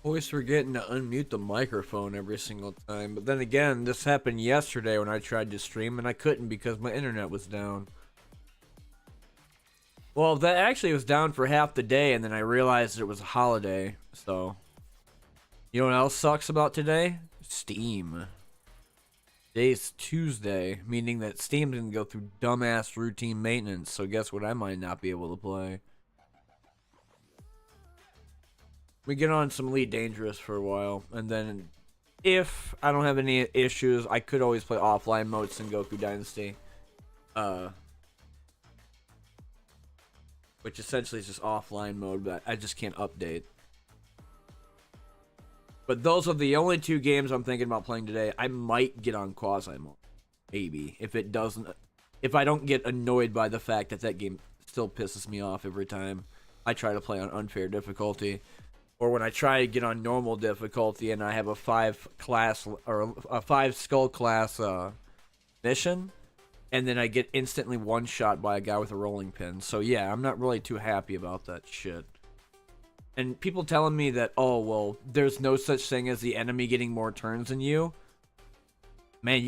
Always forgetting to unmute the microphone every single time. But then again, this happened yesterday when I tried to stream and I couldn't because my internet was down. Well, that actually was down for half the day and then I realized it was a holiday. So, you know what else sucks about today? Steam. Today's Tuesday, meaning that Steam didn't go through dumbass routine maintenance. So guess what I might not be able to play. We get on some Elite Dangerous for a while, and then if I don't have any issues, I could always play offline mode Sengoku Dynasty. Which essentially is just offline mode, but I just can't update. But those are the only two games I'm thinking about playing today. I might get on quasi mode. Maybe. If I don't get annoyed by the fact that that game still pisses me off every time I try to play on unfair difficulty. Or when I try to get on normal difficulty and I have a 5 skull class mission, and then I get instantly one shot by a guy with a rolling pin. So yeah, I'm not really too happy about that shit. And people telling me that, oh well, there's no such thing as the enemy getting more turns than you. Man,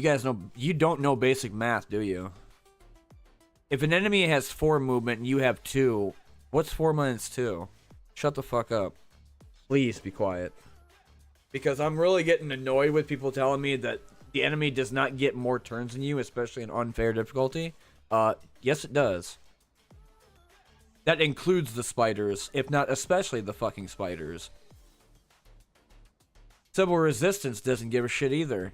you don't know basic math, do you? If an enemy has 4 movement and you have 2, what's 4 minus 2? Shut the fuck up. Please be quiet. Because I'm really getting annoyed with people telling me that the enemy does not get more turns than you, especially in unfair difficulty. Yes it does. That includes the spiders, if not especially the fucking spiders. Civil Resistance doesn't give a shit either.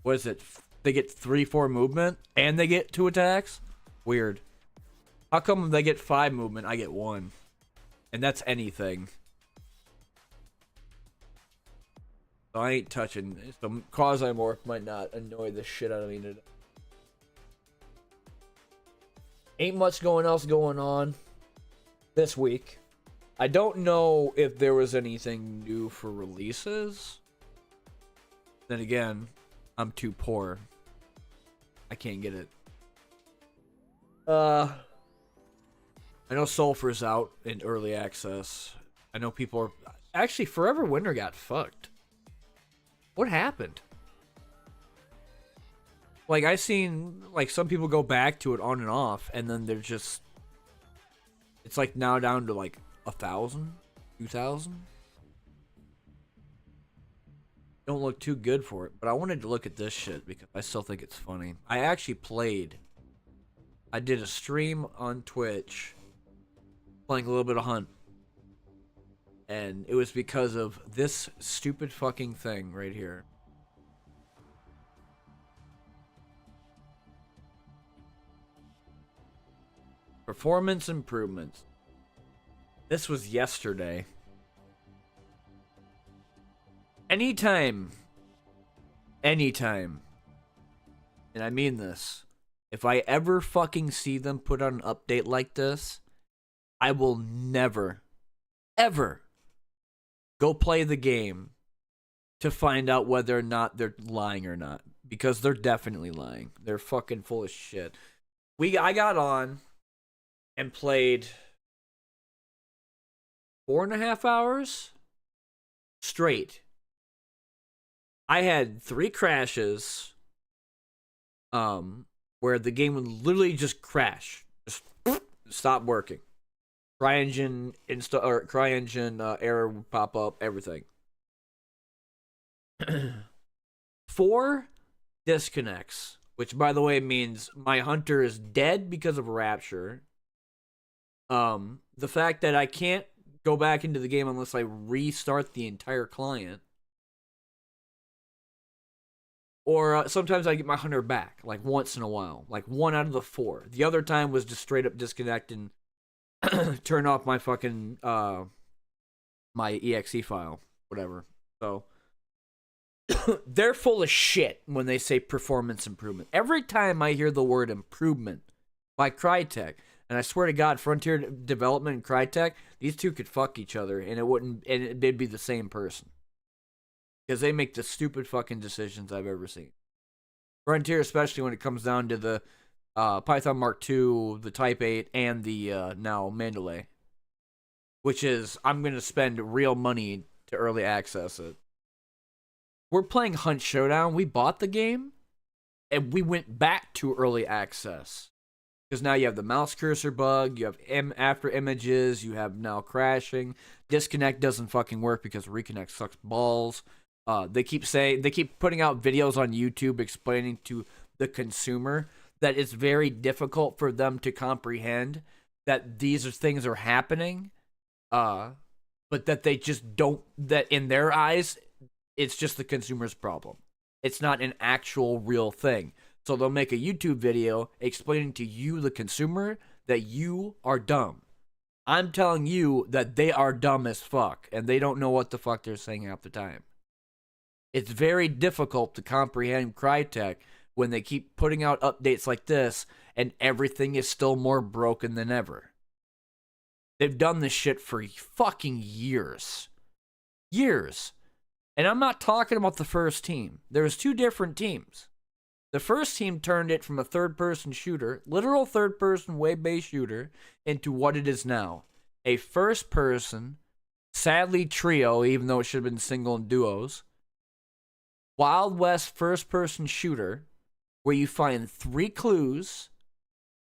What is it? They get 3-4 movement, and they get 2 attacks? Weird. How come they get 5 movement, I get 1? And that's anything. So I ain't touching. The Quasimorph might not annoy the shit out of me today. Ain't much else going on this week. I don't know if there was anything new for releases. Then again, I'm too poor. I can't get it. I know Sulphur's out in early access. I know people are... Actually, Forever Winter got fucked. What happened? Like, I seen, like, some people go back to it on and off, and then they're just... It's, like, now down to, like, 1,000? 2,000? Don't look too good for it, but I wanted to look at this shit because I still think it's funny. I actually played. I did a stream on Twitch playing a little bit of Hunt. And it was because of this stupid fucking thing right here. Performance improvements. This was yesterday. Anytime, and I mean this, if I ever fucking see them put out an update like this, I will never, ever go play the game to find out whether or not they're lying or not. Because they're definitely lying. They're fucking full of shit. I got on and played 4.5 hours straight. I had 3 crashes where the game would literally just crash. Just stop working. CryEngine error would pop up, everything. 4 disconnects, which by the way means my hunter is dead because of rapture. The fact that I can't go back into the game unless I restart the entire client. Or sometimes I get my hunter back, like once in a while, like 1 out of the 4. The other time was just straight up disconnect and turn off my fucking my exe file, whatever. So they're full of shit when they say performance improvement. Every time I hear the word improvement by Crytek, and I swear to God, Frontier Development and Crytek, these two could fuck each other, and they'd be the same person. Because they make the stupid fucking decisions I've ever seen. Frontier, especially when it comes down to the Python Mark II, the Type 8, and the now Mandalay. Which is, I'm going to spend real money to early access it. We're playing Hunt Showdown. We bought the game, and we went back to early access. Because now you have the mouse cursor bug, you have after images, you have now crashing. Disconnect doesn't fucking work because Reconnect sucks balls. They keep putting out videos on YouTube explaining to the consumer that it's very difficult for them to comprehend that things are happening, but that they just don't, that in their eyes, it's just the consumer's problem. It's not an actual real thing. So they'll make a YouTube video explaining to you, the consumer, that you are dumb. I'm telling you that they are dumb as fuck, and they don't know what the fuck they're saying half the time. It's very difficult to comprehend Crytek when they keep putting out updates like this, and everything is still more broken than ever. They've done this shit for fucking years. Years. And I'm not talking about the first team. There was 2 different teams. The first team turned it from a third-person shooter, literal third-person web-based shooter, into what it is now. A first-person, sadly trio, even though it should have been single and duos, Wild West first-person shooter, where you find 3 clues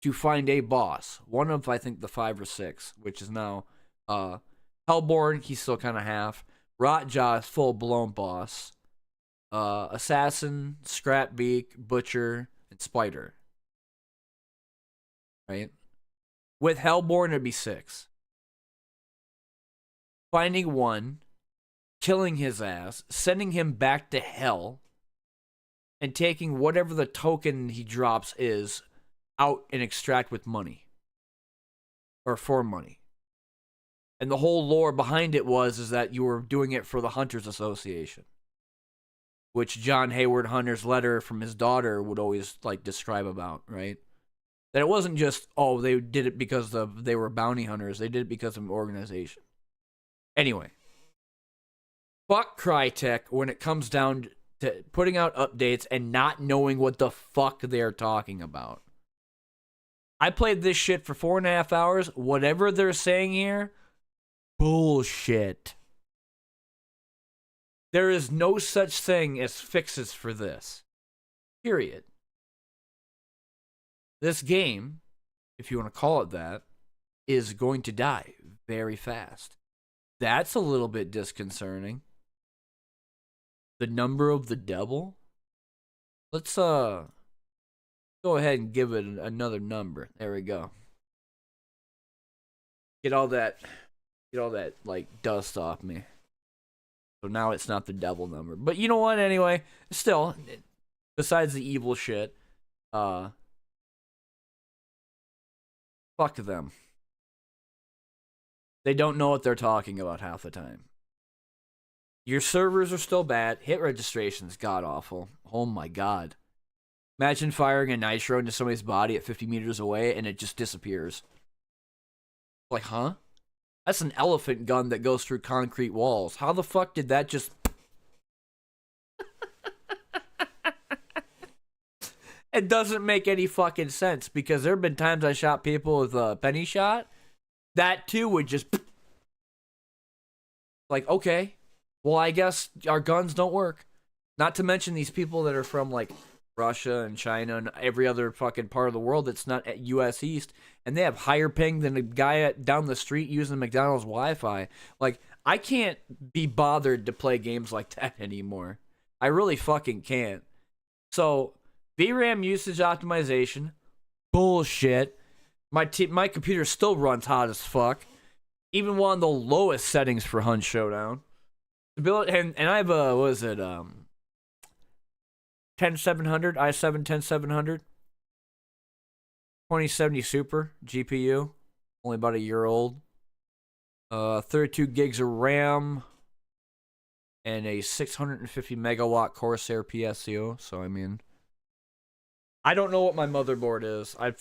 to find a boss. One of, I think, the 5 or 6, which is now Hellborn, he's still kind of half. Rotjaw is full-blown boss. Assassin, Scrapbeak, Butcher, and Spider. Right? With Hellborn, it'd be 6. Finding one, killing his ass, sending him back to hell, and taking whatever the token he drops is out and extract with money. Or for money. And the whole lore behind it is that you were doing it for the Hunters Association. Which John Hayward Hunter's letter from his daughter would always describe about, right? That it wasn't just, oh, they did it because they were bounty hunters. They did it because of an organization. Anyway. Fuck Crytek when it comes down to putting out updates and not knowing what the fuck they're talking about. I played this shit for 4.5 hours. Whatever they're saying here, bullshit. There is no such thing as fixes for this. Period. This game, if you want to call it that, is going to die very fast. That's a little bit disconcerting. The number of the devil? Let's go ahead and give it another number. There we go. Get all that dust off me. So now it's not the devil number. But you know what, anyway? Still, besides the evil shit, fuck them. They don't know what they're talking about half the time. Your servers are still bad. Hit registration's god-awful. Oh my god. Imagine firing a nitro into somebody's body at 50 meters away and it just disappears. Like, huh? That's an elephant gun that goes through concrete walls. How the fuck did that just... It doesn't make any fucking sense, because there have been times I shot people with a penny shot. That too would just... Like, okay. Well, I guess our guns don't work. Not to mention these people that are from, Russia and China and every other fucking part of the world that's not at US East, and they have higher ping than a guy down the street using McDonald's Wi-Fi. I can't be bothered to play games like that anymore. I really fucking can't. So, VRAM usage optimization, bullshit. My computer still runs hot as fuck, even one of the lowest settings for Hunt Showdown. And I have a, what is it, 10700, i7 10700, 2070 Super GPU, only about a year old. 32 gigs of RAM, and a 650 megawatt Corsair PSU. So I mean, I don't know what my motherboard is. I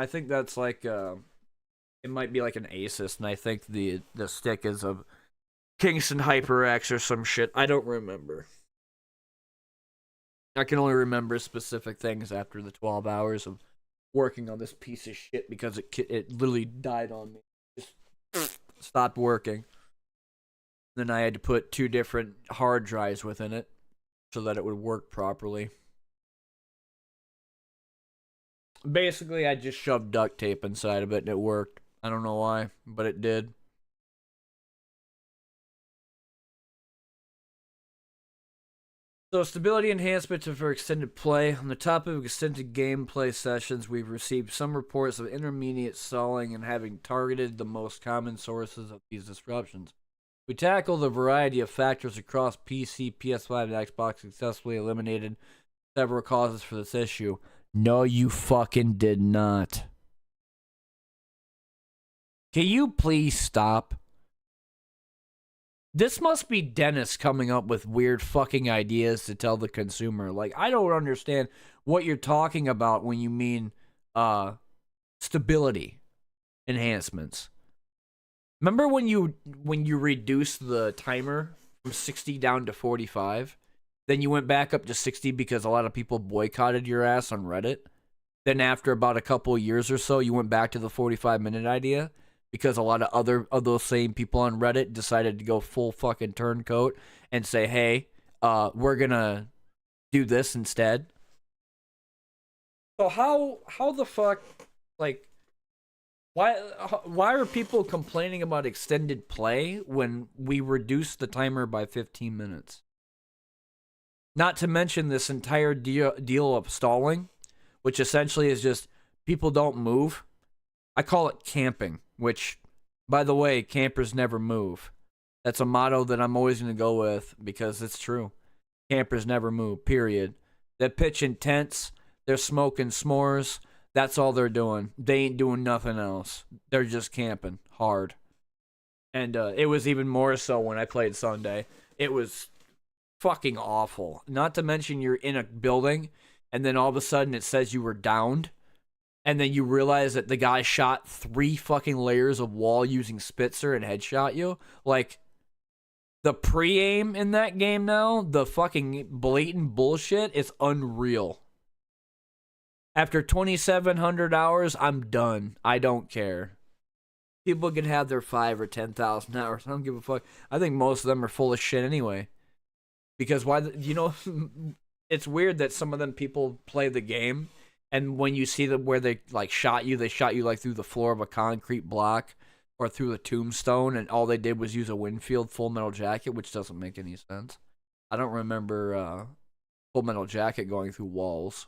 think that's it might be like an Asus, and I think the stick is a Kingston HyperX or some shit. I don't remember. I can only remember specific things after the 12 hours of working on this piece of shit, because it literally died on me. Just stopped working. Then I had to put 2 different hard drives within it so that it would work properly. Basically, I just shoved duct tape inside of it and it worked. I don't know why, but it did. So, stability enhancements for extended play. On the topic of extended gameplay sessions, we've received some reports of intermediate stalling and having targeted the most common sources of these disruptions. We tackled a variety of factors across PC, PS5, and Xbox, successfully eliminated several causes for this issue. No, you fucking did not. Can you please stop? This must be Dennis coming up with weird fucking ideas to tell the consumer. Like, I don't understand what you're talking about when you mean stability enhancements. Remember when you reduced the timer from 60 down to 45? Then you went back up to 60 because a lot of people boycotted your ass on Reddit. Then after about a couple of years or so, you went back to the 45-minute idea because a lot of other of those same people on Reddit decided to go full fucking turncoat and say, hey, we're gonna do this instead. So how the fuck, like, why are people complaining about extended play when we reduced the timer by 15 minutes? Not to mention this entire deal of stalling, which essentially is just people don't move. I call it camping, which, by the way, campers never move. That's a motto that I'm always going to go with because it's true. Campers never move, period. They're pitching tents. They're smoking s'mores. That's all they're doing. They ain't doing nothing else. They're just camping hard. And it was even more so when I played Sunday. It was fucking awful. Not to mention you're in a building and then all of a sudden it says you were downed. And then you realize that the guy shot 3 fucking layers of wall using Spitzer and headshot you. Like, the pre-aim in that game now, the fucking blatant bullshit is unreal. After 2,700 hours, I'm done. I don't care. People can have their 5 or 10,000 hours. I don't give a fuck. I think most of them are full of shit anyway. Because it's weird that some of them people play the game, and when you see them where they shot you like through the floor of a concrete block or through a tombstone, and all they did was use a Winfield Full Metal Jacket, which doesn't make any sense. I don't remember Full Metal Jacket going through walls.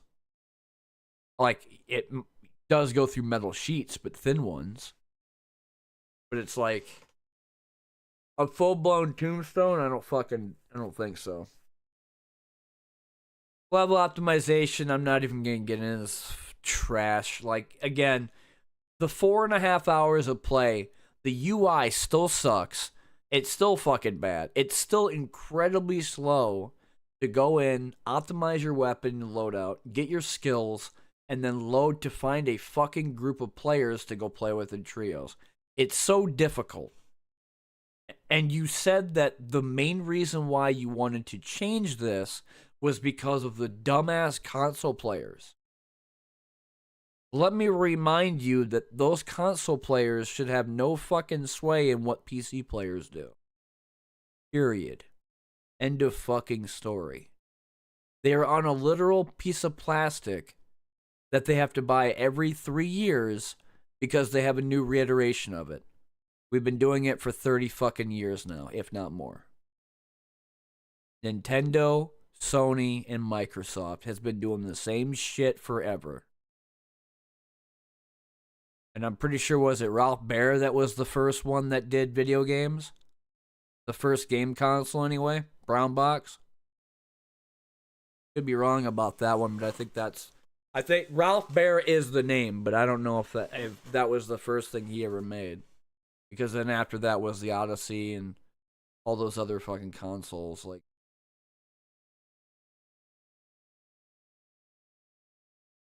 Like, it does go through metal sheets, but thin ones. But it's like a full-blown tombstone? I don't think so. Level optimization, I'm not even going to get into this trash. Like, again, the 4.5 hours of play, the UI still sucks. It's still fucking bad. It's still incredibly slow to go in, optimize your weapon loadout, get your skills, and then load to find a fucking group of players to go play with in trios. It's so difficult. And you said that the main reason why you wanted to change this was because of the dumbass console players. Let me remind you that those console players should have no fucking sway in what PC players do. Period. End of fucking story. They are on a literal piece of plastic that they have to buy every 3 years because they have a new reiteration of it. We've been doing it for 30 fucking years now, if not more. Nintendo, Sony, and Microsoft has been doing the same shit forever. And I'm pretty sure, was it Ralph Baer that was the first one that did video games? The first game console anyway? Brown box? Could be wrong about that one, but I think Ralph Baer is the name, but I don't know if that was the first thing he ever made. Because then after that was the Odyssey and all those other fucking consoles. Like,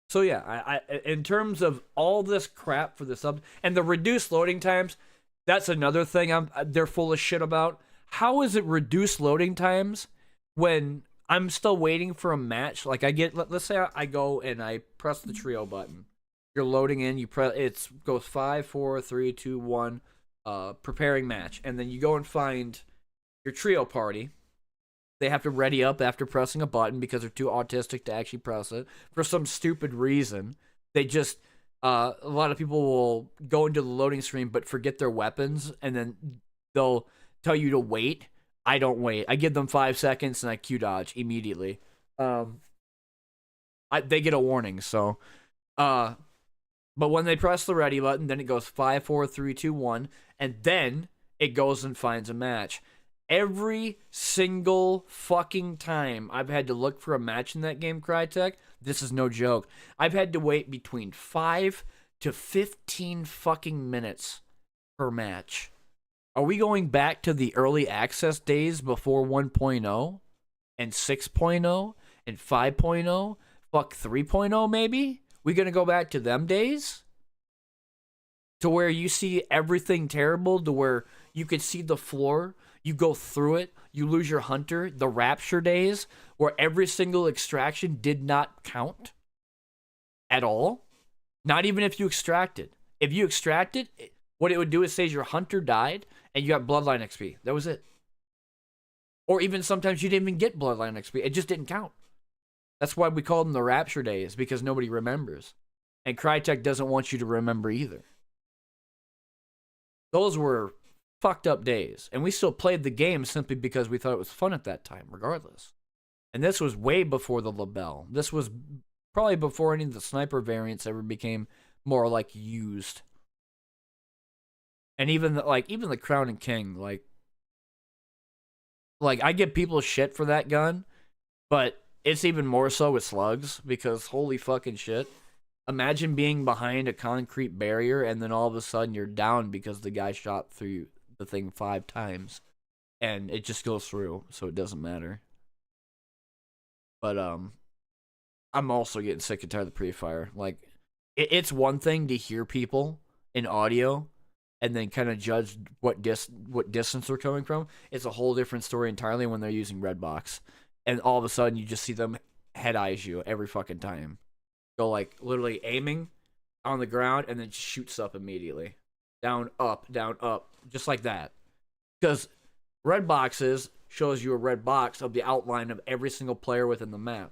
so yeah, I in terms of all this crap for the sub and the reduced loading times, that's another thing they're full of shit about. How is it reduced loading times when I'm still waiting for a match? Like, let's say I go and I press the trio button. You're loading in, you press, it goes 5, 4, 3, 2, 1, preparing match, and then you go and find your trio party, they have to ready up after pressing a button because they're too autistic to actually press it for some stupid reason. They just a lot of people will go into the loading screen but forget their weapons, and then they'll tell you to wait. I don't wait. I give them 5 seconds and I Q dodge immediately. They get a warning. So, but when they press the ready button, then it goes 5, 4, 3, 2, 1, and then it goes and finds a match. Every single fucking time I've had to look for a match in that game, Crytek, this is no joke. I've had to wait between 5 to 15 fucking minutes per match. Are we going back to the early access days before 1.0 and 6.0 and 5.0? Fuck 3.0 maybe? We gonna go back to them days? To where you see everything terrible, to where you could see the floor, you go through it, you lose your hunter, the rapture days, where every single extraction did not count at all? Not even if you extracted. If you extracted, what it would do is say your hunter died and you got bloodline XP. That was it. Or even sometimes you didn't even get bloodline XP. It just didn't count. That's why we call them the rapture days, because nobody remembers. And Crytek doesn't want you to remember either. Those were fucked up days. And we still played the game simply because we thought it was fun at that time, regardless. And this was way before the Labelle. This was probably before any of the sniper variants ever became more like used. And even the Crown and King, like I get people's shit for that gun, but it's even more so with slugs, because holy fucking shit. Imagine being behind a concrete barrier and then all of a sudden you're down because the guy shot through the thing 5 times and it just goes through, so it doesn't matter. But I'm also getting sick and tired of the pre-fire. Like, it's one thing to hear people in audio and then kind of judge what distance they're coming from. It's a whole different story entirely when they're using Redbox. And all of a sudden, you just see them head eyes you every fucking time. Go, like, literally aiming on the ground and then shoots up immediately. Down, up, just like that. Because red boxes shows you a red box of the outline of every single player within the map.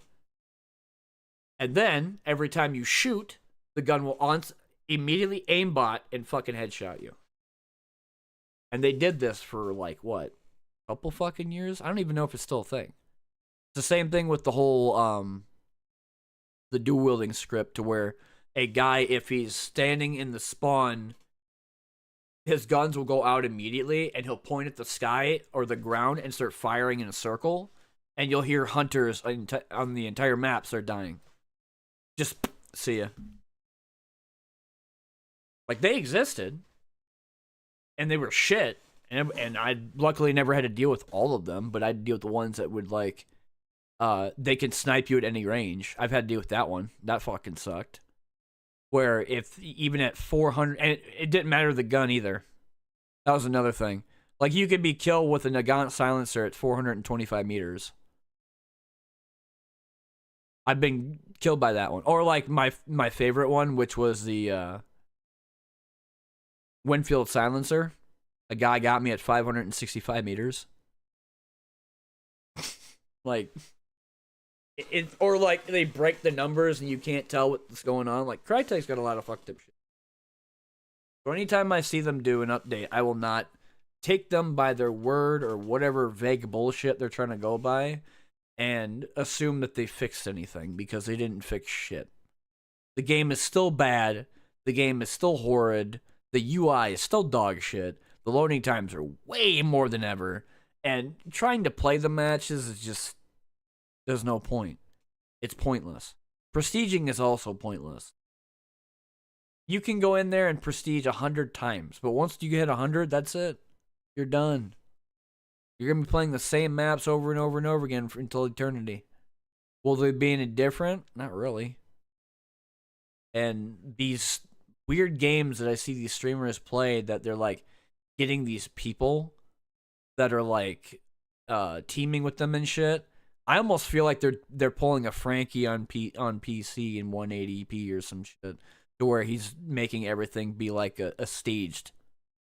And then, every time you shoot, the gun will immediately aimbot and fucking headshot you. And they did this for, like, what? A couple fucking years? I don't even know if it's still a thing. It's the same thing with the whole, the dual-wielding script, to where a guy, if he's standing in the spawn, his guns will go out immediately, and he'll point at the sky or the ground and start firing in a circle, and you'll hear hunters on the entire map start dying. Just see ya. Like, they existed, and they were shit, and I luckily never had to deal with all of them, but I'd deal with the ones that would, like, they can snipe you at any range. I've had to deal with that one. That fucking sucked. Where if, even at 400, and it didn't matter the gun either. That was another thing. Like, you could be killed with a Nagant silencer at 425 meters. I've been killed by that one. Or, like, my favorite one, which was the Winfield silencer. A guy got me at 565 meters. Like, or like they break the numbers and you can't tell what's going on. Like, Crytek's got a lot of fucked up shit. So anytime I see them do an update, I will not take them by their word or whatever vague bullshit they're trying to go by and assume that they fixed anything, because they didn't fix shit. The game is still bad. The game is still horrid. The UI is still dog shit. The loading times are way more than ever. And trying to play the matches is just, there's no point. It's pointless. Prestiging is also pointless. You can go in there and prestige 100 times, but once you hit 100, that's it. You're done. You're going to be playing the same maps over and over and over again until eternity. Will they be any different? Not really. And these weird games that I see these streamers play, that they're like getting these people that are like teaming with them and shit. I almost feel like they're pulling a Frankie on PC in 180p or some shit, to where he's making everything be like a staged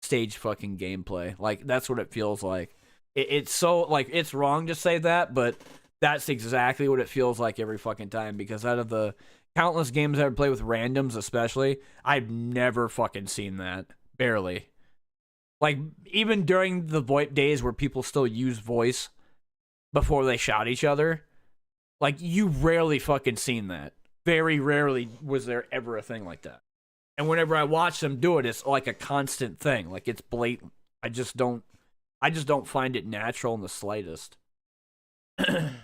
fucking gameplay. Like, that's what it feels like. It's so like it's wrong to say that, but that's exactly what it feels like every fucking time. Because out of the countless games I ever play with randoms, especially, I've never fucking seen that. Barely. Like even during the VoIP days where people still use voice before they shot each other, like you rarely fucking seen that. Very rarely was there ever a thing like that. And whenever I watch them do it, it's like a constant thing. Like it's blatant. I just don't find it natural in the slightest. And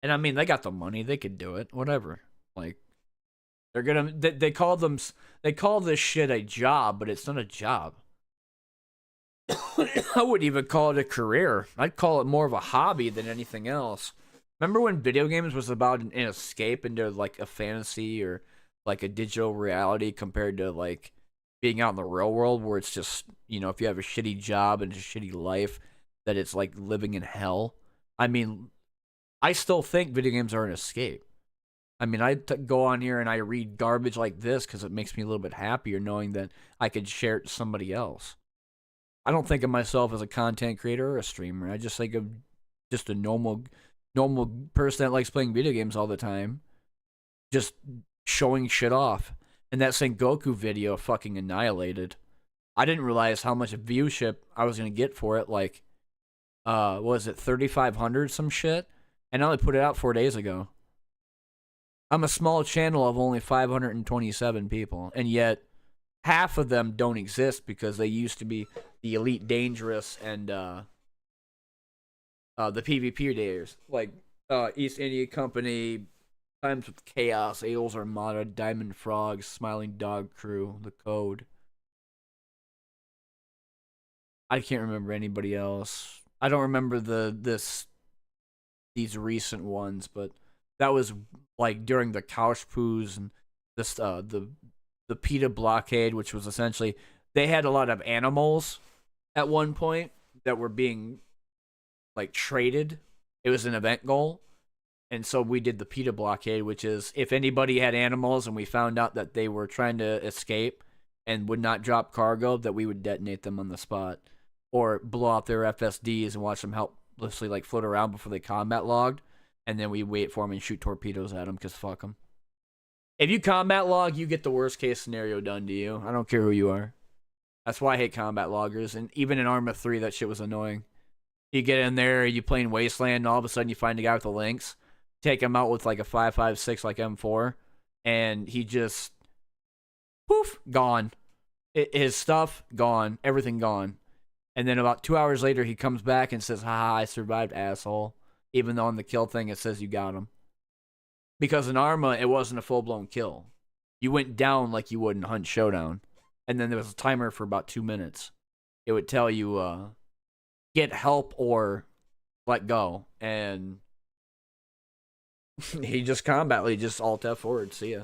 I mean, they got the money; they could do it. Whatever. Like they're gonna. They call this shit a job, but it's not a job. I wouldn't even call it a career. I'd call it more of a hobby than anything else. Remember when video games was about an escape into like a fantasy or like a digital reality compared to like being out in the real world where it's just, you know, if you have a shitty job and a shitty life, that it's like living in hell. I mean, I still think video games are an escape. I mean, go on here and I read garbage like this because it makes me a little bit happier knowing that I could share it to somebody else. I don't think of myself as a content creator or a streamer. I just think of just a normal person that likes playing video games all the time, just showing shit off. And that Sengoku video fucking annihilated. I didn't realize how much viewership I was gonna get for it. Like, what was it, 3,500 some shit? And I only put it out 4 days ago. I'm a small channel of only 527 people, and yet half of them don't exist because they used to be the Elite Dangerous and the PvP days, like East India Company, Times with Chaos, Ales Armada, Diamond Frogs, Smiling Dog Crew, The Code. I can't remember anybody else. I don't remember these recent ones, but that was like during the couch poos and this the PETA blockade, which was essentially they had a lot of animals at one point that were being like traded. It was an event goal. And so we did the PETA blockade, which is if anybody had animals and we found out that they were trying to escape and would not drop cargo, that we would detonate them on the spot or blow out their FSDs and watch them helplessly like float around before they combat logged. And then we wait for them and shoot torpedoes at them because fuck them. If you combat log, you get the worst case scenario done to you. I don't care who you are. That's why I hate combat loggers. And even in Arma 3, that shit was annoying. You get in there, you playing Wasteland, and all of a sudden you find a guy with the links. Take him out with like a 5.56 like M4, and he just poof, gone. His stuff gone, everything gone. And then about 2 hours later, he comes back and says, "Haha, I survived, asshole." Even though on the kill thing it says you got him. Because in Arma, it wasn't a full blown kill. You went down like you would in Hunt Showdown, and then there was a timer for about 2 minutes. It would tell you get help or let go, and he just alt F forward. See ya.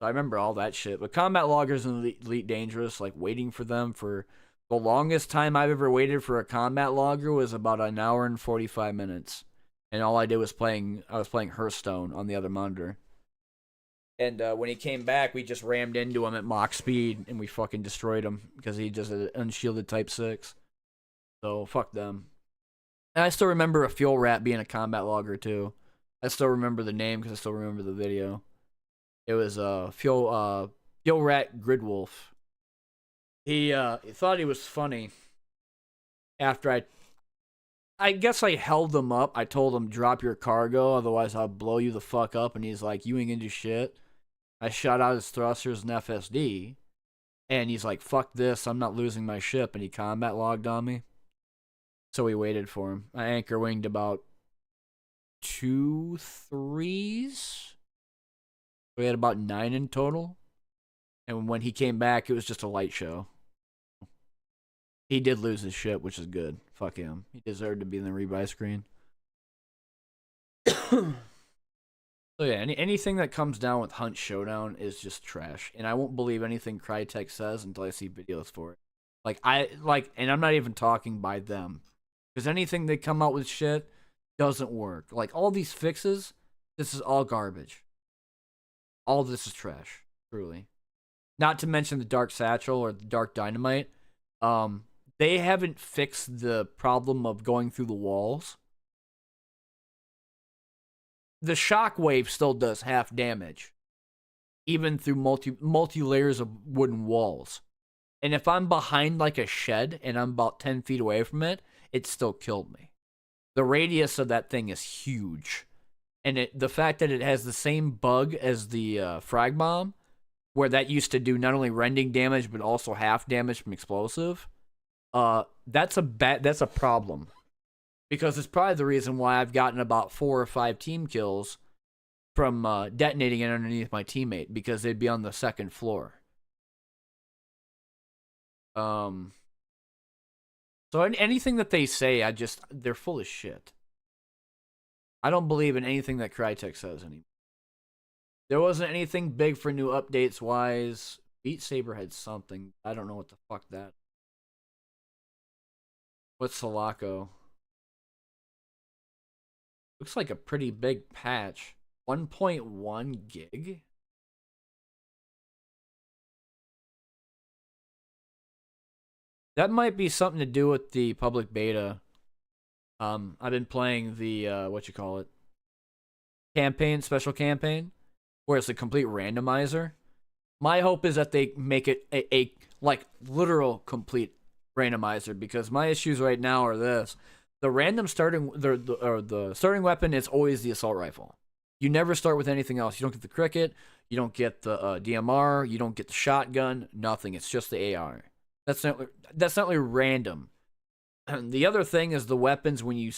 I remember all that shit. But combat loggers and Elite Dangerous, like waiting for them for the longest time I've ever waited for a combat logger was about an hour and 45 minutes. And all I did was I was playing Hearthstone on the other monitor. And when he came back, we just rammed into him at Mach speed and we fucking destroyed him because he just had an unshielded Type 6. So fuck them. And I still remember a Fuel Rat being a combat logger too. I still remember the name because I still remember the video. It was Fuel Rat Gridwolf. He thought he was funny after I guess I held him up. I told him, drop your cargo, otherwise I'll blow you the fuck up. And he's like, you ain't gonna do shit. I shot out his thrusters and FSD. And he's like, fuck this, I'm not losing my ship. And he combat logged on me. So we waited for him. I anchor winged about 2 3s. We had about 9 in total. And when he came back, it was just a light show. He did lose his ship, which is good. Fuck him. He deserved to be in the rebuy screen. So yeah, anything that comes down with Hunt Showdown is just trash. And I won't believe anything Crytek says until I see videos for it. And I'm not even talking by them. Because anything they come out with shit doesn't work. Like all these fixes, this is all garbage. All this is trash, truly. Not to mention the Dark Satchel or the Dark Dynamite. they haven't fixed the problem of going through the walls. The shockwave still does half damage, even through multi layers of wooden walls. And if I'm behind like a shed and I'm about 10 feet away from it, it still killed me. The radius of that thing is huge. And the fact that it has the same bug as the frag bomb, where that used to do not only rending damage but also half damage from explosive, that's a problem. Because it's probably the reason why I've gotten about 4 or 5 team kills from detonating it underneath my teammate, because they'd be on the second floor. So anything that they say, they're full of shit. I don't believe in anything that Crytek says anymore. There wasn't anything big for new updates wise. Beat Saber had something. I don't know what the fuck that. What's Sulaco? Looks like a pretty big patch. 1.1 gig? That might be something to do with the public beta. I've been playing the campaign, special campaign, where it's a complete randomizer. My hope is that they make it a like literal complete randomizer, because my issues right now are this: the random starting the starting weapon is always the assault rifle. You never start with anything else. You don't get the cricket, you don't get the DMR, you don't get the shotgun, nothing. It's just the AR. That's not really random. The other thing is the weapons when you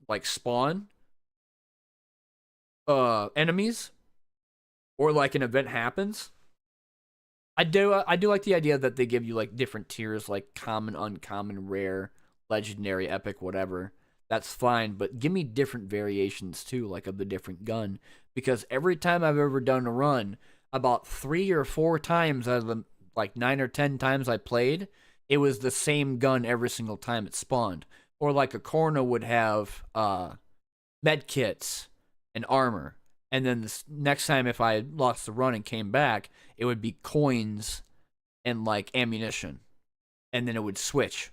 like spawn enemies or like an event happens. I do like the idea that they give you like different tiers, like common, uncommon, rare, legendary, epic, whatever. That's fine, but give me different variations too, like of the different gun, because every time I've ever done a run, about 3 or 4 times out of the like 9 or 10 times I played, it was the same gun every single time it spawned. Or like a corner would have med kits and armor, and then this next time if I lost the run and came back, it would be coins and like ammunition, and then it would switch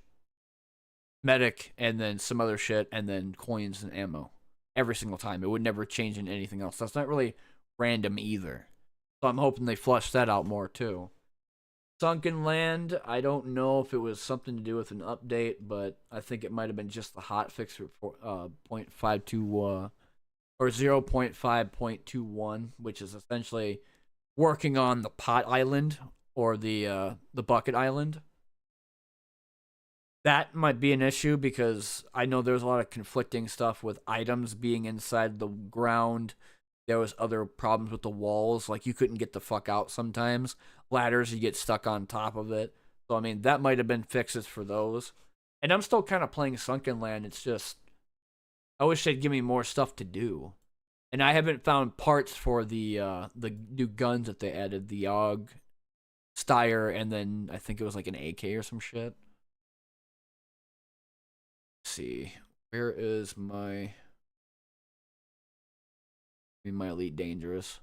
medic and then some other shit and then coins and ammo every single time. It would never change into anything else. That's not really random either. So I'm hoping they flush that out more too. Sunken Land, I don't know if it was something to do with an update, but I think it might have been just the hotfix for 0.52 or 0.5.21, which is essentially working on the pot island or the bucket island. That might be an issue, because I know there's a lot of conflicting stuff with items being inside the ground. There was other problems with the walls, like you couldn't get the fuck out sometimes. Ladders, you get stuck on top of it. So I mean, that might have been fixes for those. And I'm still kind of playing Sunken Land. It's just, I wish they'd give me more stuff to do. And I haven't found parts for the new guns that they added, the AUG, Steyr, and then I think it was like an AK or some shit. Let's see, where is my Elite Dangerous?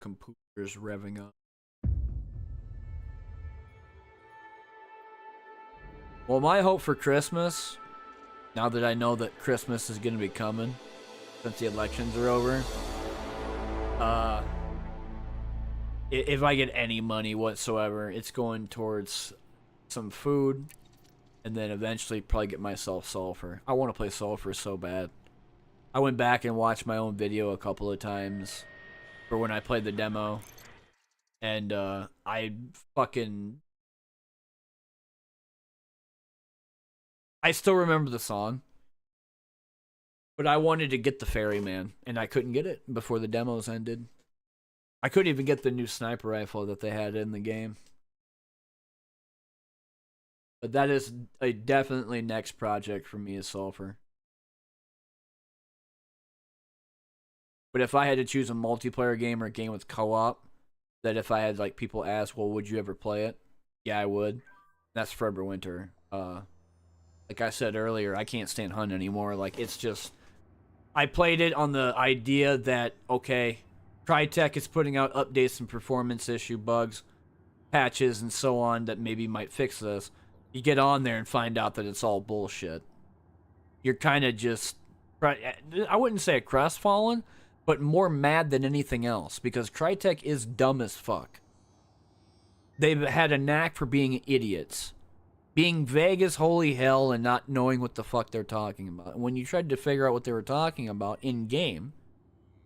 Computer's revving up. Well, my hope for Christmas, now that I know that Christmas is going to be coming, since the elections are over, if I get any money whatsoever, it's going towards some food, and then eventually probably get myself Sulfur. I want to play Sulfur so bad. I went back and watched my own video a couple of times for when I played the demo, and I still remember the song, but I wanted to get the Ferryman, and I couldn't get it before the demos ended. I couldn't even get the new sniper rifle that they had in the game. But that is a definitely next project for me, is Sulfur. But if I had to choose a multiplayer game or a game with co-op, that if I had like people ask, well, would you ever play it? Yeah, I would. That's Forever Winter. like I said earlier, I can't stand Hunt anymore. Like, it's just, I played it on the idea that, okay, Crytek is putting out updates and performance issue bugs, patches, and so on that maybe might fix this. You get on there and find out that it's all bullshit. You're kind of just, I wouldn't say a crestfallen, but more mad than anything else, because Crytek is dumb as fuck. They've had a knack for being idiots. Being vague as holy hell and not knowing what the fuck they're talking about. And when you tried to figure out what they were talking about in-game,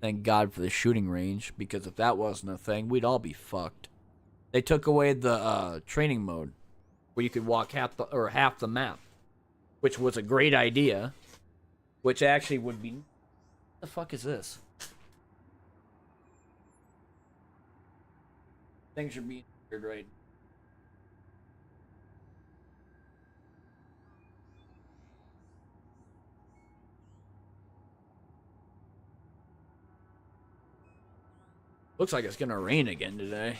thank God for the shooting range, because if that wasn't a thing, we'd all be fucked. They took away the training mode, where you could walk half the map, which was a great idea, which actually would be... What the fuck is this? Things are being weird right now. Looks like it's gonna rain again today.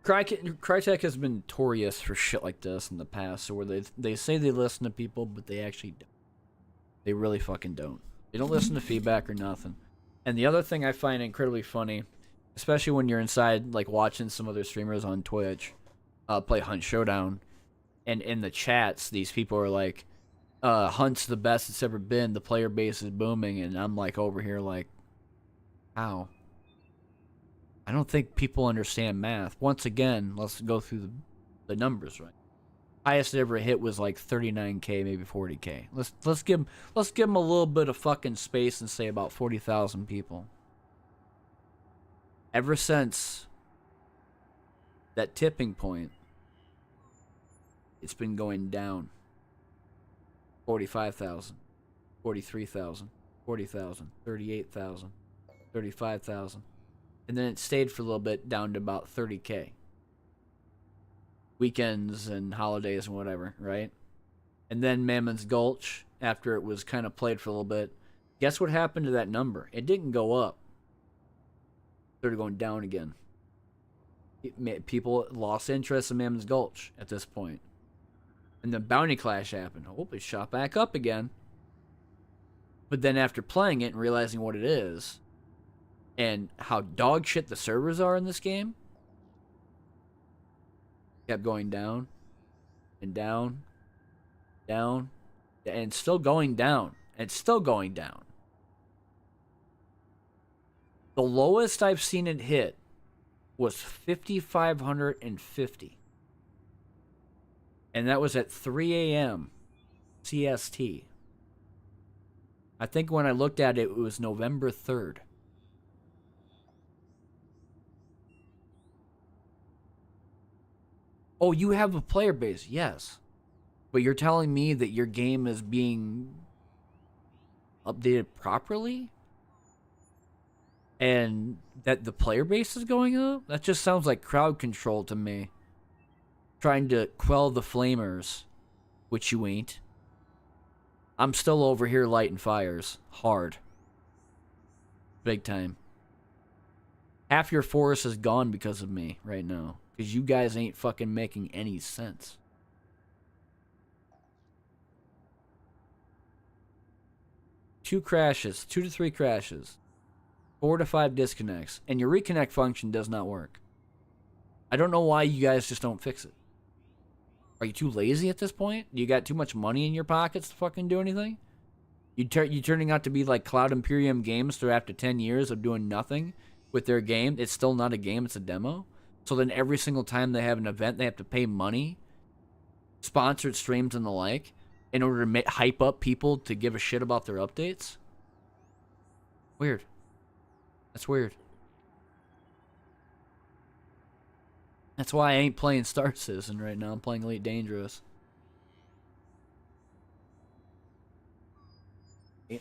Crytek has been notorious for shit like this in the past, so where they say they listen to people, but they actually don't. They really fucking don't. They don't listen to feedback or nothing. And the other thing I find incredibly funny, especially when you're inside, like watching some other streamers on Twitch play Hunt Showdown, and in the chats, these people are like, Hunt's the best it's ever been, the player base is booming, and I'm like over here like, how? I don't think people understand math. Once again, let's go through the numbers, right? Highest it ever hit was like 39K, maybe 40K. Let's give them a little bit of fucking space and say about 40,000 people. Ever since that tipping point, it's been going down. 45,000, 43,000, 40,000, 38,000, 35,000. And then it stayed for a little bit down to about 30K. Weekends and holidays and whatever, right? And then Mammon's Gulch, after it was kind of played for a little bit, guess what happened to that number? It didn't go up. It started going down again. People lost interest in Mammon's Gulch at this point. And then Bounty Clash happened. Oh, it shot back up again. But then after playing it and realizing what it is, and how dog shit the servers are in this game, kept going down, and down, down, and still going down, and still going down. The lowest I've seen it hit was 5,550. And that was at 3 a.m. CST. I think when I looked at it, it was November 3rd. Oh, you have a player base, yes. But you're telling me that your game is being updated properly? And that the player base is going up? That just sounds like crowd control to me. Trying to quell the flamers, which you ain't. I'm still over here lighting fires. Hard. Big time. Half your forest is gone because of me right now. Because you guys ain't fucking making any sense. Two crashes. 2 to 3 crashes. 4 to 5 disconnects. And your reconnect function does not work. I don't know why you guys just don't fix it. Are you too lazy at this point? You got too much money in your pockets to fucking do anything? You turning out to be like Cloud Imperium Games, so after 10 years of doing nothing with their game, it's still not a game, it's a demo? So then every single time they have an event, they have to pay money, sponsored streams and the like, in order to hype up people to give a shit about their updates? Weird. That's weird. That's why I ain't playing Star Citizen right now. I'm playing Elite Dangerous. Yeah.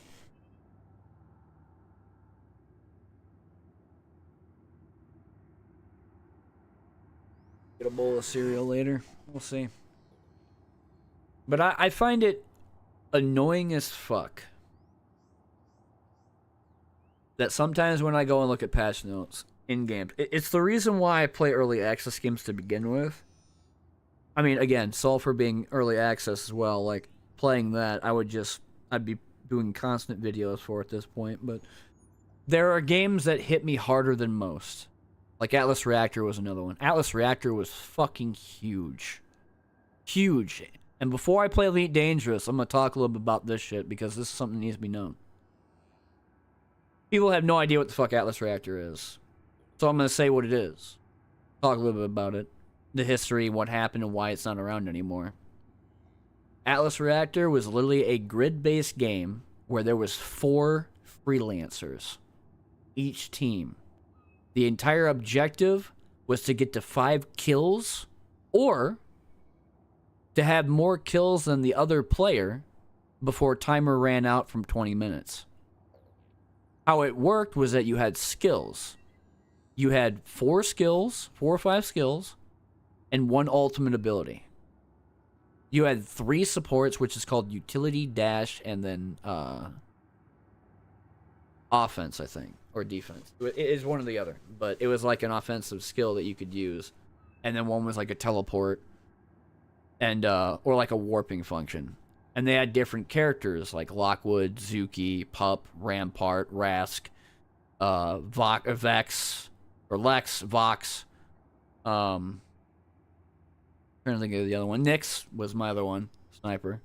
Get a bowl of cereal later. We'll see. But I find it annoying as fuck that sometimes when I go and look at patch notes in games, it's the reason why I play early access games to begin with. I mean, again, Sulfur being early access as well, like playing that, I'd be doing constant videos for at this point, but there are games that hit me harder than most. Like Atlas Reactor was another one. Atlas Reactor was fucking huge. Huge. And before I play Elite Dangerous, I'm going to talk a little bit about this shit because this is something that needs to be known. People have no idea what the fuck Atlas Reactor is. So I'm going to say what it is. Talk a little bit about it. The history, what happened, and why it's not around anymore. Atlas Reactor was literally a grid-based game where there was 4 freelancers. Each team. The entire objective was to get to 5 kills or to have more kills than the other player before timer ran out from 20 minutes. How it worked was that you had skills. You had 4 or 5 skills, and 1 ultimate ability. You had 3 supports, which is called utility, dash, and then offense, I think, or defense. It is one or the other, but it was like an offensive skill that you could use, and then one was like a teleport, and or like a warping function. And they had different characters like Lockwood, Zuki, Pup, Rampart, Rask, Vex, or Lex, Vox. Trying to think of the other one. Nyx was my other one, sniper.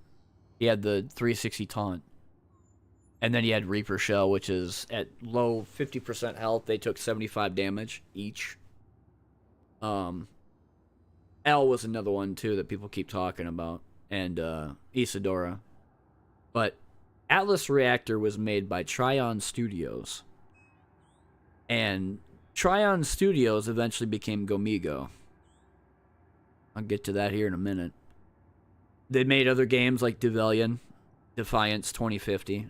He had the 360 taunt. And then he had Reaper Shell, which is at low 50% health. They took 75 damage each. L was another one, too, that people keep talking about. And Isadora. But Atlas Reactor was made by Trion Studios. And Trion Studios eventually became Gomigo. I'll get to that here in a minute. They made other games like Develian, Defiance 2050.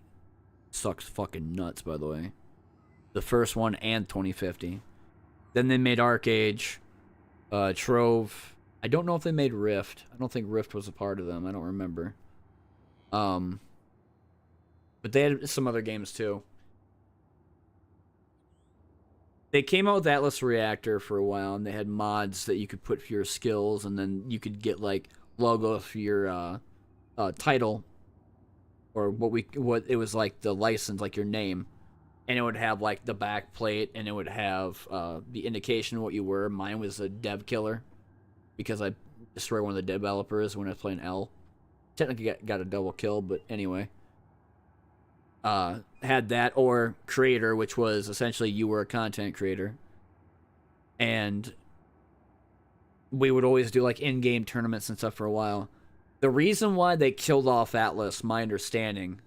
Sucks fucking nuts, by the way. The first one and 2050. Then they made Arcage, Trove. I don't know if they made Rift. I don't think Rift was a part of them. I don't remember. But they had some other games too. They came out with Atlas Reactor for a while, and they had mods that you could put for your skills, and then you could get like logos for your title, or what it was like the license, like your name, and it would have like the back plate, and it would have the indication of what you were. Mine was a dev killer, because I destroyed one of the developers when I was playing L. Technically got a double kill, but anyway. Had that, or creator, which was essentially you were a content creator. And we would always do like in-game tournaments and stuff for a while. The reason why they killed off Atlas, my understanding,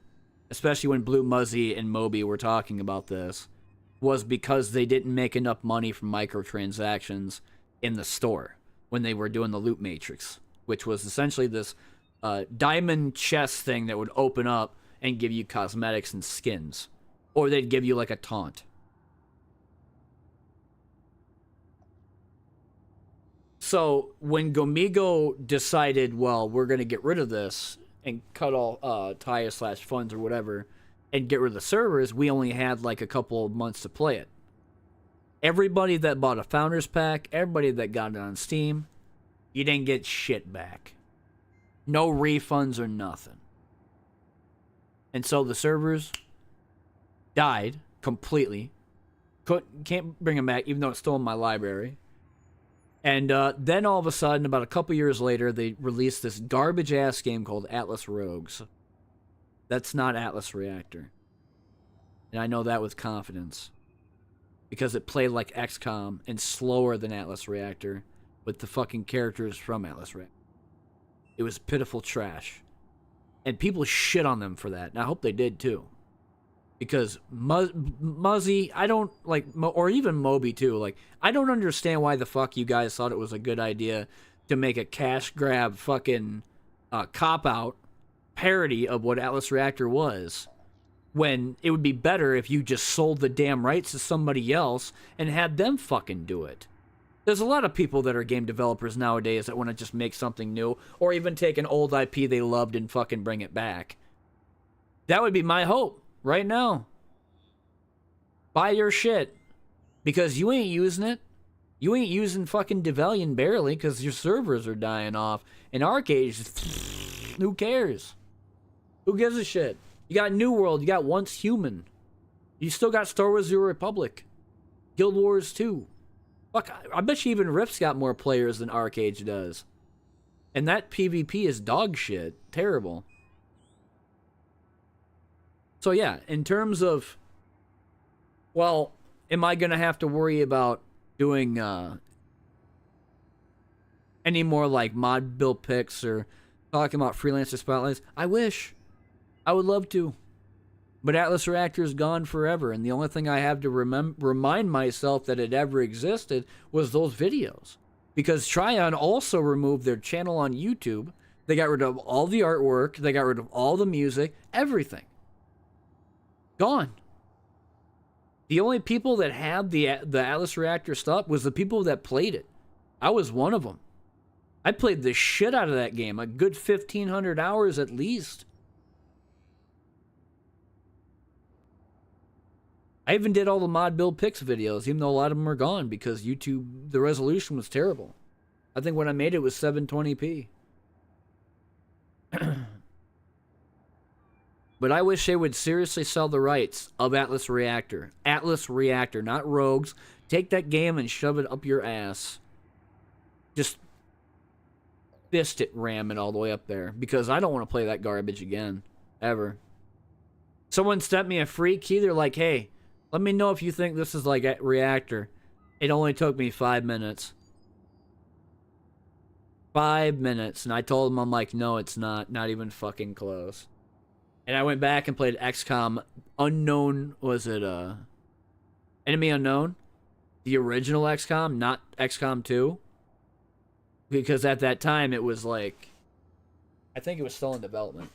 especially when Blue Muzzy and Moby were talking about this, was because they didn't make enough money from microtransactions in the store when they were doing the loot matrix, which was essentially this diamond chest thing that would open up and give you cosmetics and skins. Or they'd give you like a taunt. So when Gomigo decided, well, we're going to get rid of this and cut all ties/funds or whatever and get rid of the servers, we only had like a couple of months to play it. Everybody that bought a Founders Pack, everybody that got it on Steam, you didn't get shit back. No refunds or nothing. And so the servers died completely. Can't bring them back, even though it's still in my library. And then all of a sudden, about a couple years later, they released this garbage-ass game called Atlas Rogues. That's not Atlas Reactor. And I know that with confidence. Because it played like XCOM and slower than Atlas Reactor with the fucking characters from Atlas Reactor. It was pitiful trash. And people shit on them for that. And I hope they did too. Because Muzzy, I don't like, or even Moby too. Like, I don't understand why the fuck you guys thought it was a good idea to make a cash grab fucking cop out parody of what Atlas Reactor was. When it would be better if you just sold the damn rights to somebody else and had them fucking do it. There's a lot of people that are game developers nowadays that want to just make something new, or even take an old IP they loved and fucking bring it back. That would be my hope right now. Buy your shit. Because you ain't using it. You ain't using fucking Devellion barely because your servers are dying off. In Arcade, who cares? Who gives a shit? You got New World, you got Once Human. You still got Star Wars Zero Republic. Guild Wars 2. Fuck, I bet you even Rift's got more players than Arcade does. And that PvP is dog shit. Terrible. So yeah, in terms of, well, am I gonna have to worry about doing any more like mod build picks or talking about freelancer spotlights? I wish. I would love to. But Atlas Reactor is gone forever, and the only thing I have to remind myself that it ever existed was those videos. Because Tryon also removed their channel on YouTube. They got rid of all the artwork. They got rid of all the music. Everything. Gone. The only people that had the Atlas Reactor stuff was the people that played it. I was one of them. I played the shit out of that game. A good 1,500 hours at least. I even did all the mod build picks videos, even though a lot of them are gone because YouTube, the resolution was terrible. I think when I made it was 720p. But I wish they would seriously sell the rights of Atlas Reactor. Atlas Reactor, not Rogues. Take that game and shove it up your ass. Just fist it, ram it all the way up there. Because I don't want to play that garbage again. Ever. Someone sent me a free key. They're like, hey, let me know if you think this is like a Reactor. It only took me 5 minutes. 5 minutes. And I told them, I'm like, no, it's not. Not even fucking close. And I went back and played XCOM Unknown, was it Enemy Unknown? The original XCOM, not XCOM 2. Because at that time it was like, I think it was still in development.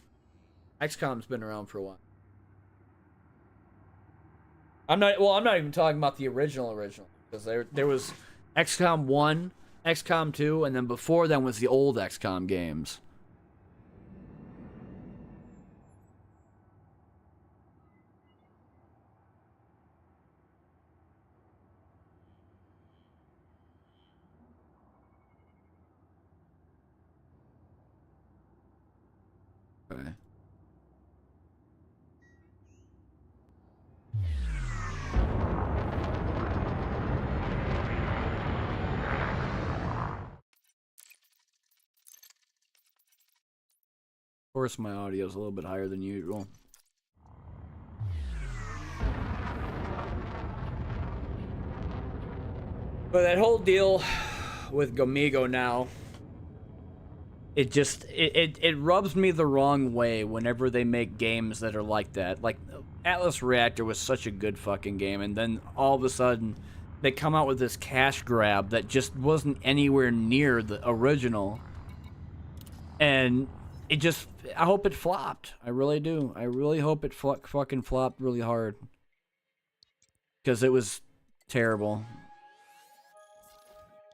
XCOM's been around for a while. I'm not even talking about the original because there was XCOM 1, XCOM 2, and then before them was the old XCOM games. Okay. Of course, my audio is a little bit higher than usual. But that whole deal with Gomigo now, it just it rubs me the wrong way whenever they make games that are like that. Like Atlas Reactor was such a good fucking game, and then all of a sudden they come out with this cash grab that just wasn't anywhere near the original. And it just, I hope it flopped. I really do. I really hope it fucking flopped really hard. Because it was terrible.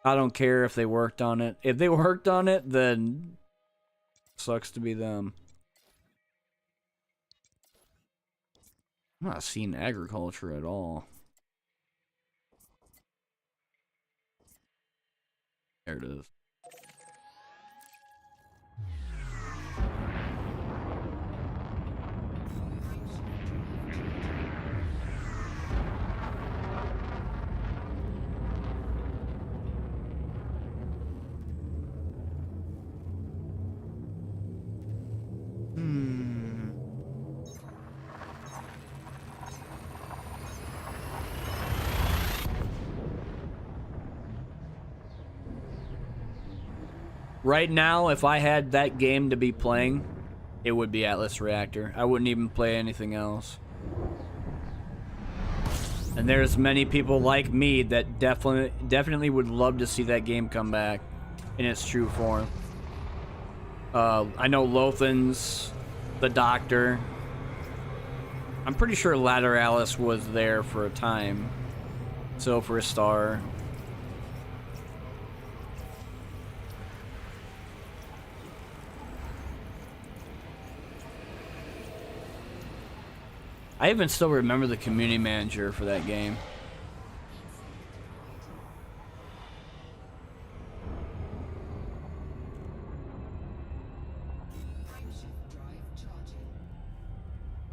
I don't care if they worked on it. If they worked on it, then sucks to be them. I'm not seeing agriculture at all. There it is. Right now, if I had that game to be playing, it would be Atlas Reactor. I wouldn't even play anything else. And there's many people like me that definitely would love to see that game come back in its true form. I know Lothans, the Doctor. I'm pretty sure Lateralis was there for a time. So for a star. I even still remember the community manager for that game.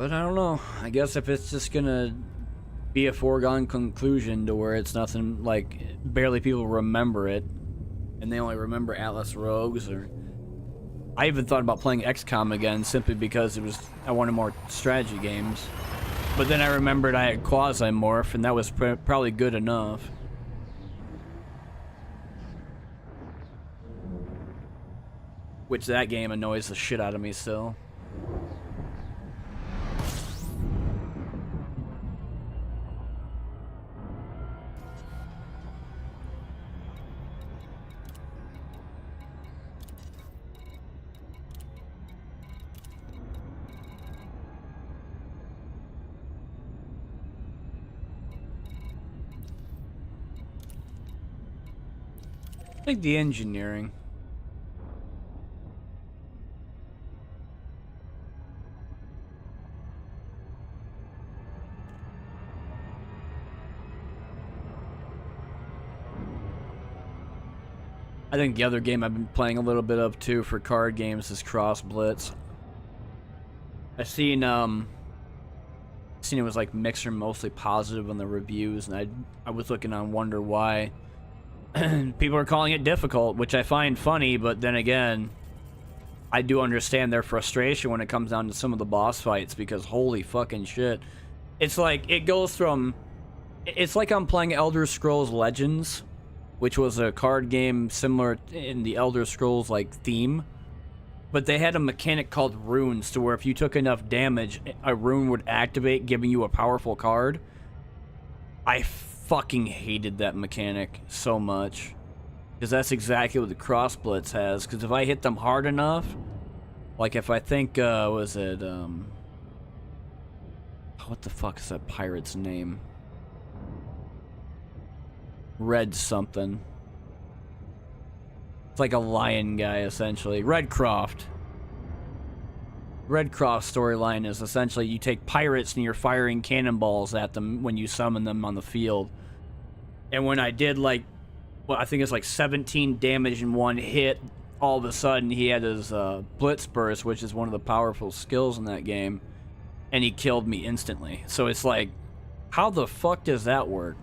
But I don't know. I guess if it's just gonna be a foregone conclusion to where it's nothing, like, barely people remember it, and they only remember Atlas Rogues, or... I even thought about playing XCOM again, simply because I wanted more strategy games. But then I remembered I had Quasimorph, and that was probably good enough. Which that game annoys the shit out of me still. I think the engineering. I think the other game I've been playing a little bit of too for card games is Cross Blitz. I've seen it was like mixed or mostly positive on the reviews, and I was looking on Wonder Why. People are calling it difficult, which I find funny, but then again, I do understand their frustration when it comes down to some of the boss fights, because holy fucking shit. It's like, it goes from... It's like I'm playing Elder Scrolls Legends, which was a card game similar in the Elder Scrolls, like, theme. But they had a mechanic called runes, to where if you took enough damage, a rune would activate, giving you a powerful card. I fucking hated that mechanic so much. Because that's exactly what the Cross Blitz has. Because if I hit them hard enough, like if I think, was it, what the fuck is that pirate's name? Red something. It's like a lion guy, essentially. Redcroft. Redcroft's storyline is essentially you take pirates and you're firing cannonballs at them when you summon them on the field. And when I did, like, well, I think it's like 17 damage in one hit, all of a sudden he had his Blitz Burst, which is one of the powerful skills in that game, and he killed me instantly. So it's like, how the fuck does that work?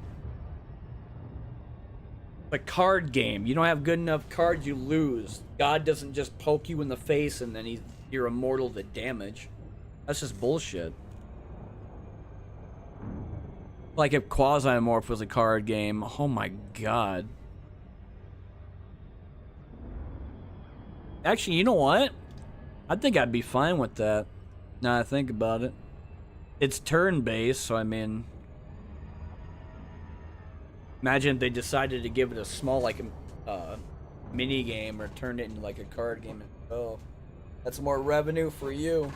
The card game. You don't have good enough cards, you lose. God doesn't just poke you in the face and then you're immortal to damage. That's just bullshit. Like if Quasimorph was a card game, oh my god. Actually, you know what? I think I'd be fine with that. Now that I think about it. It's turn-based, so I mean... Imagine if they decided to give it a small, like, mini game, or turned it into like a card game. Oh, that's more revenue for you.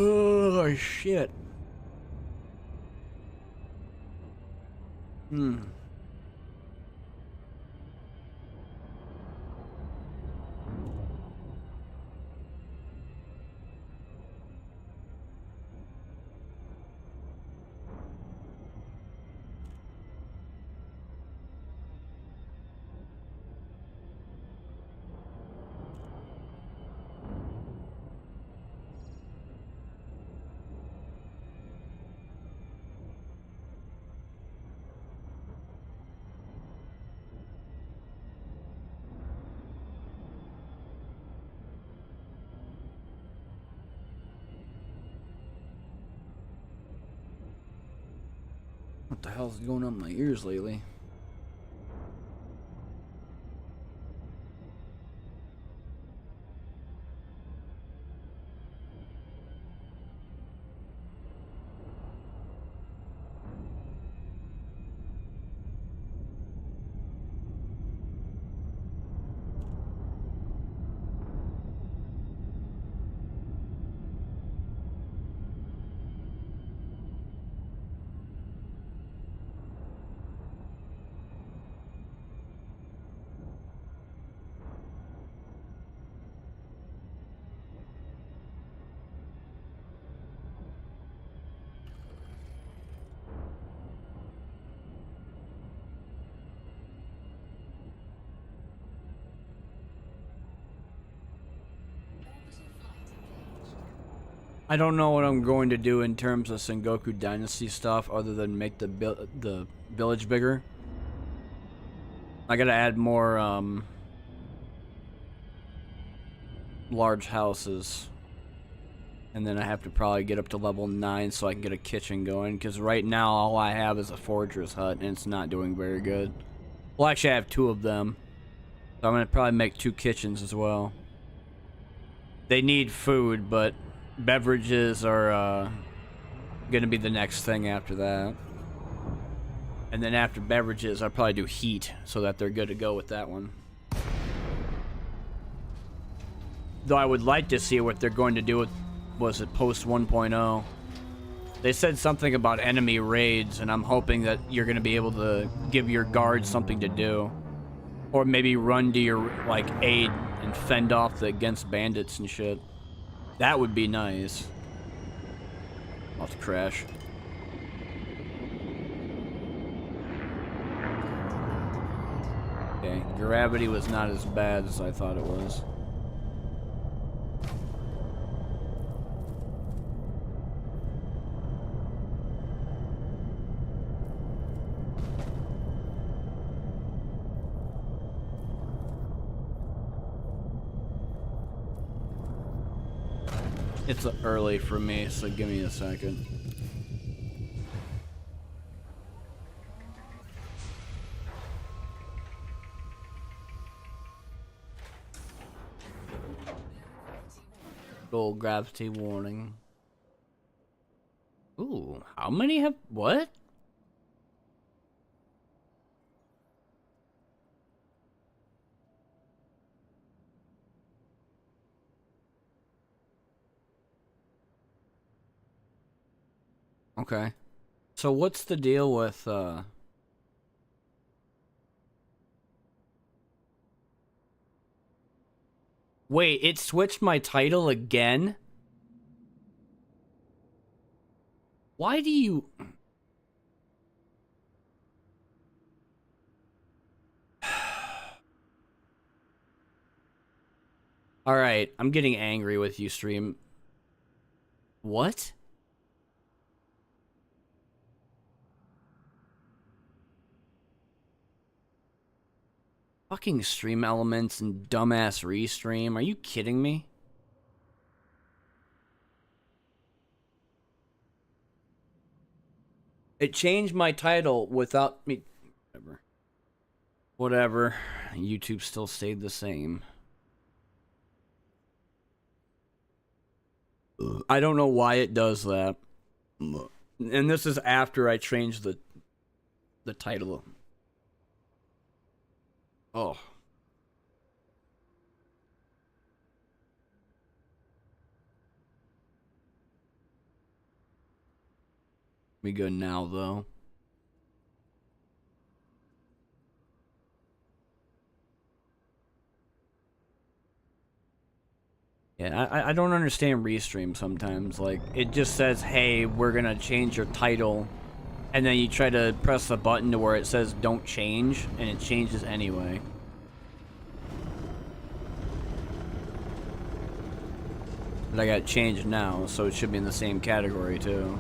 Oh shit. What the hell's going on in my ears lately? I don't know what I'm going to do in terms of Sengoku Dynasty stuff other than make the village bigger. I gotta add more large houses. And then I have to probably get up to level 9 so I can get a kitchen going. Because right now all I have is a fortress hut and it's not doing very good. Well, actually I have 2 of them. So I'm going to probably make 2 kitchens as well. They need food, but beverages are going to be the next thing after that. And then after beverages, I'll probably do heat so that they're good to go with that one. Though I would like to see what they're going to do with, was it post 1.0? They said something about enemy raids, and I'm hoping that you're going to be able to give your guards something to do. Or maybe run to your, like, aid and fend off the against bandits and shit. That would be nice. I'll have to crash. Okay, gravity was not as bad as I thought it was. It's early for me, so give me a second. Gold gravity warning. Ooh, how many have what? Okay. So what's the deal with wait, it switched my title again? Why do you... Alright, I'm getting angry with you, stream. What? Fucking stream elements and dumbass restream. Are you kidding me? It changed my title without me. Whatever. Whatever. YouTube still stayed the same. I don't know why it does that. And this is after I changed the title. Oh. We good now, though. Yeah, I don't understand Restream sometimes. Like, it just says, hey, we're gonna change your title. And then you try to press the button to where it says don't change, and it changes anyway. But I got changed now, so it should be in the same category, too.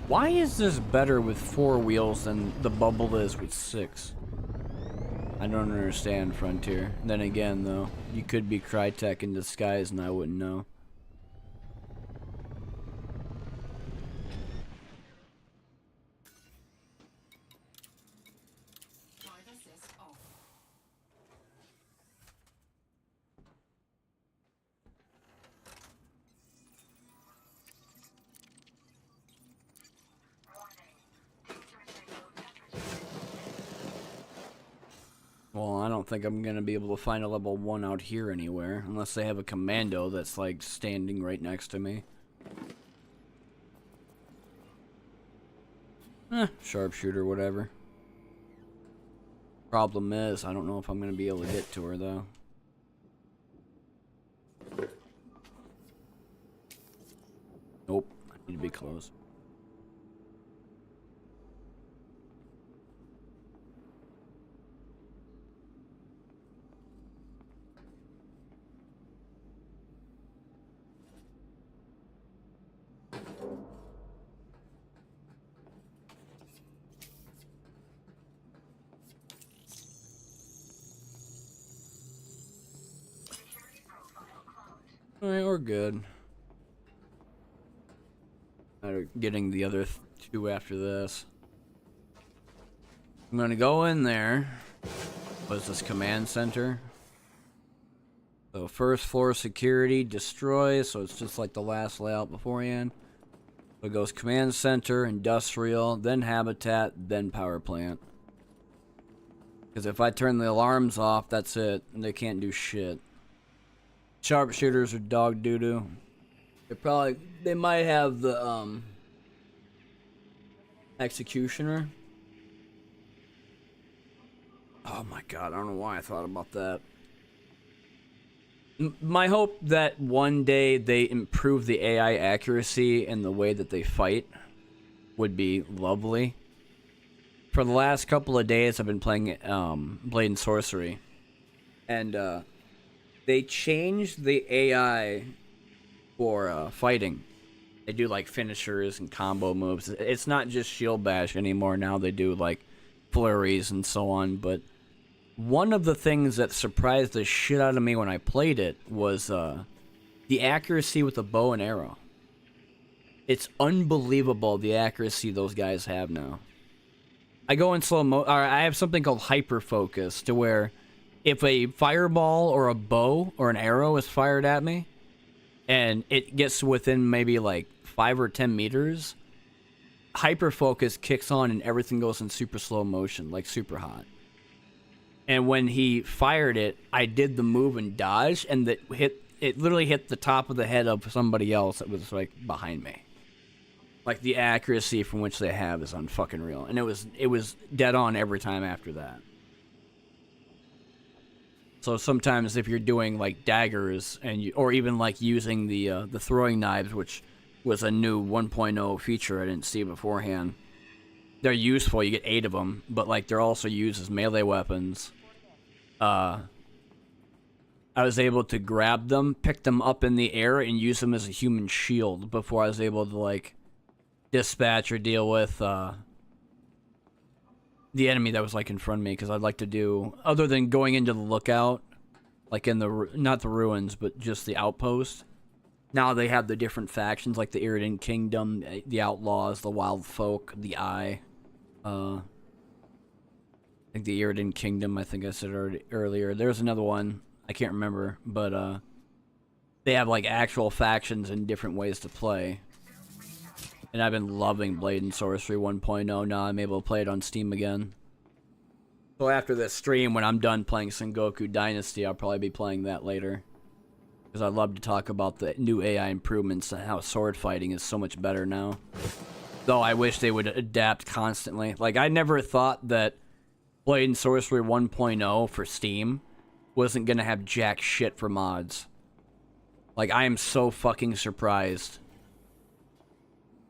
Why is this better with 4 wheels than the bubble is with 6? I don't understand, Frontier. Then again, though, you could be Crytek in disguise and I wouldn't know. Well, I don't think I'm going to be able to find a level 1 out here anywhere, unless they have a commando that's, like, standing right next to me. Sharpshooter, whatever. Problem is, I don't know if I'm going to be able to get to her, though. close. Alright, we're good. Getting the other two after this. I'm gonna go in there. What's this command center? So first floor security, destroy, so it's just like the last layout beforehand. So it goes command center, industrial, then habitat, then power plant. Because if I turn the alarms off, that's it. And they can't do shit. Sharpshooters are dog doo-doo. They might have the executioner. Oh my god, I don't know why I thought about that. My hope that one day they improve the AI accuracy and the way that they fight would be lovely. For the last couple of days I've been playing Blade and Sorcery. And they changed the AI for fighting. They do like finishers and combo moves. It's not just shield bash anymore. Now they do like flurries and so on. But one of the things that surprised the shit out of me when I played it was the accuracy with the bow and arrow. It's unbelievable the accuracy those guys have now. I go in slow mo. I have something called hyper focus, to where if a fireball or a bow or an arrow is fired at me and it gets within maybe like 5 or 10 meters, hyper focus kicks on and everything goes in super slow motion, like super hot. And when he fired it, I did the move and dodge, and it literally hit the top of the head of somebody else that was like behind me. Like the accuracy from which they have is unfucking real, and it was dead on every time after that. So sometimes if you're doing like daggers or even like using the throwing knives, which was a new 1.0 feature I didn't see beforehand, they're useful. You get 8 of them, but like they're also used as melee weapons. I was able to grab them, pick them up in the air, and use them as a human shield before I was able to like dispatch or deal with the enemy that was like in front of me, because I'd like to do, other than going into the lookout, like in the, not the ruins, but just the outpost. Now they have the different factions, like the Iridan Kingdom, the Outlaws, the Wild Folk, the Eye. I think the Iridan Kingdom, I think I said earlier. There's another one, I can't remember, but they have like actual factions and different ways to play. And I've been loving Blade and Sorcery 1.0. Now I'm able to play it on Steam again. So after this stream, when I'm done playing Sengoku Dynasty, I'll probably be playing that later. Because I love to talk about the new AI improvements and how sword fighting is so much better now. Though I wish they would adapt constantly. Like, I never thought that Blade and Sorcery 1.0 for Steam wasn't going to have jack shit for mods. Like, I am so fucking surprised.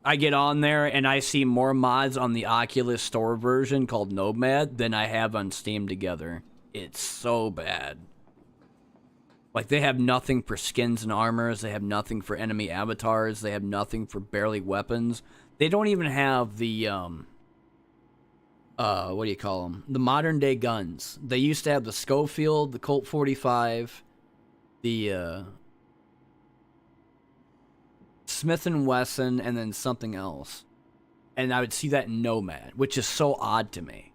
I get on there and I see more mods on the Oculus Store version called Nomad than I have on Steam together. It's so bad. Like, they have nothing for skins and armors. They have nothing for enemy avatars. They have nothing for barely weapons. They don't even have the, what do you call them? The modern day guns. They used to have the Schofield, the Colt 45, the, Smith & Wesson, and then something else. And I would see that in Nomad, which is so odd to me.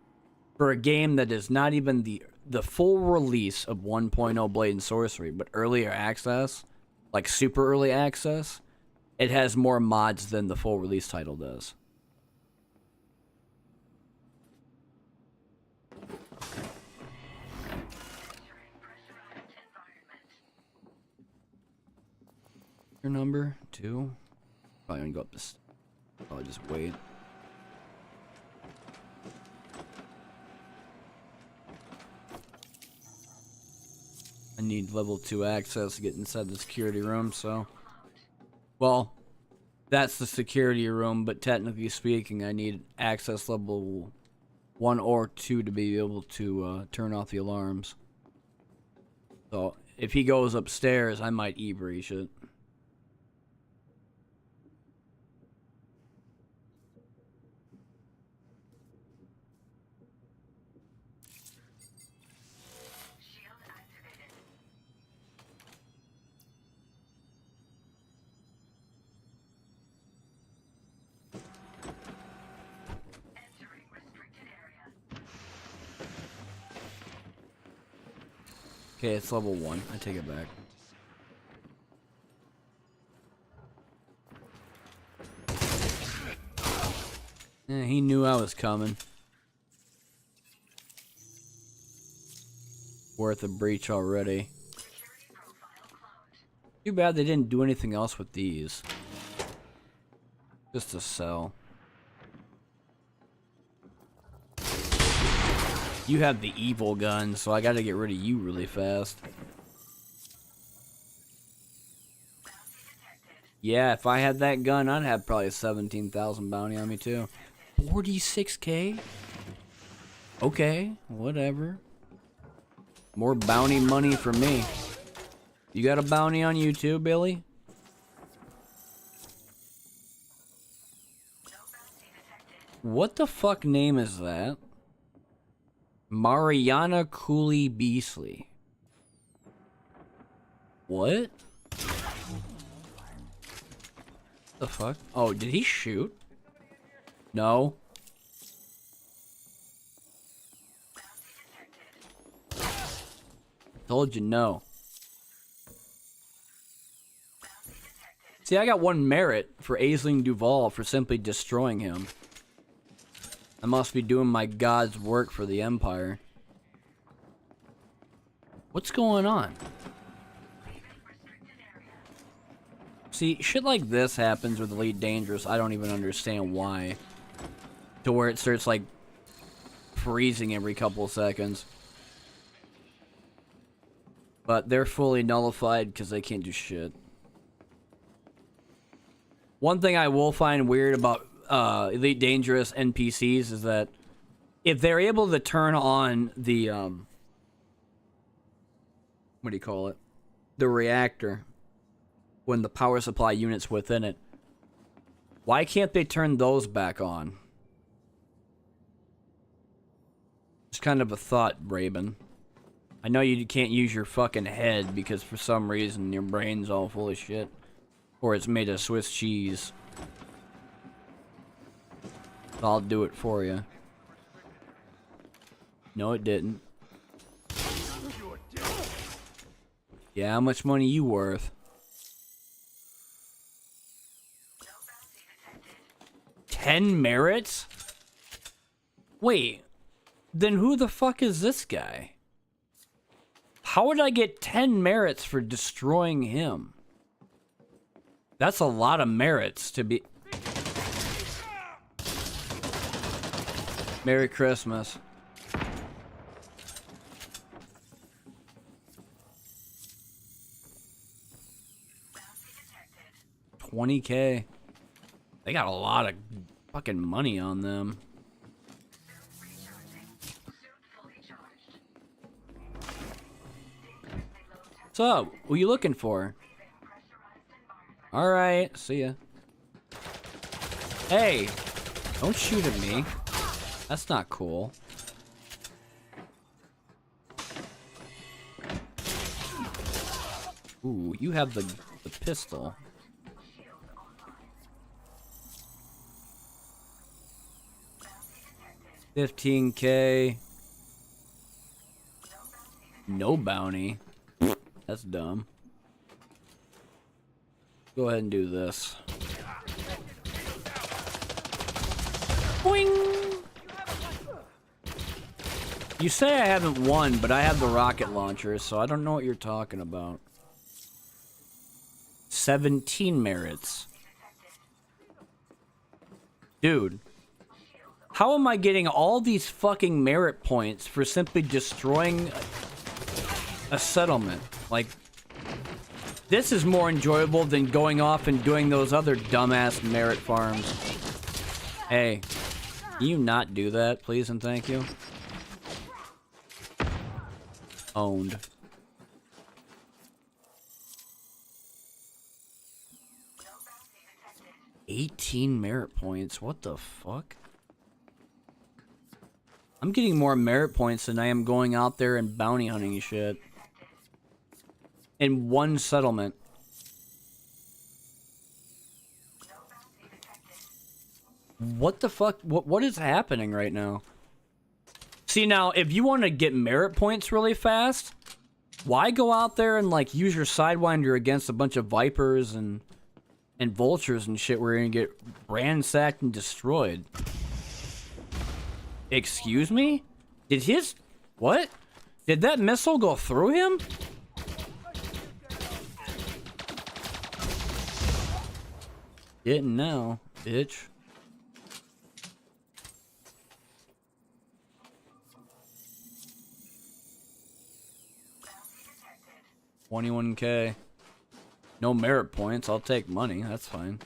For a game that is not even the full release of 1.0 Blade and Sorcery, but earlier access, like super early access, it has more mods than the full release title does. Your number 2. Probably gonna go up this. I'll just wait. I need level 2 access to get inside the security room, so. Well, That's the security room, but technically speaking, I need access level 1 or 2 to be able to turn off the alarms. So, if he goes upstairs, I might e-breach it. Okay, it's level 1. I take it back. Yeah, he knew I was coming. Worth a breach already. Too bad they didn't do anything else with these. Just a sell. You have the evil gun, so I gotta get rid of you really fast. Yeah, if I had that gun, I'd have probably a 17,000 bounty on me too. 46k? Okay, whatever. More bounty money for me. You got a bounty on you too, Billy? What the fuck name is that? Mariana Cooley Beasley. What? The fuck? Oh, did he shoot? No. Told you no. See, I got 1 merit for Aisling Duval for simply destroying him. I must be doing my god's work for the Empire. What's going on? See, shit like this happens with Elite Dangerous. I don't even understand why. To where it starts, like, freezing every couple of seconds. But they're fully nullified because they can't do shit. One thing I will find weird about Elite Dangerous NPCs is that if they're able to turn on the what do you call it? The reactor when the power supply unit's within it, why can't they turn those back on? It's kind of a thought, Raven. I know you can't use your fucking head because for some reason your brain's all full of shit. Or it's made of Swiss cheese. I'll do it for you. No, it didn't. Yeah, how much money you worth? 10 merits? Wait, then who the fuck is this guy? How would I get 10 merits for destroying him? That's a lot of merits to be... Merry Christmas. $20K. They got a lot of fucking money on them. What's up? What are you looking for? Alright, see ya. Hey! Don't shoot at me. That's not cool. Ooh, you have the pistol. $15K. No bounty. That's dumb. Go ahead and do this. Boing! You say I haven't won, but I have the rocket launcher, so I don't know what you're talking about. 17 merits. Dude. How am I getting all these fucking merit points for simply destroying a settlement? Like, This is more enjoyable than going off and doing those other dumbass merit farms. Hey, can you not do that, please and thank you? Owned. $18 merit points. What the fuck? I'm getting more merit points than I am going out there and bounty hunting shit. In one settlement. What the fuck? What is happening right now? See, now, if you want to get merit points really fast, why go out there and, like, use your Sidewinder against a bunch of Vipers and Vultures and shit where you're gonna get ransacked and destroyed? Excuse me? Did his... What? Did that missile go through him? Didn't know, bitch. $21K. No merit points. I'll take money. That's fine.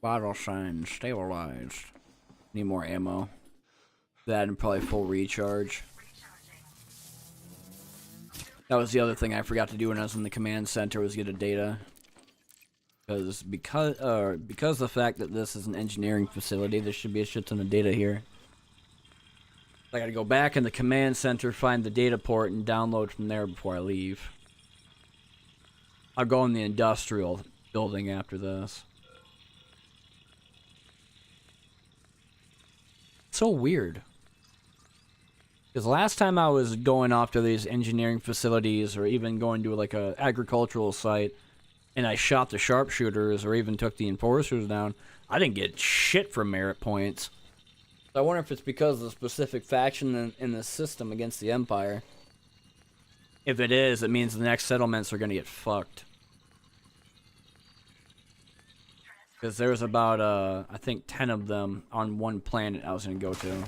Vital signs stabilized. Need more ammo. That and probably full recharge. That was the other thing I forgot to do when I was in the command center, was get a data. Because of the fact that this is an engineering facility, there should be a shit ton of data here. I gotta go back in the command center, find the data port, and download from there before I leave. I'll go in the industrial building after this. So weird. Because last time I was going off to these engineering facilities, or even going to like a agricultural site, and I shot the sharpshooters or even took the enforcers down, I didn't get shit for merit points. So I wonder if it's because of the specific faction in the system against the Empire. If it is, it means the next settlements are going to get fucked. Because there's about, I think 10 of them on one planet I was going to go to.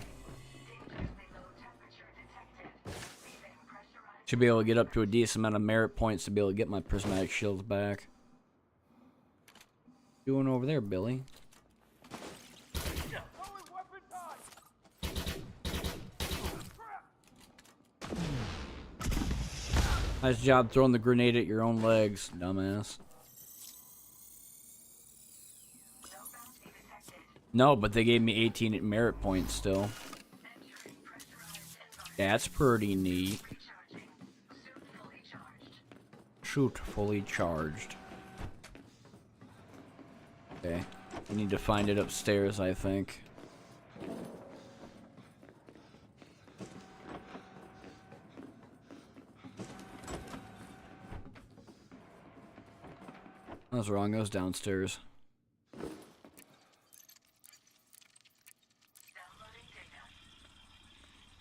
Should be able to get up to a decent amount of merit points to be able to get my prismatic shields back. Doing over there, Billy? Nice job throwing the grenade at your own legs, dumbass. No, but they gave me 18 merit points still. That's pretty neat. Shoot, fully charged. Okay, I need to find it upstairs, I think. I was wrong, I was downstairs.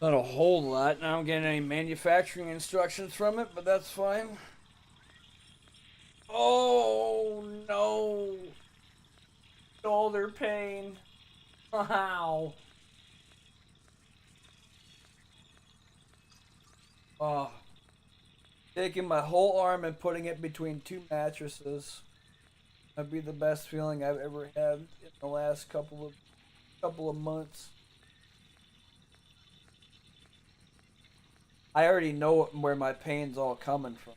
Not a whole lot. I don't get any manufacturing instructions from it, but that's fine. Oh no! Shoulder pain. Wow. Oh. Taking my whole arm and putting it between two mattresses. That'd be the best feeling I've ever had in the last couple of months. I already know where my pain's all coming from.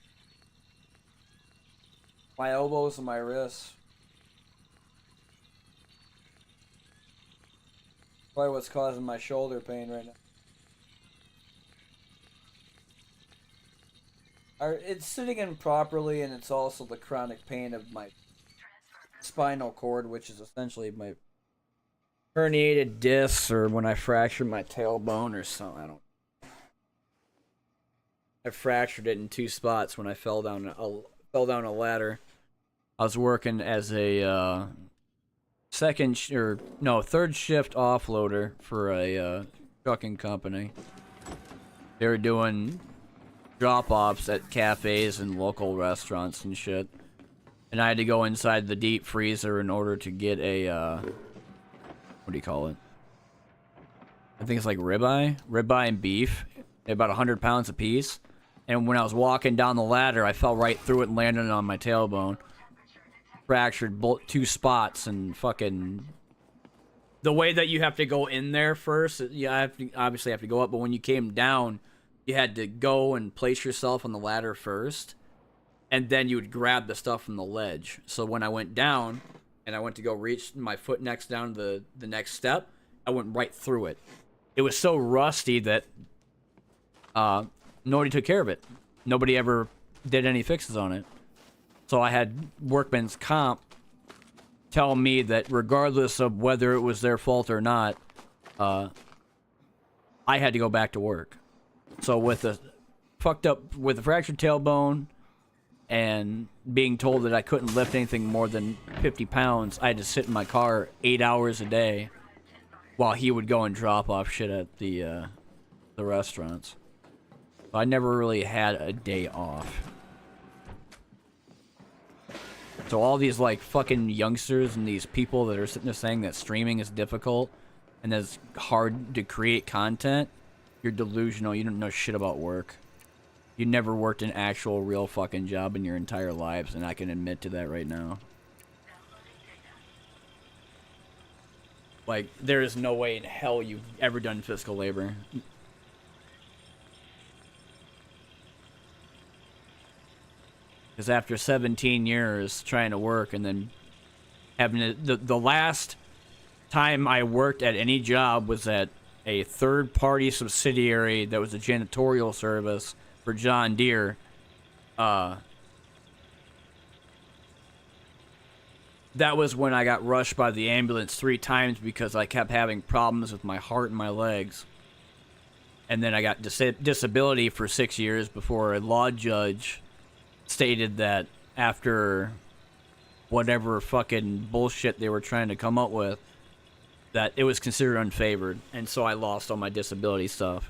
My elbows and my wrists. Probably what's causing my shoulder pain right now. It's sitting improperly, and it's also the chronic pain of my spinal cord, which is essentially my herniated discs, or when I fractured my tailbone or something. I fractured it in two spots when I fell down a ladder. I was working as a third shift offloader for a trucking company. They were doing drop-offs at cafes and local restaurants and shit. and I had to go inside the deep freezer in order to get a, what do you call it? I think it's like ribeye and beef, about 100 pounds apiece. And when I was walking down the ladder, I fell right through it and landed on my tailbone. Fractured 2 spots and fucking... The way that you have to go in there first, you obviously have to go up, but when you came down, you had to go and place yourself on the ladder first, and then you would grab the stuff from the ledge. So when I went down, and I went to go reach my foot next down to the next step, I went right through it. It was so rusty that nobody took care of it. Nobody ever did any fixes on it. So I had workman's comp tell me that regardless of whether it was their fault or not, I had to go back to work. So with a fractured tailbone and being told that I couldn't lift anything more than 50 pounds, I had to sit in my car 8 hours a day while he would go and drop off shit at the restaurants. So I never really had a day off. So all these like fucking youngsters and these people that are sitting there saying that streaming is difficult and that it's hard to create content, you're delusional. You don't know shit about work. You never worked an actual real fucking job in your entire lives, and I can admit to that right now. Like, there is no way in hell you've ever done physical labor. Because after 17 years trying to work and then having the last time I worked at any job was at a third-party subsidiary that was a janitorial service for John Deere. That was when I got rushed by the ambulance 3 times because I kept having problems with my heart and my legs. And then I got disability for 6 years before a law judge stated that after whatever fucking bullshit they were trying to come up with, that it was considered unfavored, and so I lost all my disability stuff.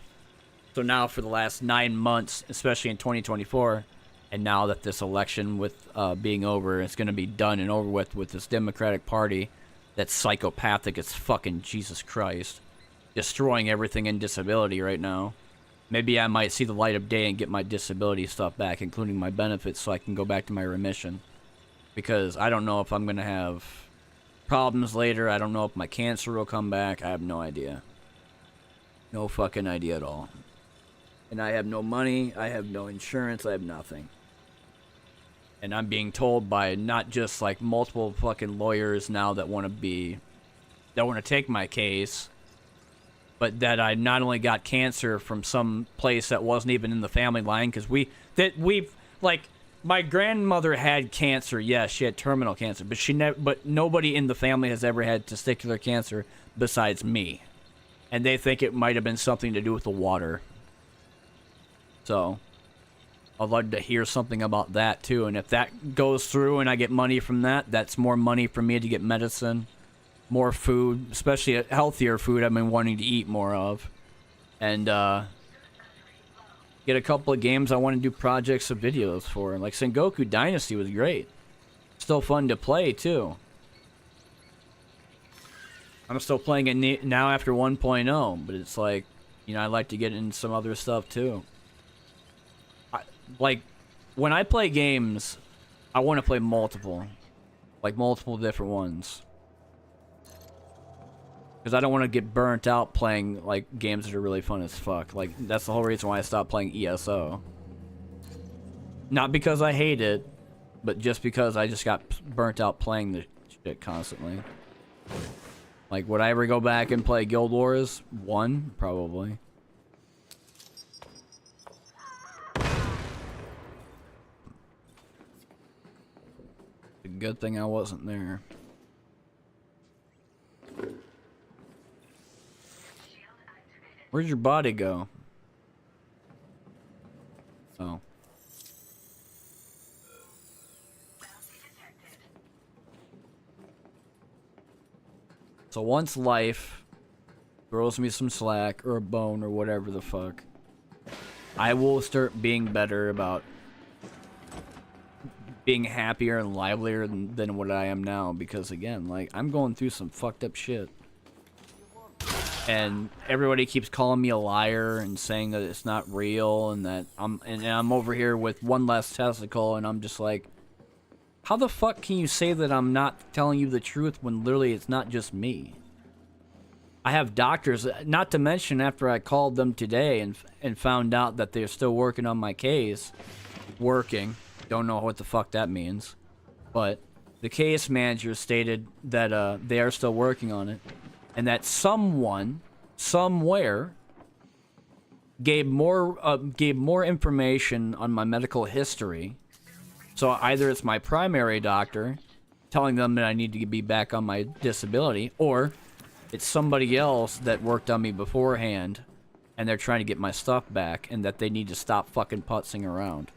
So now for the last 9 months, especially in 2024, and now that this election with being over, it's going to be done and over with this Democratic Party that's psychopathic as fucking Jesus Christ, destroying everything in disability right now. Maybe I might see the light of day and get my disability stuff back, including my benefits, so I can go back to my remission. Because I don't know if I'm going to have problems later. I don't know if my cancer will come back. I have no idea. No fucking idea at all. And I have no money. I have no insurance. I have nothing. And I'm being told by not just like multiple fucking lawyers now that want to take my case, but that I not only got cancer from some place that wasn't even in the family line, because my grandmother had cancer. Yeah, she had terminal cancer, but nobody in the family has ever had testicular cancer besides me, and they think it might have been something to do with the water. So I'd love to hear something about that too, and if that goes through and I get money from that, that's more money for me to get medicine. More food, especially healthier food I've been wanting to eat more of. And get a couple of games I want to do projects of videos for. Like Sengoku Dynasty was great. Still fun to play too. I'm still playing it now after 1.0, but it's like, I'd like to get into some other stuff too. Like, when I play games, I want to play multiple different ones. Because I don't want to get burnt out playing, like, games that are really fun as fuck. Like, that's the whole reason why I stopped playing ESO. Not because I hate it, but just because I just got burnt out playing the shit constantly. Like, would I ever go back and play Guild Wars 1? Probably. A good thing I wasn't there. Where'd your body go? Oh. So once life throws me some slack or a bone or whatever the fuck, I will start being better about being happier and livelier than what I am now, because again, like, I'm going through some fucked up shit. And everybody keeps calling me a liar and saying that it's not real and that I'm over here with one less testicle, and I'm just like, how the fuck can you say that I'm not telling you the truth when literally it's not just me? I have doctors, not to mention after I called them today and found out that they're still working on my case. Working. Don't know what the fuck that means. But the case manager stated that they are still working on it. And that someone, somewhere, gave more information on my medical history. So either it's my primary doctor telling them that I need to be back on my disability, or it's somebody else that worked on me beforehand, and they're trying to get my stuff back, and that they need to stop fucking putzing around.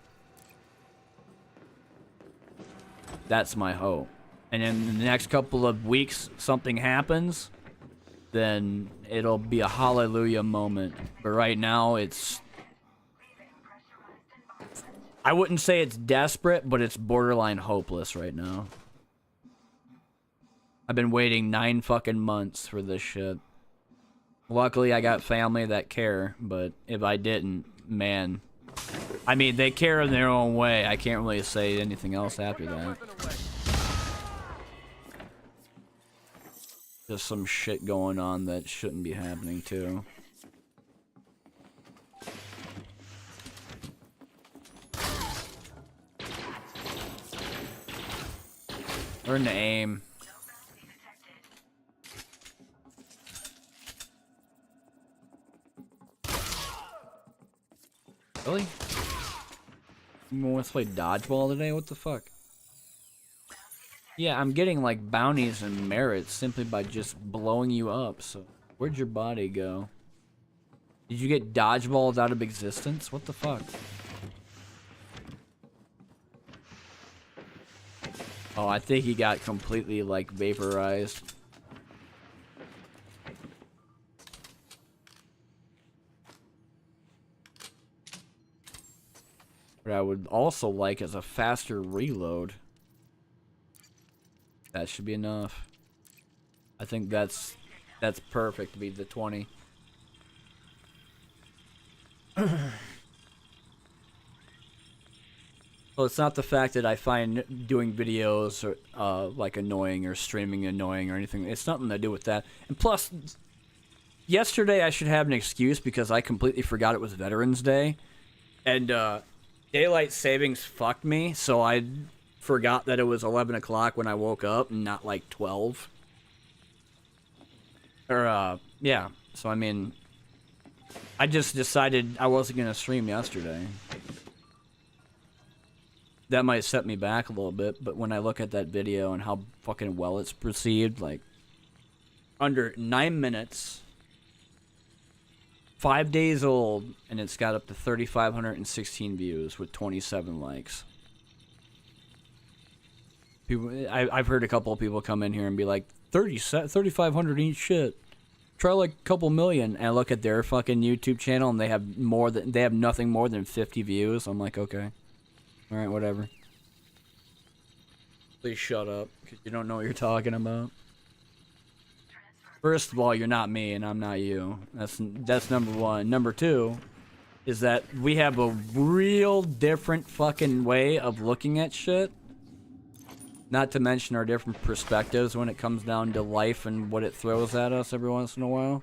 That's my hope. And in the next couple of weeks, something happens, then it'll be a hallelujah moment. But right now, I wouldn't say it's desperate, but it's borderline hopeless right now. I've been waiting 9 fucking months for this shit. Luckily, I got family that care, but if I didn't, man. I mean, they care in their own way. I can't really say anything else after that. There's some shit going on that shouldn't be happening, too. Learn to aim. Really? You want to play dodgeball today? What the fuck? Yeah, I'm getting like bounties and merits simply by just blowing you up, so where'd your body go? Did you get dodgeballed out of existence? What the fuck? Oh, I think he got completely like vaporized. What I would also like is a faster reload. That should be enough. I think that's perfect to be the 20. Well, it's not the fact that I find doing videos or, like annoying or streaming annoying or anything. It's nothing to do with that. And plus, yesterday I should have an excuse because I completely forgot it was Veterans Day. And daylight savings fucked me, so I forgot that it was 11 o'clock when I woke up and not like 12. Or, yeah. So, I mean, I just decided I wasn't going to stream yesterday. That might set me back a little bit, but when I look at that video and how fucking well it's perceived, like, under 9 minutes, 5 days old, and it's got up to 3,516 views with 27 likes. People, I've heard a couple of people come in here and be like, 3,500 ain't shit. Try like a couple million. And I look at their fucking YouTube channel and they have nothing more than 50 views. I'm like, okay. Alright, whatever. Please shut up, because you don't know what you're talking about. First of all, you're not me and I'm not you. That's number one. Number two is that we have a real different fucking way of looking at shit. Not to mention our different perspectives when it comes down to life and what it throws at us every once in a while.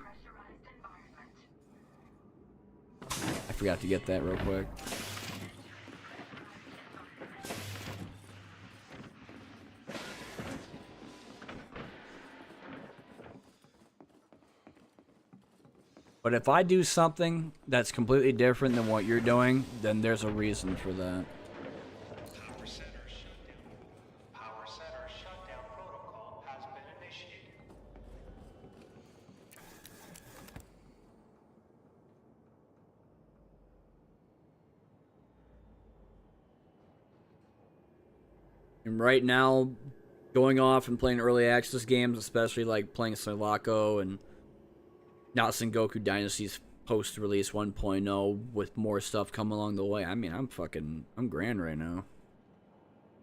I forgot to get that real quick. But if I do something that's completely different than what you're doing, then there's a reason for that. Power center shutdown protocol has been initiated. And right now, going off and playing early access games, especially like playing Sengoku and now Sengoku Dynasty's post-release 1.0 with more stuff coming along the way. I mean, I'm grand right now.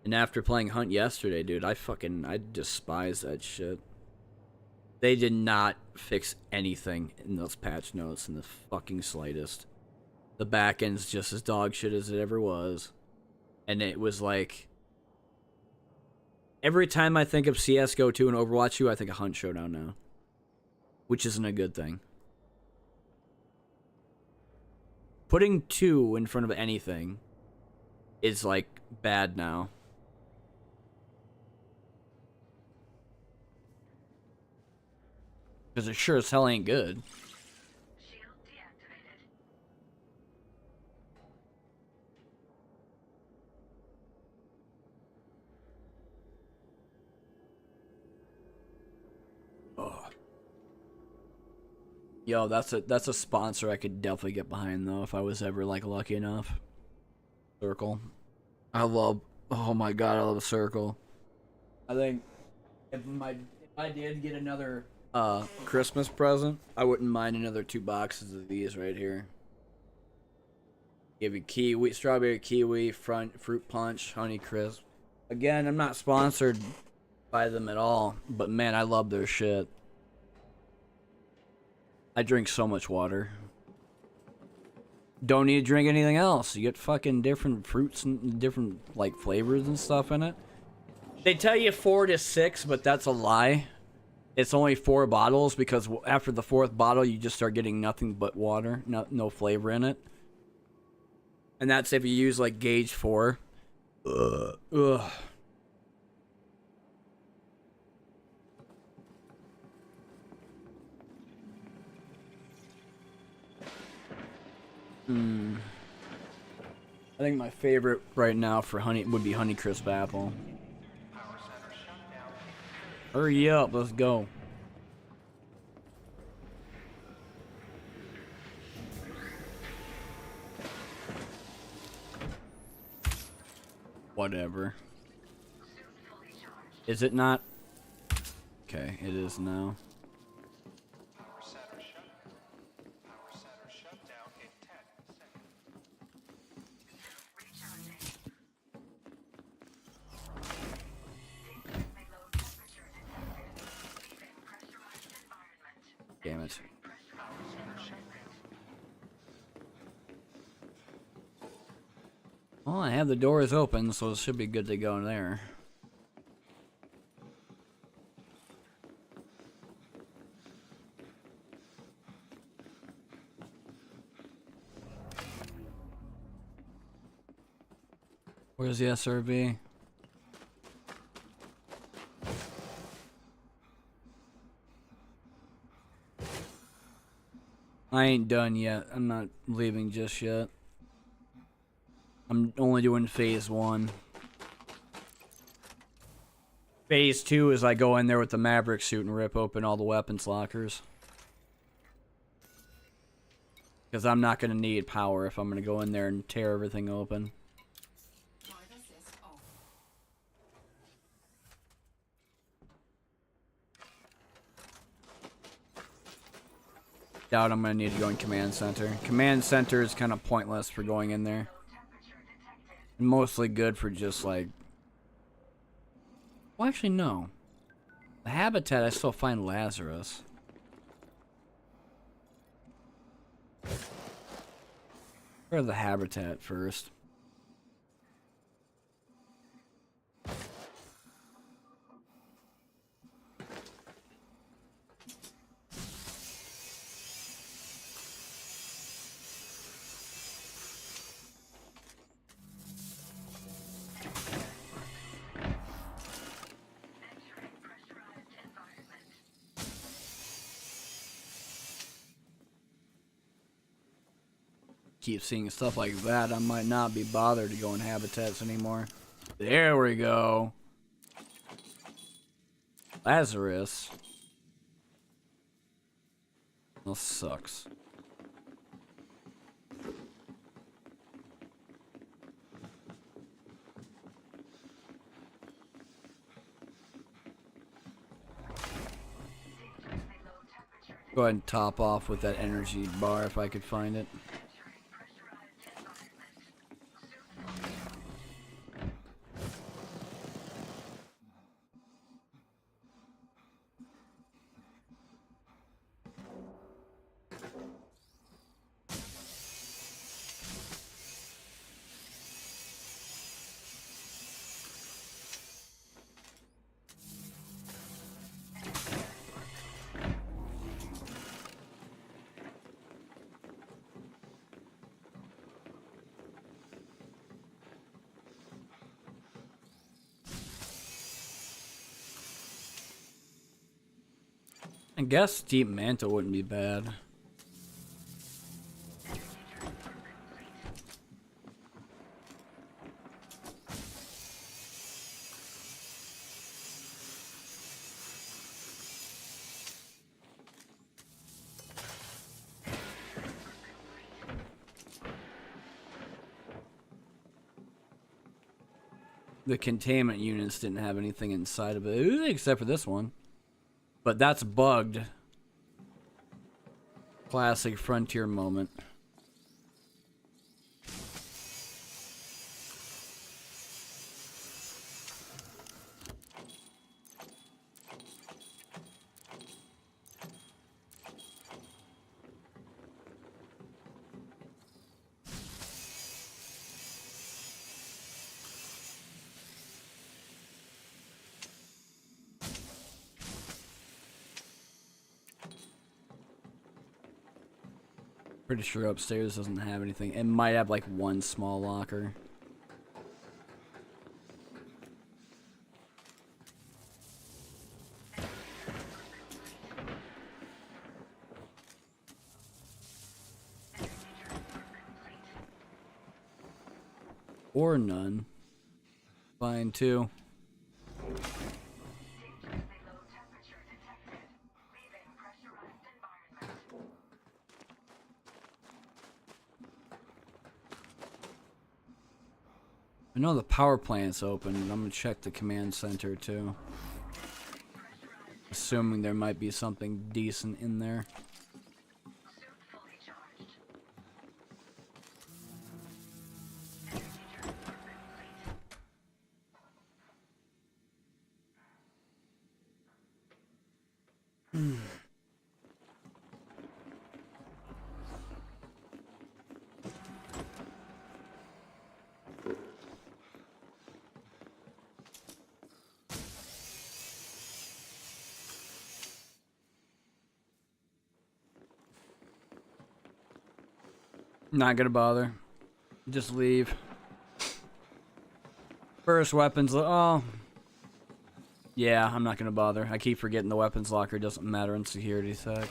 And after playing Hunt yesterday, dude, I despise that shit. They did not fix anything in those patch notes in the fucking slightest. The back end's just as dog shit as it ever was. And it was like... Every time I think of CSGO 2 and Overwatch 2, I think of Hunt Showdown now. Which isn't a good thing. Putting 2 in front of anything is, like, bad now. Because it sure as hell ain't good. Shield deactivated. Yo, that's a sponsor I could definitely get behind though if I was ever like lucky enough. Circle. Oh my god, I love Circle. I think if I did get another Christmas present, I wouldn't mind another 2 boxes of these right here. Give you kiwi, strawberry kiwi, fruit punch, honey crisp. Again, I'm not sponsored by them at all, but man, I love their shit. I drink so much water. Don't need to drink anything else. You get fucking different fruits and different like flavors and stuff in it. They tell you 4 to 6, but that's a lie. It's only 4 bottles because after the 4th bottle, you just start getting nothing but water, no flavor in it. And that's if you use like gauge 4. Ugh. I think my favorite right now for honey would be Honeycrisp apple. Power center shut down. Hurry up, let's go. Whatever. Is it not? Okay, it is now. Power center shut down. Power center shut down in 10 seconds. Recharging. Decreasing low temperature detected. Leaving pressurized environment. Damn it. Power center shut down. Well, I have the doors open, so it should be good to go in there. Where's the SRB? I ain't done yet. I'm not leaving just yet. I'm only doing phase 1. Phase 2 is I go in there with the Maverick suit and rip open all the weapons lockers. Because I'm not going to need power if I'm going to go in there and tear everything open. Doubt I'm going to need to go in Command Center. Command Center is kind of pointless for going in there. Mostly good for just like... Well, actually, no. The Habitat, I still find Lazarus. Or the Habitat first. Keep seeing stuff like that, I might not be bothered to go in Habitats anymore. There we go. Lazarus. That sucks. Go ahead and top off with that energy bar if I could find it. I guess Deep Mantle wouldn't be bad. The containment units didn't have anything inside of it, except for this one. But that's bugged. Classic Frontier moment. Pretty sure upstairs doesn't have anything. It might have like one small locker. Or none. Fine too. I know the power plant's open, and I'm gonna check the command center too. Assuming there might be something decent in there. Not gonna bother. Just leave. First weapons. Oh. Yeah, I'm not gonna bother. I keep forgetting the weapons locker doesn't matter in security sec.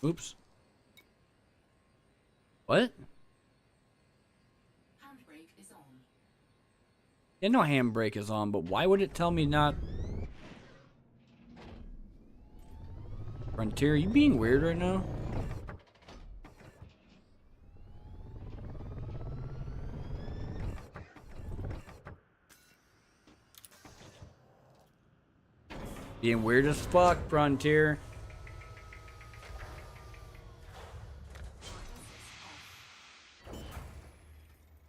Oops. What? Handbrake is on. Yeah, no handbrake is on, but why would it tell me not? Frontier, you being weird right now? Being weird as fuck, Frontier.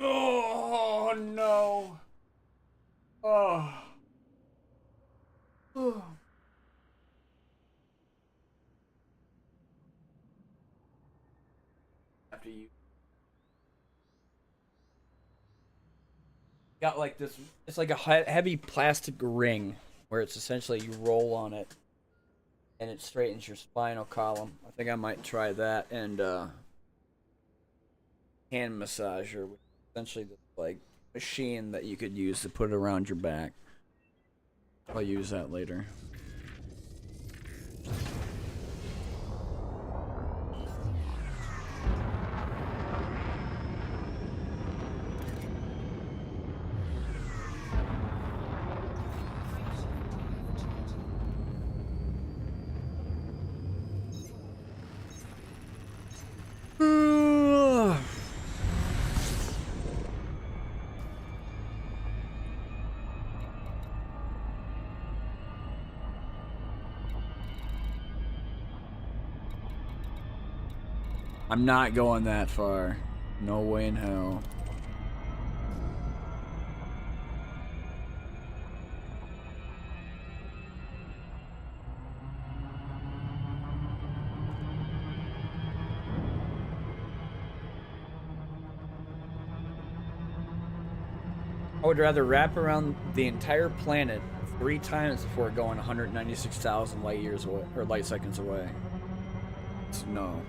Oh no. Oh. After you got like this, it's like a heavy plastic ring where it's essentially you roll on it and it straightens your spinal column. I think I might try that and hand massager, which is essentially this like machine that you could use to put around your back. I'll use that later. I'm not going that far. No way in hell. I would rather wrap around the entire planet 3 times before going 196,000 light years away, or light seconds away. So no.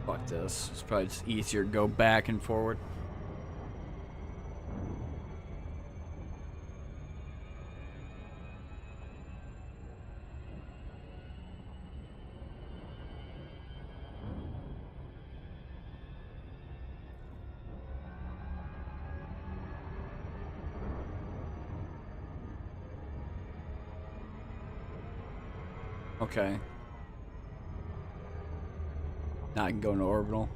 Fuck this. It's probably just easier to go back and forward. Okay. Now I can go into orbital.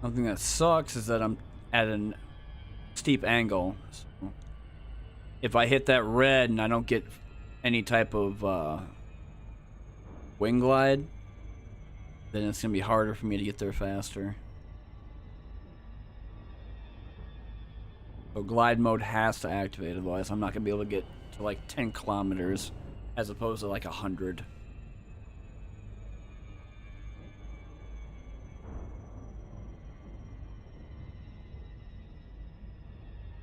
One thing that sucks is that I'm at a steep angle. So if I hit that red and I don't get any type of wing glide, then it's going to be harder for me to get there faster. So glide mode has to activate, otherwise I'm not going to be able to get to like 10 kilometers as opposed to like 100.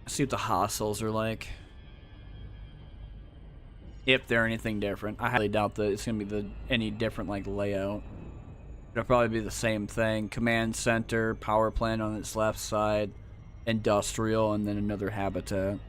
See what the hostiles are like. If they're anything different. I highly doubt that it's going to be any different like layout. It'll probably be the same thing. Command center, power plant on its left side, industrial, and then another habitat.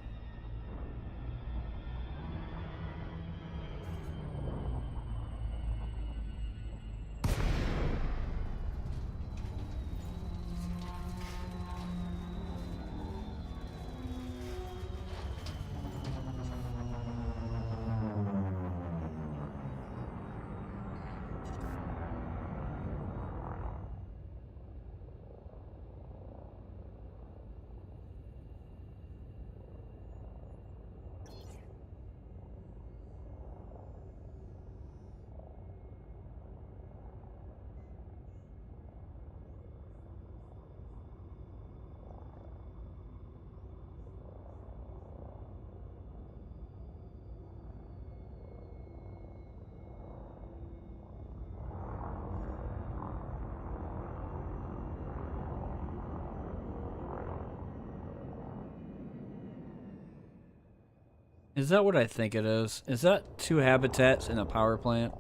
Is that what I think it is? Is that 2 habitats in a power plant?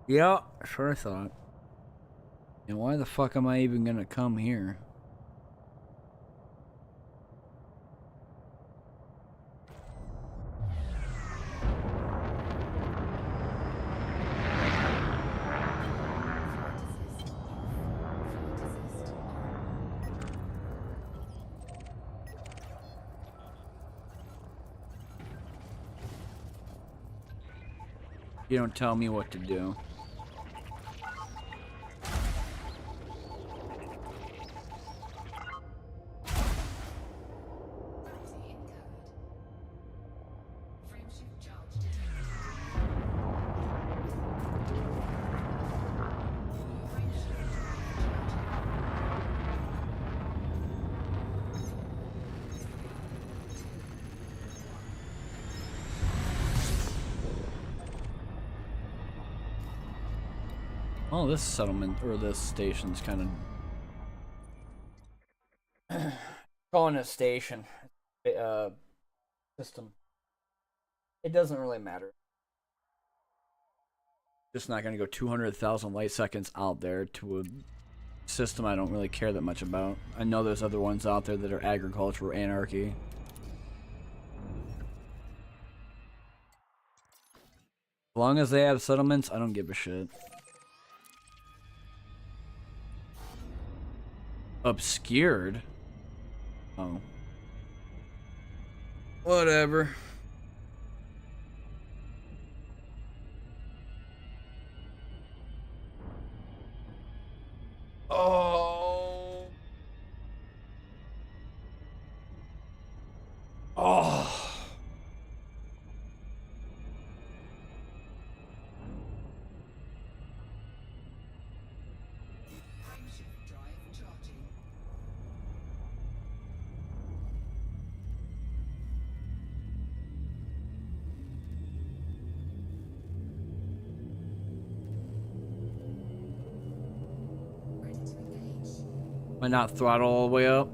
Yeah, sure thought. And why the fuck am I even gonna come here? You don't tell me what to do. Oh, this settlement, or this station's kind of... Calling it a station. System. It doesn't really matter. Just not going to go 200,000 light seconds out there to a system I don't really care that much about. I know there's other ones out there that are agricultural anarchy. long as they have settlements, I don't give a shit. Obscured? Oh. Whatever. Oh. Oh. Might not throttle all the way up.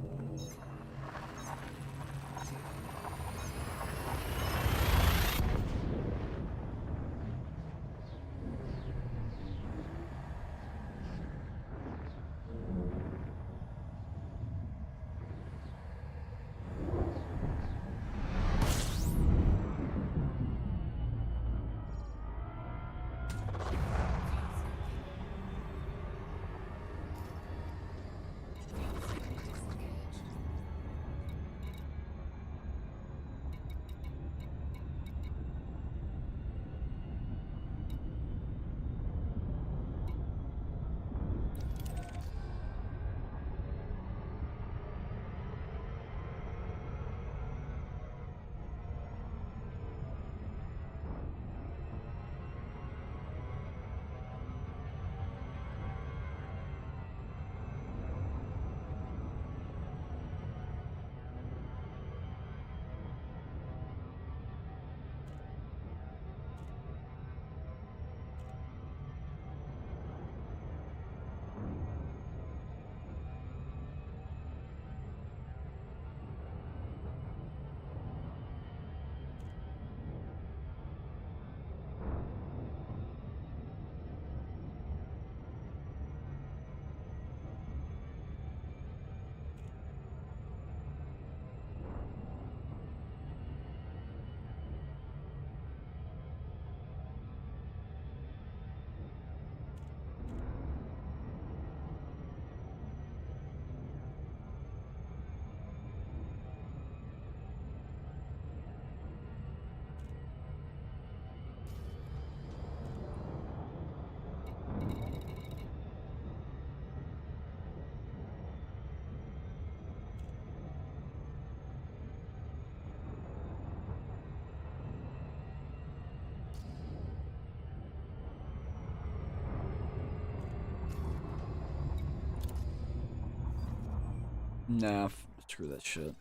Nah, screw that shit.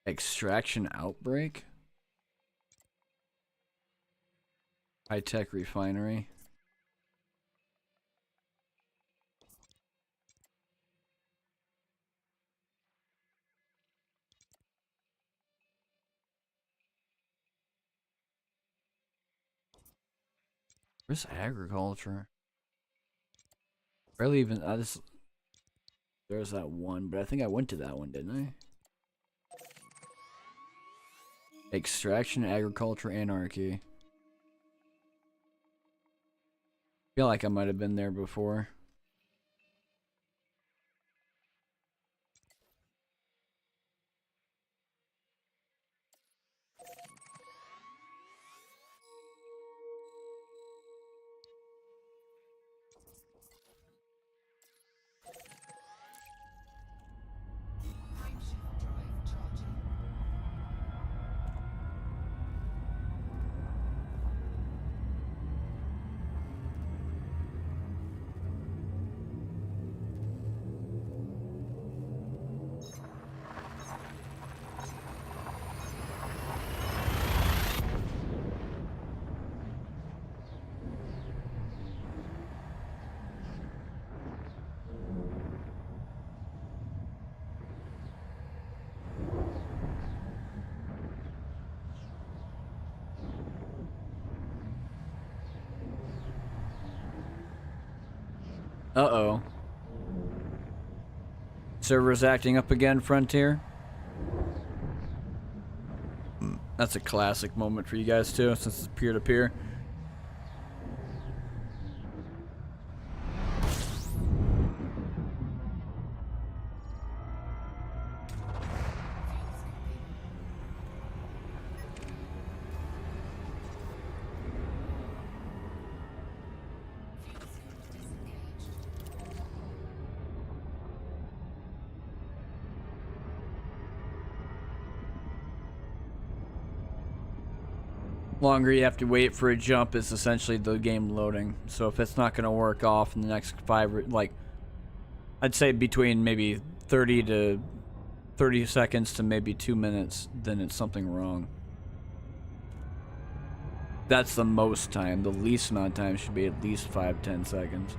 Extraction outbreak? High-tech refinery. Where's agriculture? Barely even. There's that one, but I think I went to that one, didn't I? Extraction, agriculture, anarchy. Feel like I might have been there before. Uh-oh. Server's acting up again, Frontier? That's a classic moment for you guys too, since it's peer-to-peer. Longer you have to wait for a jump is essentially the game loading. So if it's not going to work off in the next 5, like, I'd say between maybe 30 seconds to maybe 2 minutes, then it's something wrong. That's the most time. The least amount of time should be at least 5-10 seconds.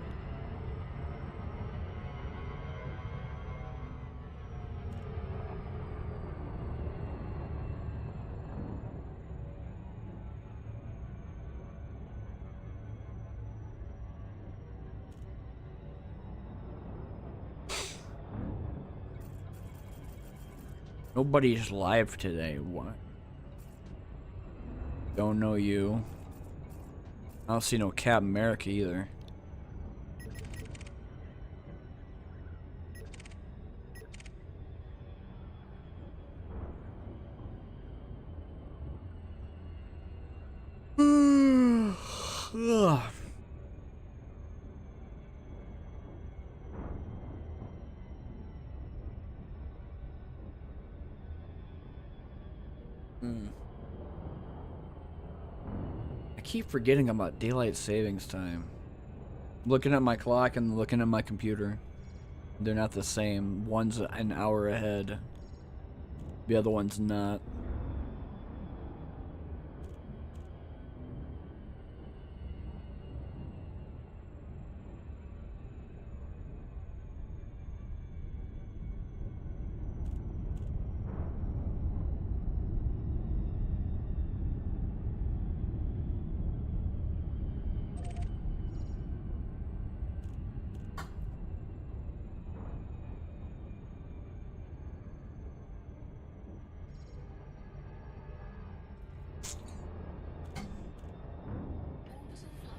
Nobody's live today. What? Don't know you. I don't see no Cap America either. Ugh. I keep forgetting about daylight savings time. Looking at my clock and looking at my computer. They're not the same. One's an hour ahead. The other one's not.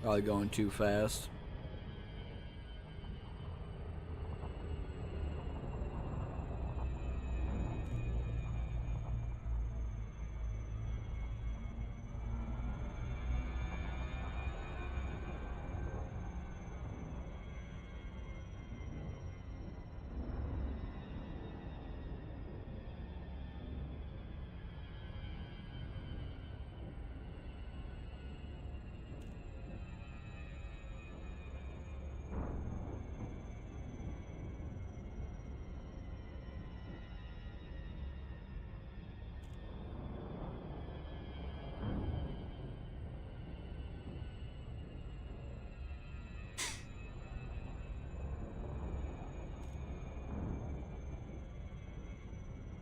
Probably going too fast.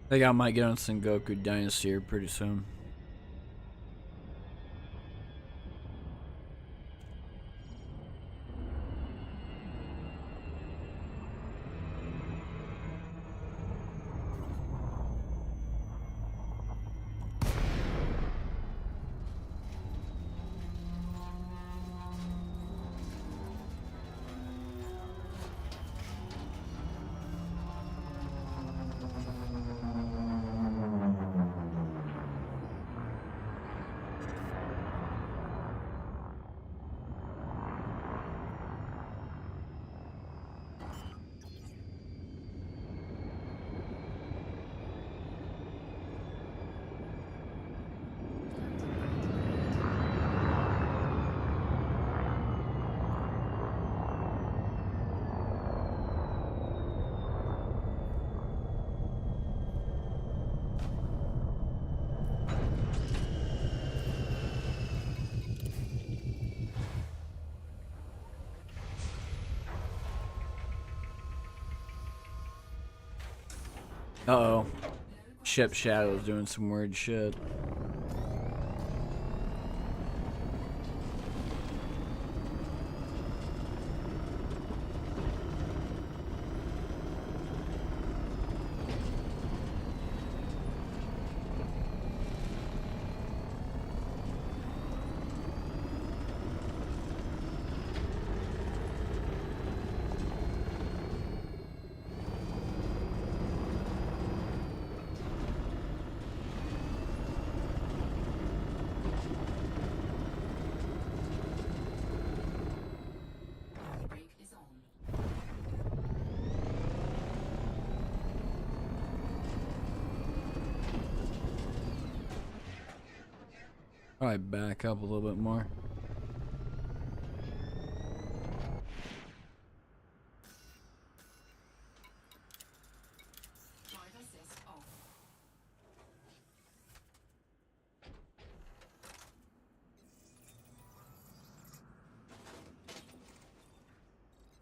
I think I might get on Sengoku Dynasty here pretty soon. Uh-oh. Ship Shadow's doing some weird shit. Probably back up a little bit more.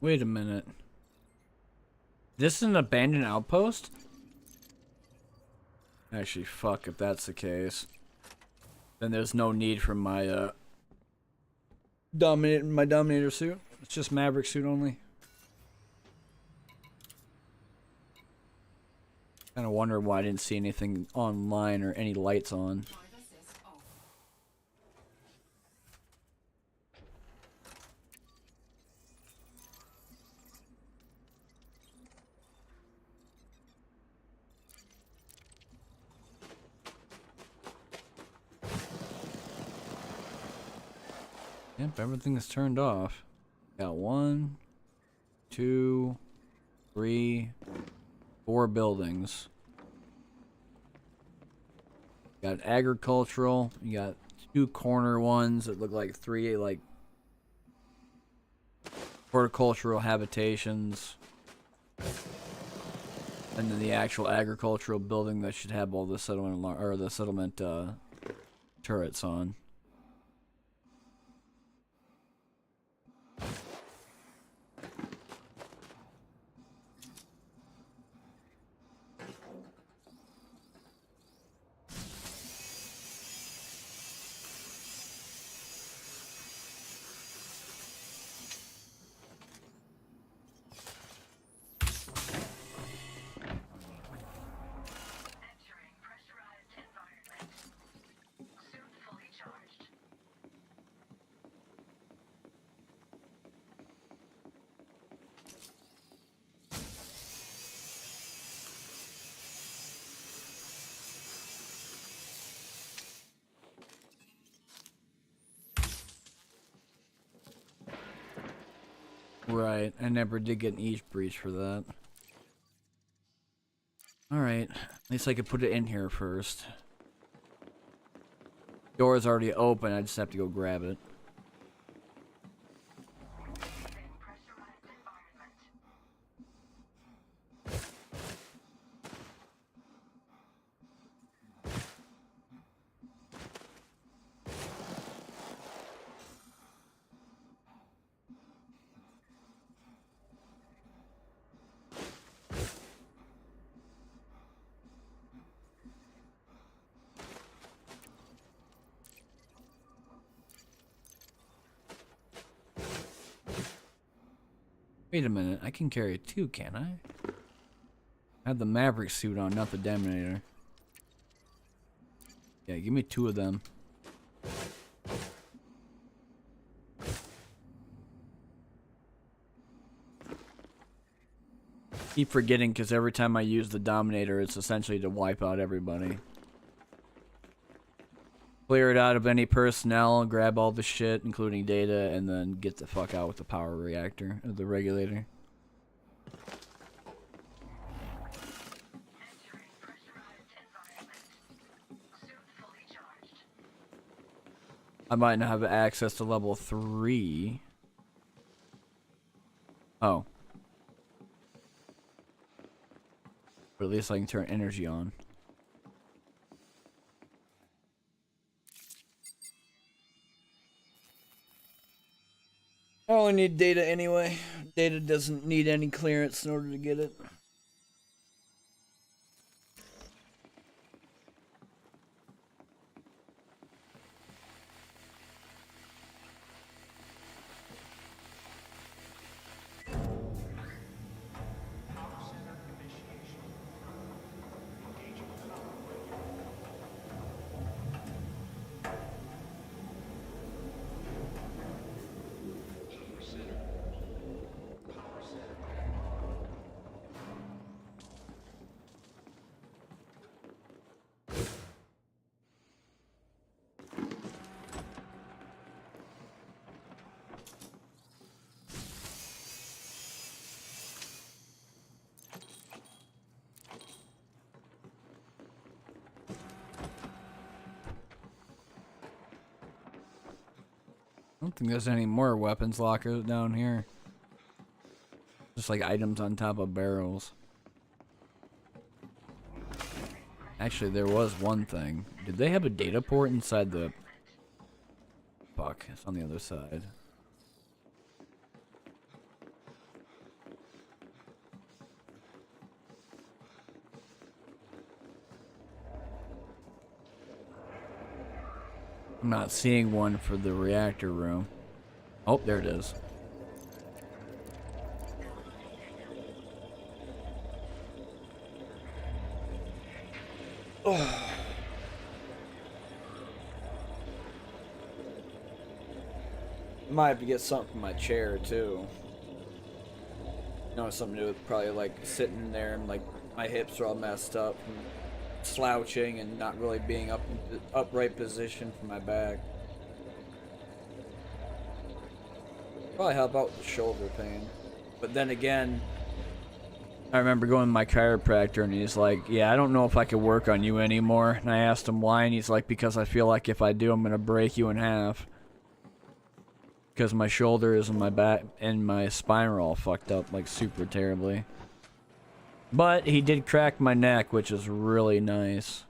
Wait a minute. This is an abandoned outpost? Actually, fuck if that's the case. Then there's no need for my Dominator suit. It's just Maverick suit only. Kinda wonder why I didn't see anything online or any lights on. Yep, everything is turned off. Got 1, 2, 3, 4 buildings. Got agricultural. You got 2 corner ones that look like 3 like horticultural habitations. And then the actual agricultural building that should have all the settlement turrets on. Entering pressurized environment. Suit fully charged. Right, I never did get an each breach for that. Alright, at least I could put it in here first. Door's already open, I just have to go grab it. Entering pressurized environment. Wait a minute, I can carry 2, can I? I have the Maverick suit on, not the Dominator. Yeah, give me 2 of them. Keep forgetting because every time I use the Dominator, it's essentially to wipe out everybody. Clear it out of any personnel, grab all the shit, including data, and then get the fuck out with the power reactor, or the regulator. Entering pressurized environment. Suit fully charged. I might not have access to level 3. Oh. But at least I can turn energy on. I only need data anyway. Data doesn't need any clearance in order to get it. Power center initiation. Engaging power regulator. Power center. Power center. don't think there's any more weapons lockers down here. Just like items on top of barrels. Actually, there was one thing. Did they have a data port inside the... Fuck, it's on the other side. I'm not seeing one for the reactor room. Oh, there it is. Might have to get something from my chair too. No, something to do with probably like sitting there and like my hips are all messed up from slouching and not really being upright position for my back. Probably help out with the shoulder pain. But then again, I remember going to my chiropractor and he's like, yeah, I don't know if I could work on you anymore. And I asked him why, and he's like, because I feel like if I do, I'm going to break you in half. Because my shoulders and my back and my spine are all fucked up, like, super terribly. But he did crack my neck, which is really nice.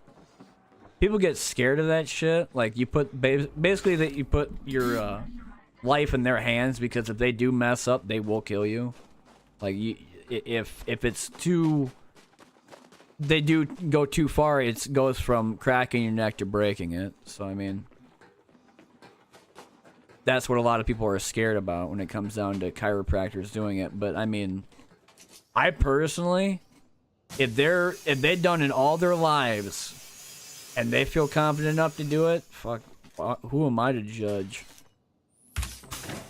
People get scared of that shit. Like, you put, basically that you put your life in their hands, because if they do mess up, they will kill you. Like, if it's too, they do go too far, it goes from cracking your neck to breaking it. So, I mean, that's what a lot of people are scared about when it comes down to chiropractors doing it. But I mean, I personally, if they've done it all their lives and they feel confident enough to do it, fuck, who am I to judge?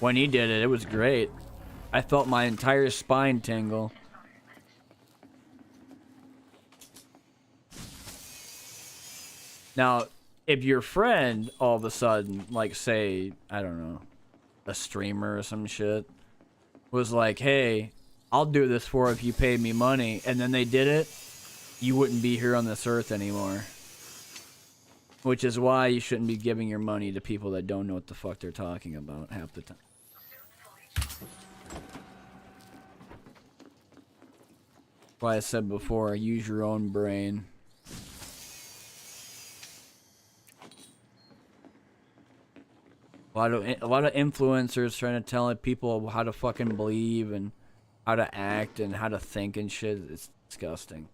When he did it, it was great. I felt my entire spine tingle. Now, if your friend all of a sudden, like, say, I don't know, a streamer or some shit, was like, hey, I'll do this for if you pay me money, and then they did it, you wouldn't be here on this earth anymore. Which is why you shouldn't be giving your money to people that don't know what the fuck they're talking about half the time. Why I said before, use your own brain. A lot of influencers trying to tell people how to fucking believe and how to act and how to think and shit. It's disgusting.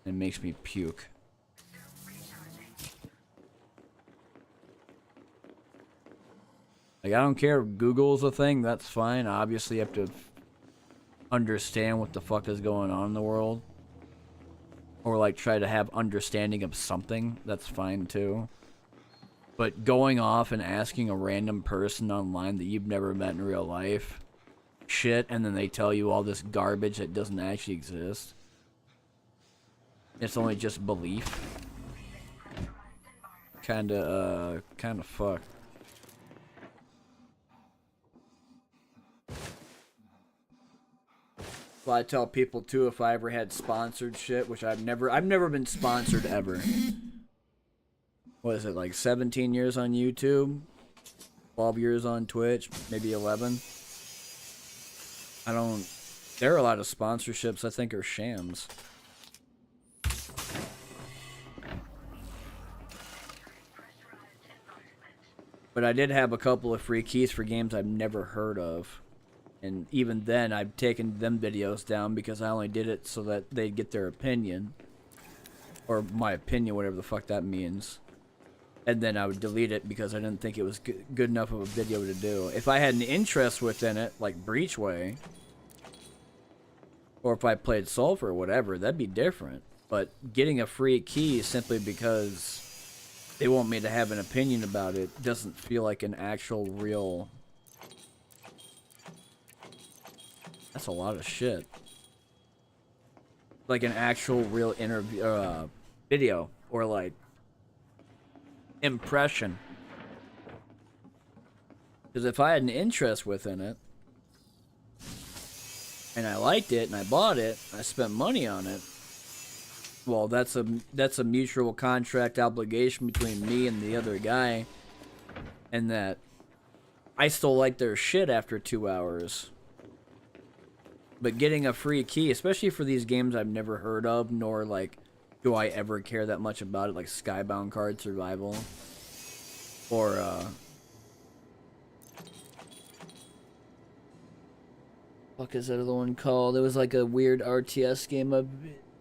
It makes me puke. Like, I don't care if Google's a thing, that's fine. Obviously, you have to understand what the fuck is going on in the world. Or, like, try to have understanding of something, that's fine too. But going off and asking a random person online that you've never met in real life shit, and then they tell you all this garbage that doesn't actually exist. It's only just belief. Kinda fucked. Well, I tell people too, if I ever had sponsored shit, which I've never been sponsored ever. What is it, like 17 years on YouTube? 12 years on Twitch? Maybe 11? There are a lot of sponsorships I think are shams. But I did have a couple of free keys for games I've never heard of. And even then, I've taken them videos down because I only did it so that they'd get their opinion. Or my opinion, whatever the fuck that means. And then I would delete it because I didn't think it was good enough of a video to do. If I had an interest within it, like Breachway, or if I played Sulfur or whatever, that'd be different. But getting a free key simply because they want me to have an opinion about it doesn't feel like an actual real... That's a lot of shit. Like an actual real interview, video, or like impression. Because if I had an interest within it, and I liked it, and I bought it, I spent money on it, well, that's a mutual contract obligation between me and the other guy, and that I still like their shit after 2 hours. But getting a free key, especially for these games I've never heard of, nor like do I ever care that much about it, like Skybound Card Survival or fuck is that other one called? It was like a weird RTS game.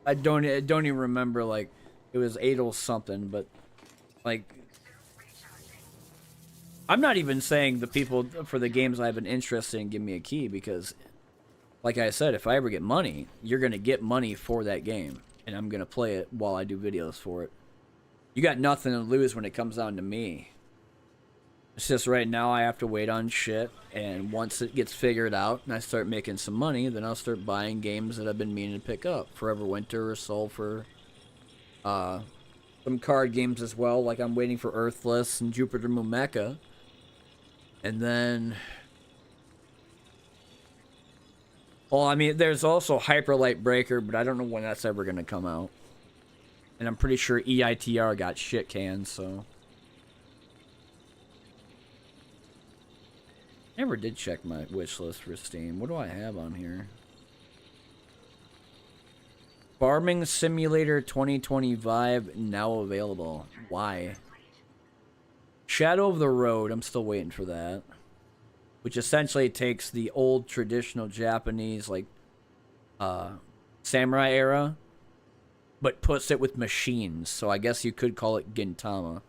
I don't even remember. Like it was Adel something, but like I'm not even saying the people for the games I have an interest in give me a key because, like I said, if I ever get money, you're gonna get money for that game, and I'm gonna play it while I do videos for it. You got nothing to lose when it comes down to me. It's just right now I have to wait on shit, and once it gets figured out and I start making some money, then I'll start buying games that I've been meaning to pick up. Forever Winter or Sulfur. Some card games as well, like I'm waiting for Earthless and Jupiter Moon Mecha. And then... well, I mean, there's also Hyper Light Breaker, but I don't know when that's ever going to come out. And I'm pretty sure EITR got shit canned, so... Never did check my wish list for Steam. What do I have on here? Farming Simulator 2025 now available. Why? Shadow of the Road, I'm still waiting for that. Which essentially takes the old traditional Japanese, like, samurai era, but puts it with machines. So I guess you could call it Gintama.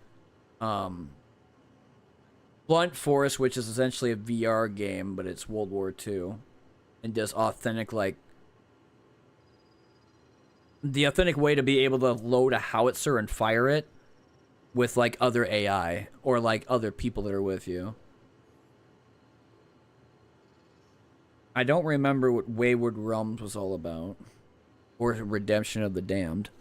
Blunt Force, which is essentially a VR game, but it's World War II. And does authentic, like... the authentic way to be able to load a howitzer and fire it with, like, other AI. Or, like, other people that are with you. I don't remember what Wayward Realms was all about. Or Redemption of the Damned.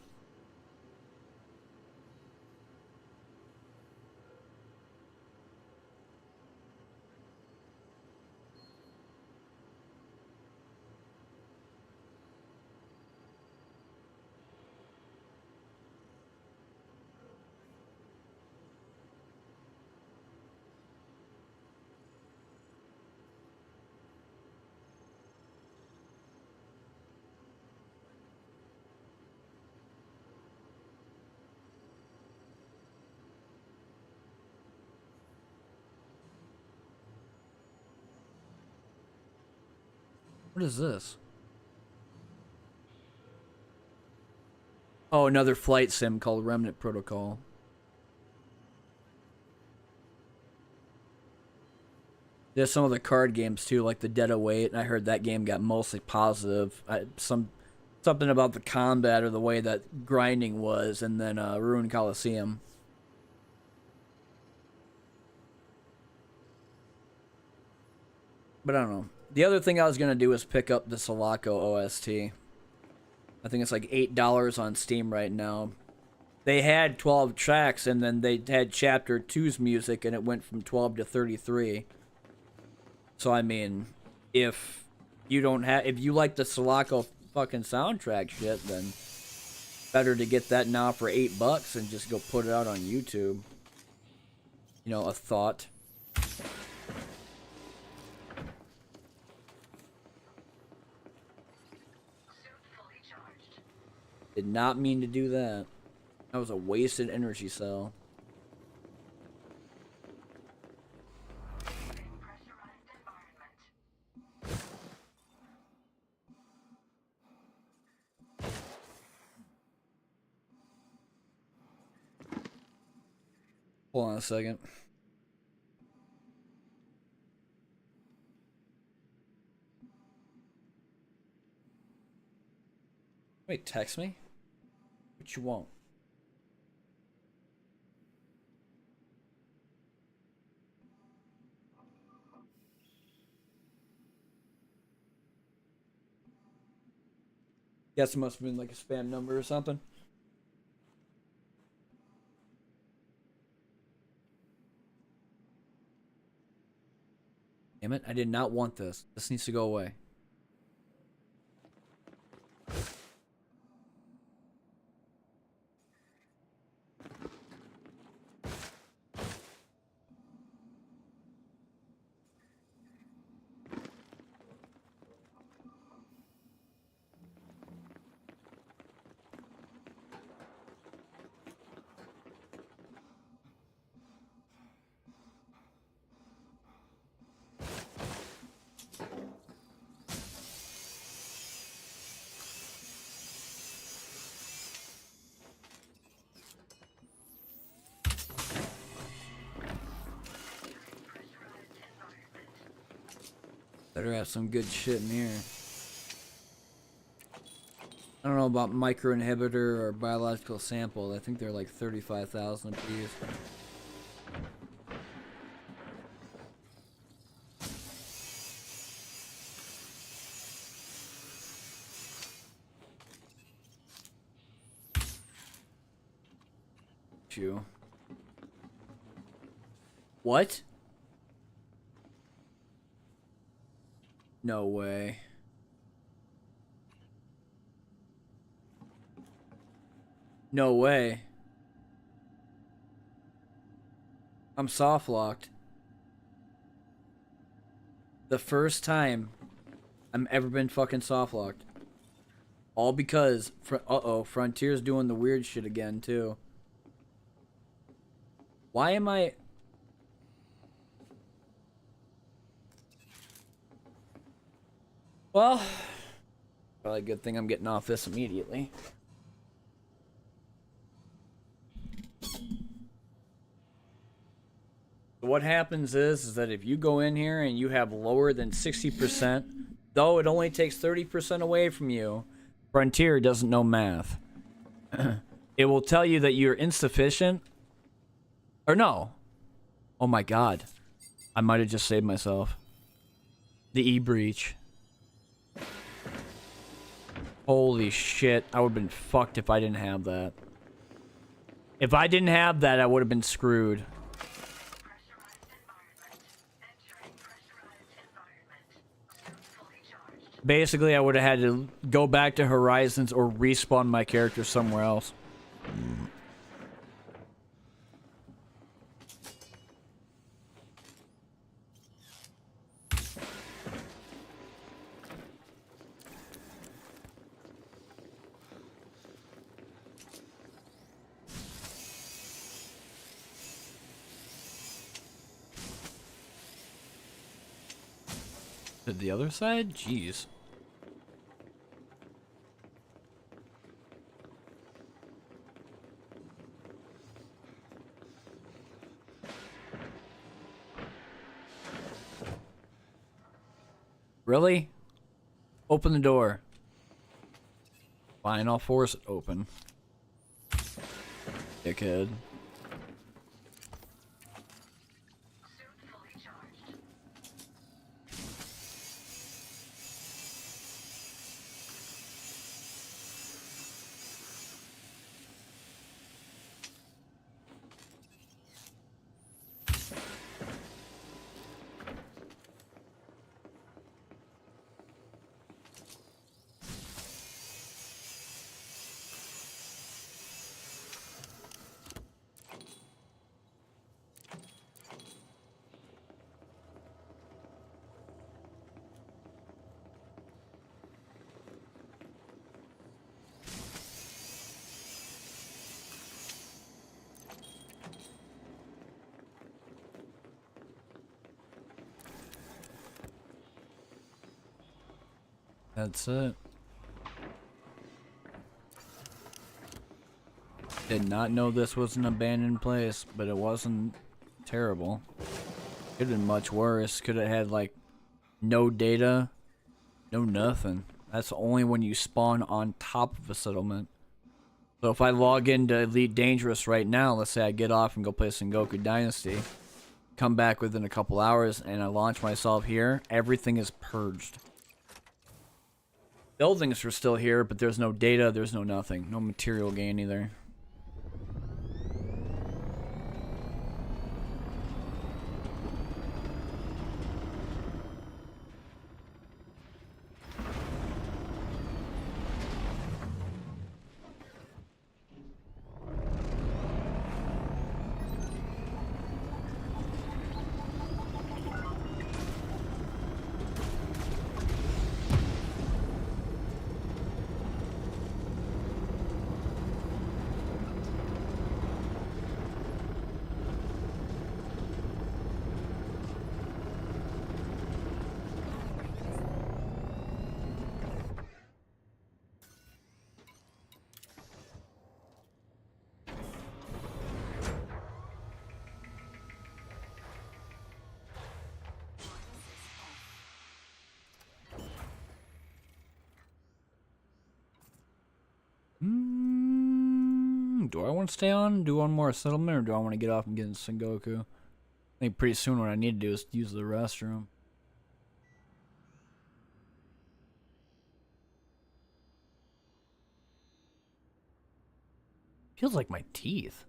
What is this? Oh, another flight sim called Remnant Protocol. There's some of the card games too, like the Dead of Weight, and I heard that game got mostly positive. Something about the combat or the way that grinding was, and then Ruin Coliseum. But I don't know. The other thing I was gonna do is pick up the Sulaco OST. I think it's like $8 on Steam right now. They had 12 tracks, and then they had Chapter 2's music, and it went from 12 to 33. So I mean, if you like the Sulaco fucking soundtrack shit, then better to get that now for $8 and just go put it out on YouTube. You know, a thought. Did not mean to do that. That was a wasted energy cell. Hold on a second. Wait, text me? What you want? Guess it must have been like a spam number or something. Damn it, I did not want this. This needs to go away. Better have some good shit in here. I don't know about micro inhibitor or biological sample. I think they're like 35,000 apiece. You. What? No way. No way. I'm soft locked. The first time I'm ever been fucking soft locked. All because uh-oh, Frontier's doing the weird shit again too. Why am I... Well, probably a good thing I'm getting off this immediately. What happens is that if you go in here and you have lower than 60%, though it only takes 30% away from you, Frontier doesn't know math. It will tell you that you're insufficient. Or no. Oh my god. I might have just saved myself. The E-breach. Holy shit. I would have been fucked if I didn't have that. If I didn't have that, I would have been screwed. Pressurized environment. Entering pressurized environment. Suit fully charged. Basically, I would have had to go back to Horizons or respawn my character somewhere else. The other side? Jeez. Really? Open the door. Fine, I'll force it open. Dickhead. Suit fully charged. That's it. Did not know this was an abandoned place, but it wasn't terrible. Could have been much worse. Could have had like no data, no nothing. That's only when you spawn on top of a settlement. So if I log into Elite Dangerous right now, let's say I get off and go play Sengoku Dynasty, come back within a couple hours, and I launch myself here, everything is purged. Buildings are still here, but there's no data, there's no nothing. No material gain either. do I want to stay on, do one more settlement, or do I want to get off and get in Sengoku? I think pretty soon what I need to do is use the restroom. Feels like my teeth.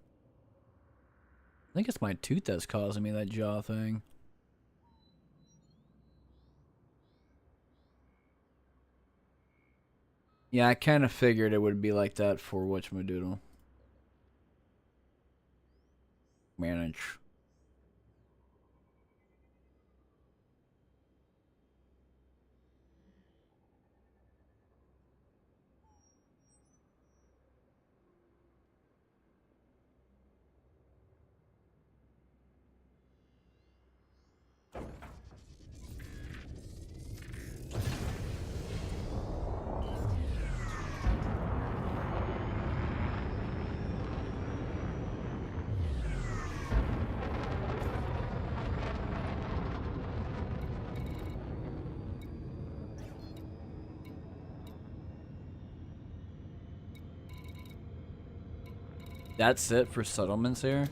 I think it's my tooth that's causing me that jaw thing. Yeah, I kind of figured it would be like that for whatchamadoodle. Manage. That's it for settlements here?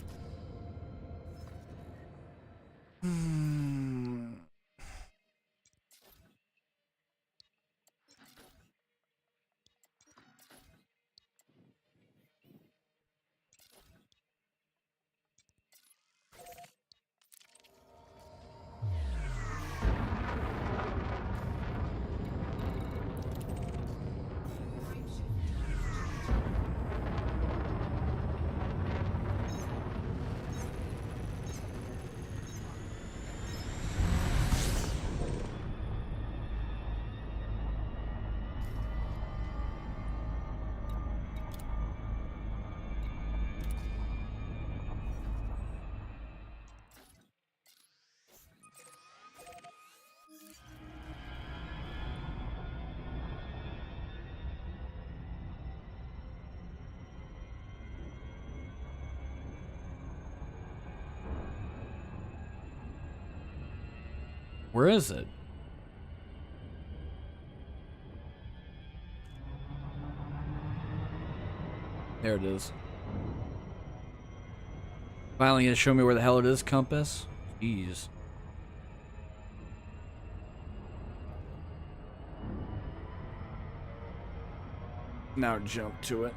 Where is it? There it is. Finally gonna show me where the hell it is, compass? Jeez. Now jump to it.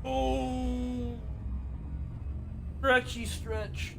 Oh, stretchy stretch.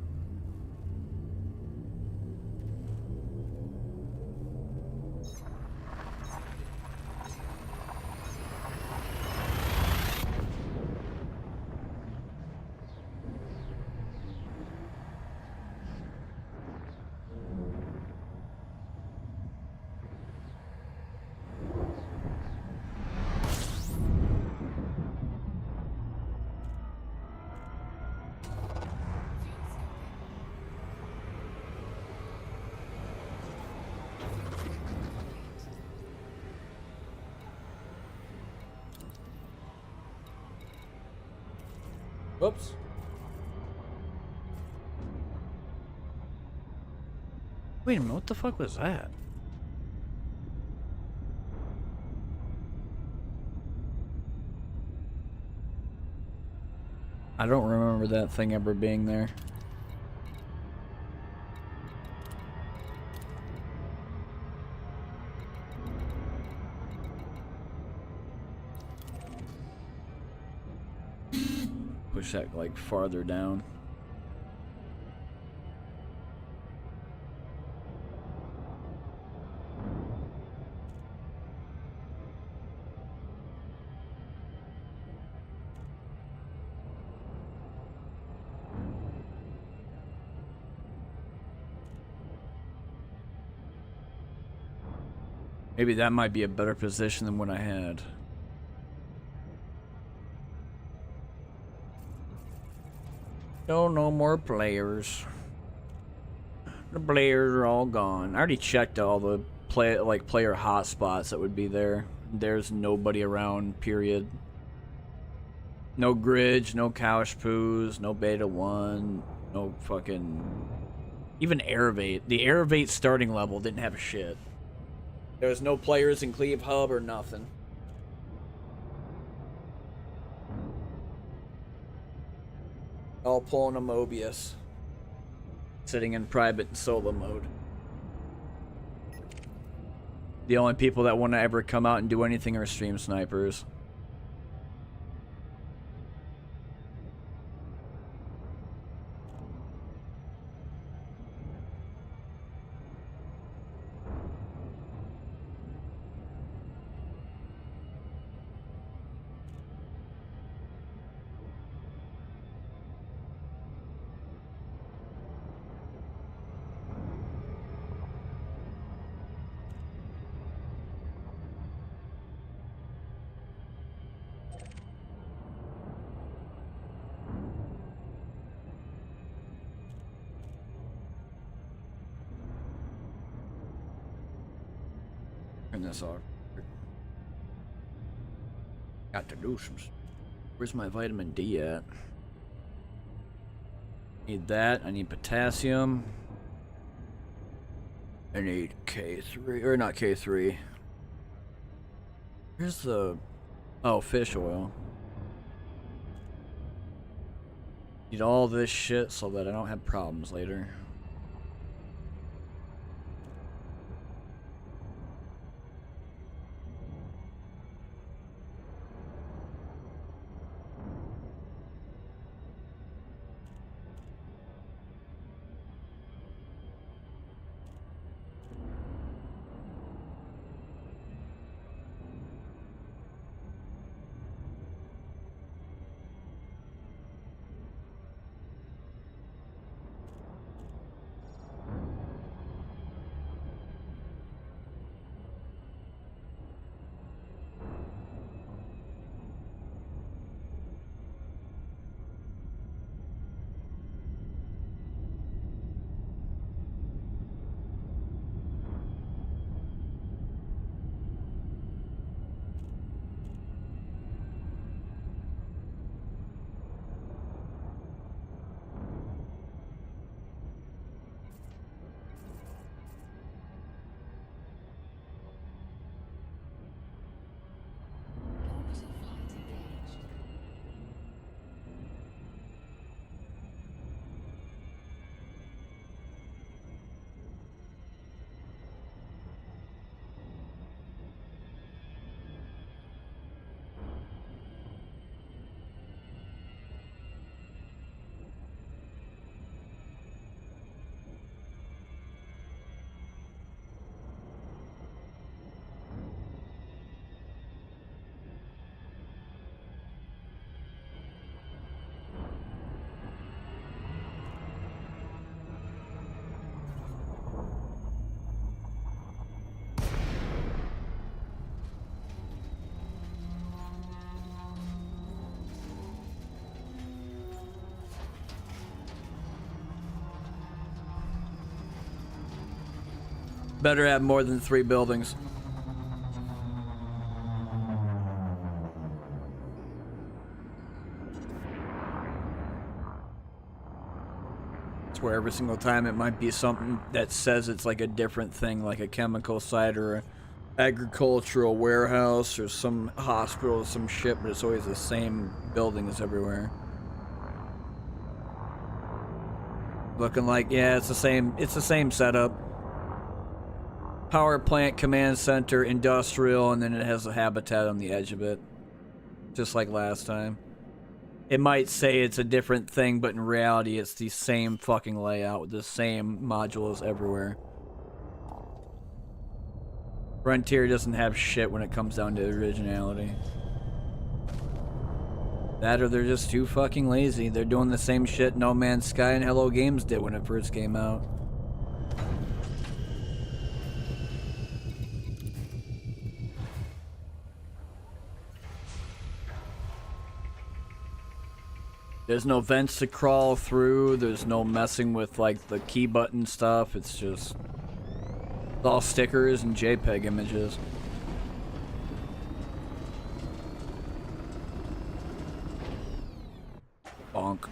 Whoops. Wait a minute, what the fuck was that? I don't remember that thing ever being there. Push that like farther down. Maybe that might be a better position than what I had. No more players. The players are all gone. I already checked all the player hotspots that would be there. There's nobody around, period. No Gridge, no Couch Poos, no Beta 1, no fucking... Even Airvate. The Airvate starting level didn't have shit. There's no players in Cleve Hub or nothing. All pulling a Mobius. Sitting in private and solo mode. The only people that want to ever come out and do anything are stream snipers. Turn this off. Got to do some. Where's my vitamin D at? Need that. I need potassium. I need K3, or not K3. Here's the, oh, fish oil. Need all this shit so that I don't have problems later. Better have more than 3 buildings. It's where every single time it might be something that says it's like a different thing, like a chemical site or a agricultural warehouse or some hospital or some shit, but it's always the same buildings everywhere. Looking like, yeah, it's the same setup. Power plant, command center, industrial, and then it has a habitat on the edge of it. Just like last time. It might say it's a different thing, but in reality it's the same fucking layout with the same modules everywhere. Frontier doesn't have shit when it comes down to originality. That or they're just too fucking lazy. They're doing the same shit No Man's Sky and Hello Games did when it first came out. There's no vents to crawl through, there's no messing with like the key button stuff, it's just all stickers and JPEG images. Bonk.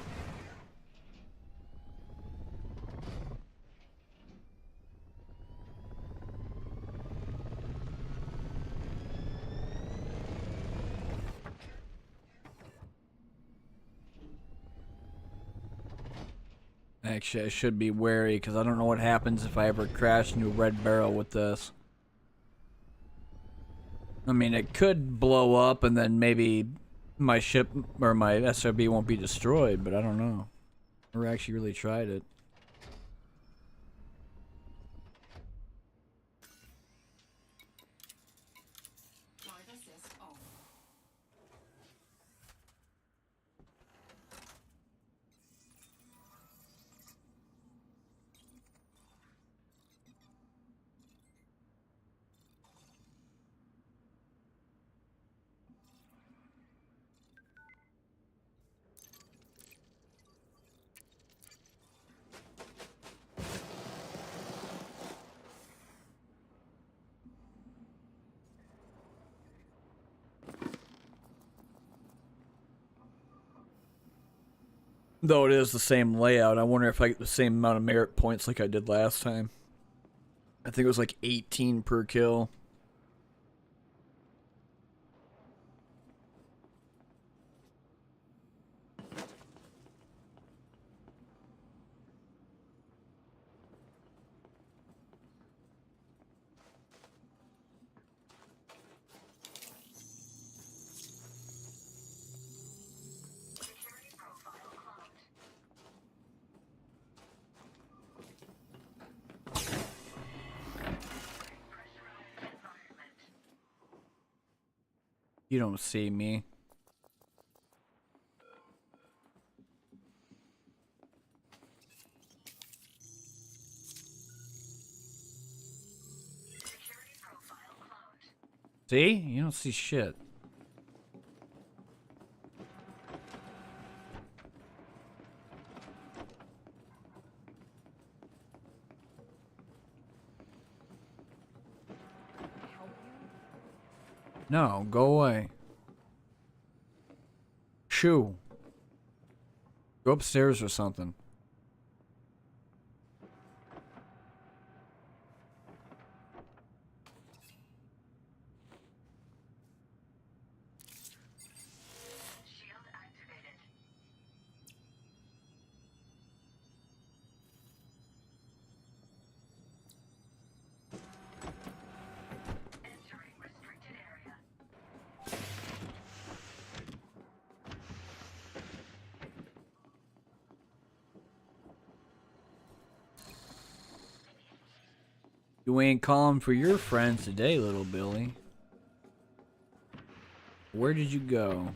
Actually, I should be wary because I don't know what happens if I ever crash into a red barrel with this. I mean, it could blow up and then maybe my ship or my SRB won't be destroyed, but I don't know. Never actually really tried it. Though it is the same layout, I wonder if I get the same amount of merit points like I did last time. I think it was like 18 per kill. Security profile clocked. Pressurized environment. You don't see me. Security profile cloned. See? You don't see shit. No, go away. Shoo. Go upstairs or something. Shield activated. Entering restricted area. You ain't calling for your friends today, little Billy. Where did you go?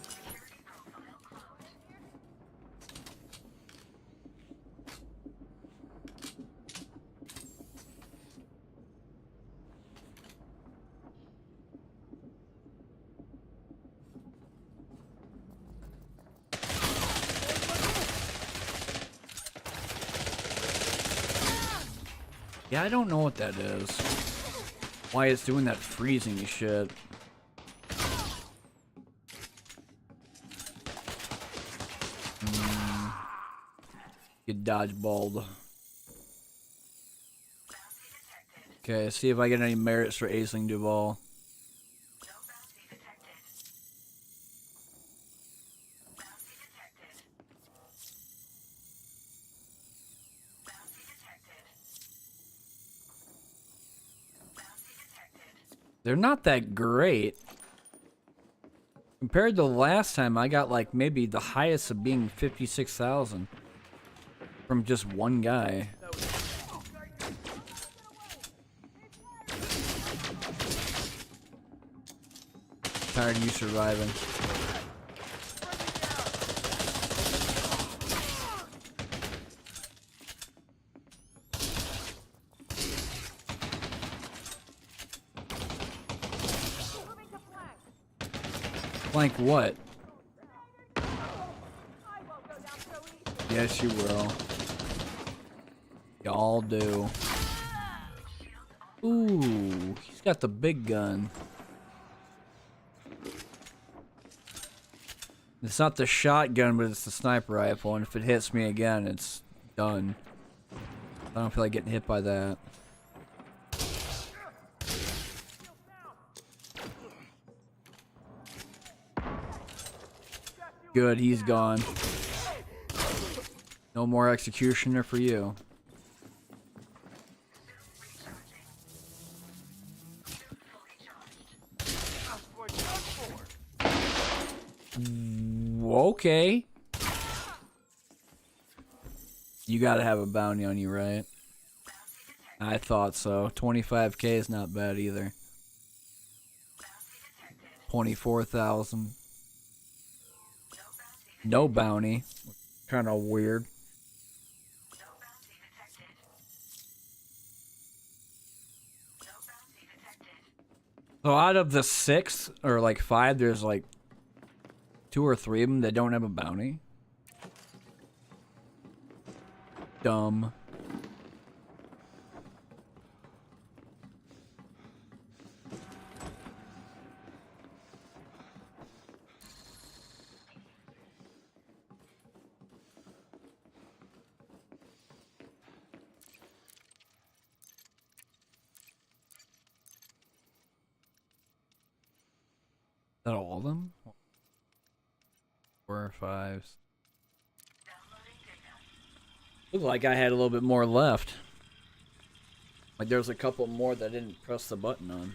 Security profile cloned. Yeah, I don't know what that is. Why it's doing that freezing shit. You dodgeballed. Bounty detected. Okay, see if I get any merits for acing Duval. No bounty detected. Bounty detected. Bounty detected. Bounty detected. They're not that great. Compared to last time, I got like maybe the highest of being 56,000 from just one guy. Tired of you surviving. Flank what? Yes, you will. Y'all do. Ooh, he's got the big gun. It's not the shotgun, but it's the sniper rifle, and if it hits me again, it's done. I don't feel like getting hit by that. Good, he's gone. No more executioner for you. Okay. You gotta have a bounty on you, right? I thought so. 25k is not bad either. 24,000. No bounty. Kind of weird. So out of the 6 or like 5, there's like 2 or 3 of them that don't have a bounty. Dumb. Is that all of them? 4 or 5. Looked like I had a little bit more left. Like there's a couple more that I didn't press the button on.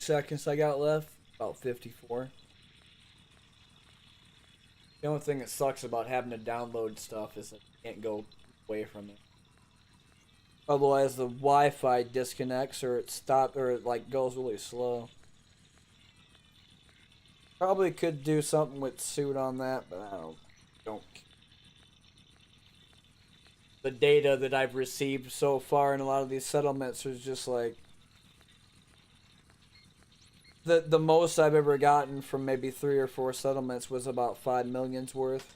Seconds I got left, about 54. The only thing that sucks about having to download stuff is that you can't go away from it. Otherwise the Wi-Fi disconnects or it stops or it like goes really slow. Probably could do something with suit on that, but I don't. The data that I've received so far in a lot of these settlements is just like the most I've ever gotten from maybe 3 or 4 settlements was about 5 million's worth.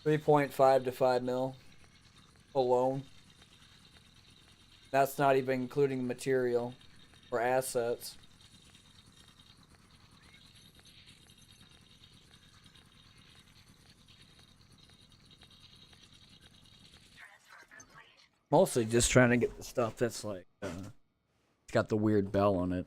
3.5 to 5 mil alone. That's not even including material or assets. Mostly just trying to get the stuff that's like it's got the weird bell on it.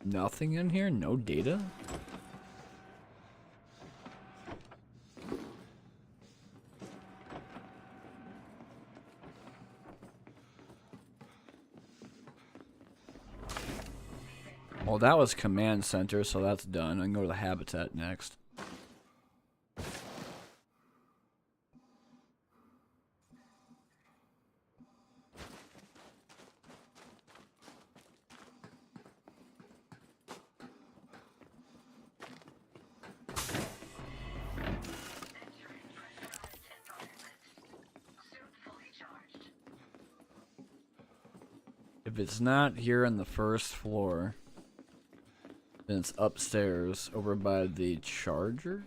Nothing in here? No data? Well, that was command center, so that's done. I can go to the habitat next. If it's not here on the first floor, then it's upstairs over by the charger.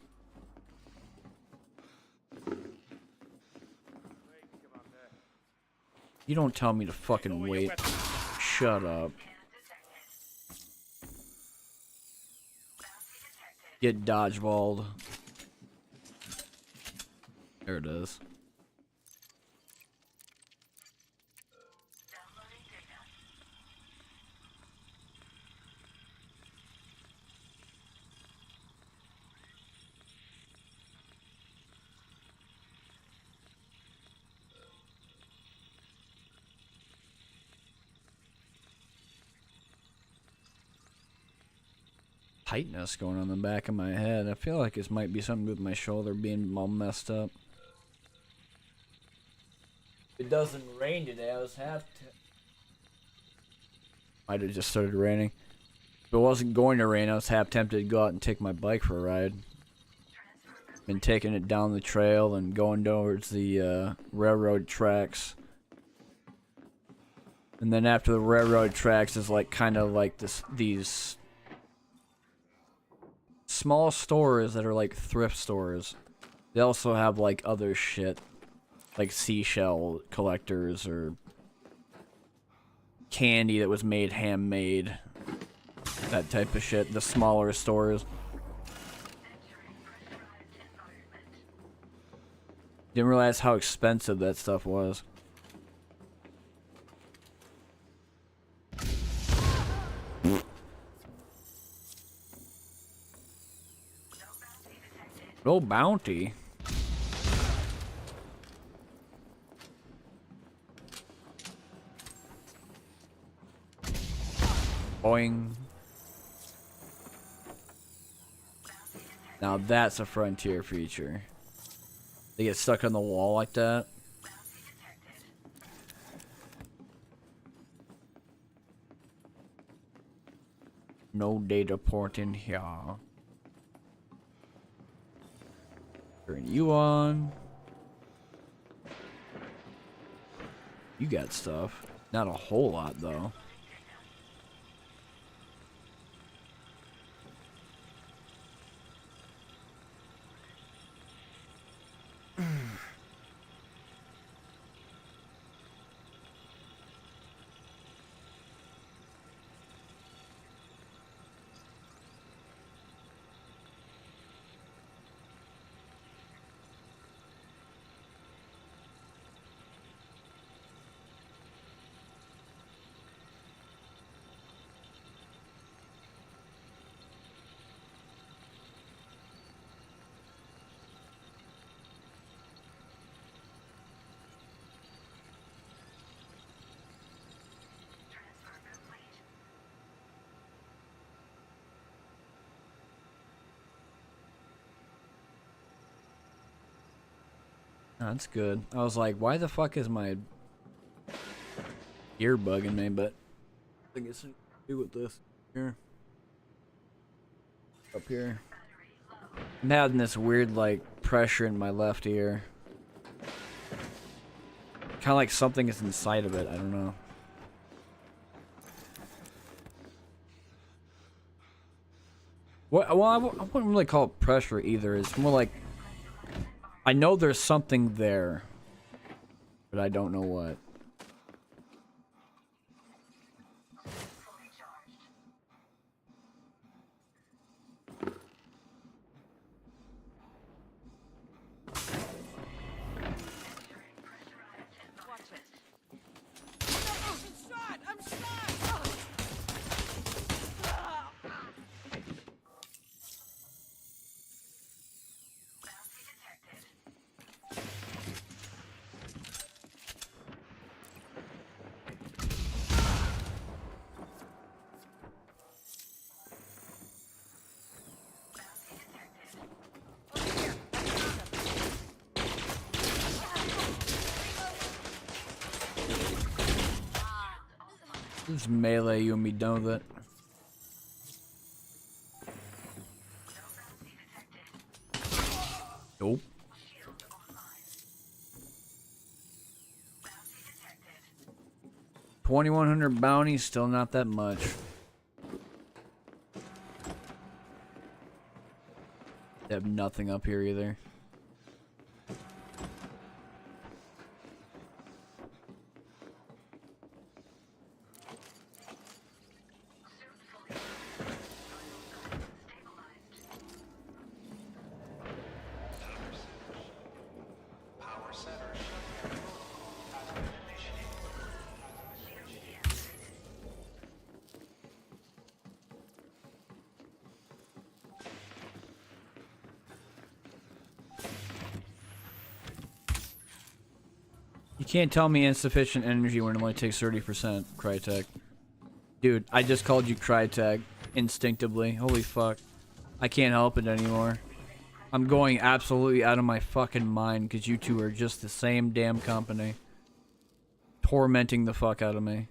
You don't tell me to fucking wait. Shut up. Get dodgeballed. There it is. Tightness going on the back of my head. I feel like this might be something with my shoulder being all messed up. It doesn't rain today. I was half. Might have just started raining. If it wasn't going to rain, I was half tempted to go out and take my bike for a ride. Been taking it down the trail and going towards the railroad tracks. And then after the railroad tracks is like kind of like these small stores that are like thrift stores. They also have like other shit, like seashell collectors or candy that was made handmade, that type of shit. The smaller stores. Didn't realize how expensive that stuff was. No bounty. Boing. Now that's a frontier feature. They get stuck on the wall like that. No data port in here. Turn you on. You got stuff. Not a whole lot though. That's good. I was like, why the fuck is my ear bugging me? But I think it's something to do with this here. Up here. I'm having this weird like pressure in my left ear. Kind of like something is inside of it. I don't know. Well, I wouldn't really call it pressure either. It's more like I know there's something there, but I don't know what. Just melee you and be done with it. Nope. 2,100 bounty, still not that much. They have nothing up here either. Power center shutdown has been initiated. You can't tell me insufficient energy when it only takes 30%, Crytek. Dude, I just called you Crytek instinctively. Holy fuck. I can't help it anymore. I'm going absolutely out of my fucking mind because you two are just the same damn company. Tormenting the fuck out of me.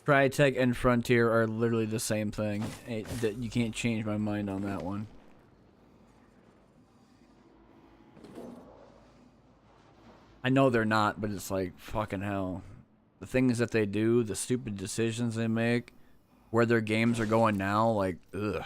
Crytek and Frontier are literally the same thing. You can't change my mind on that one. I know they're not, but it's like, fucking hell. The things that they do, the stupid decisions they make, where their games are going now, like, ugh.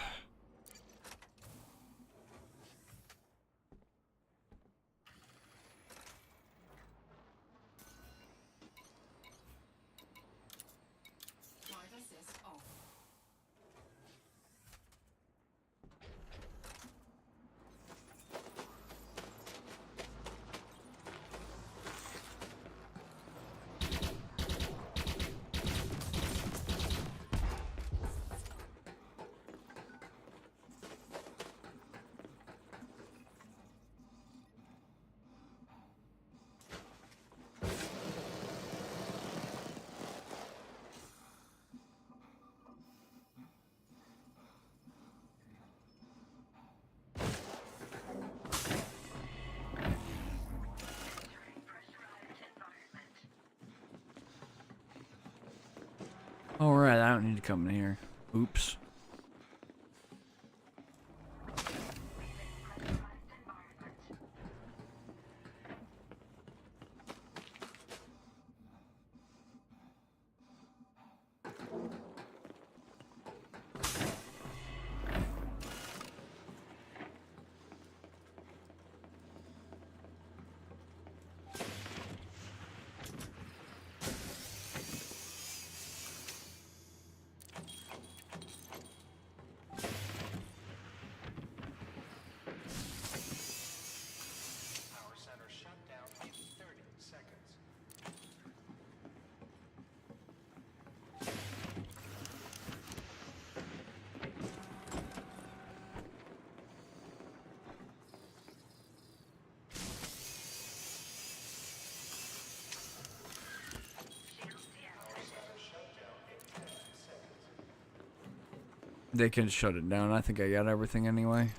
Alright, I don't need to come in here. Oops. Power center shut down in 30 seconds. They can shut it down. I think I got everything anyway.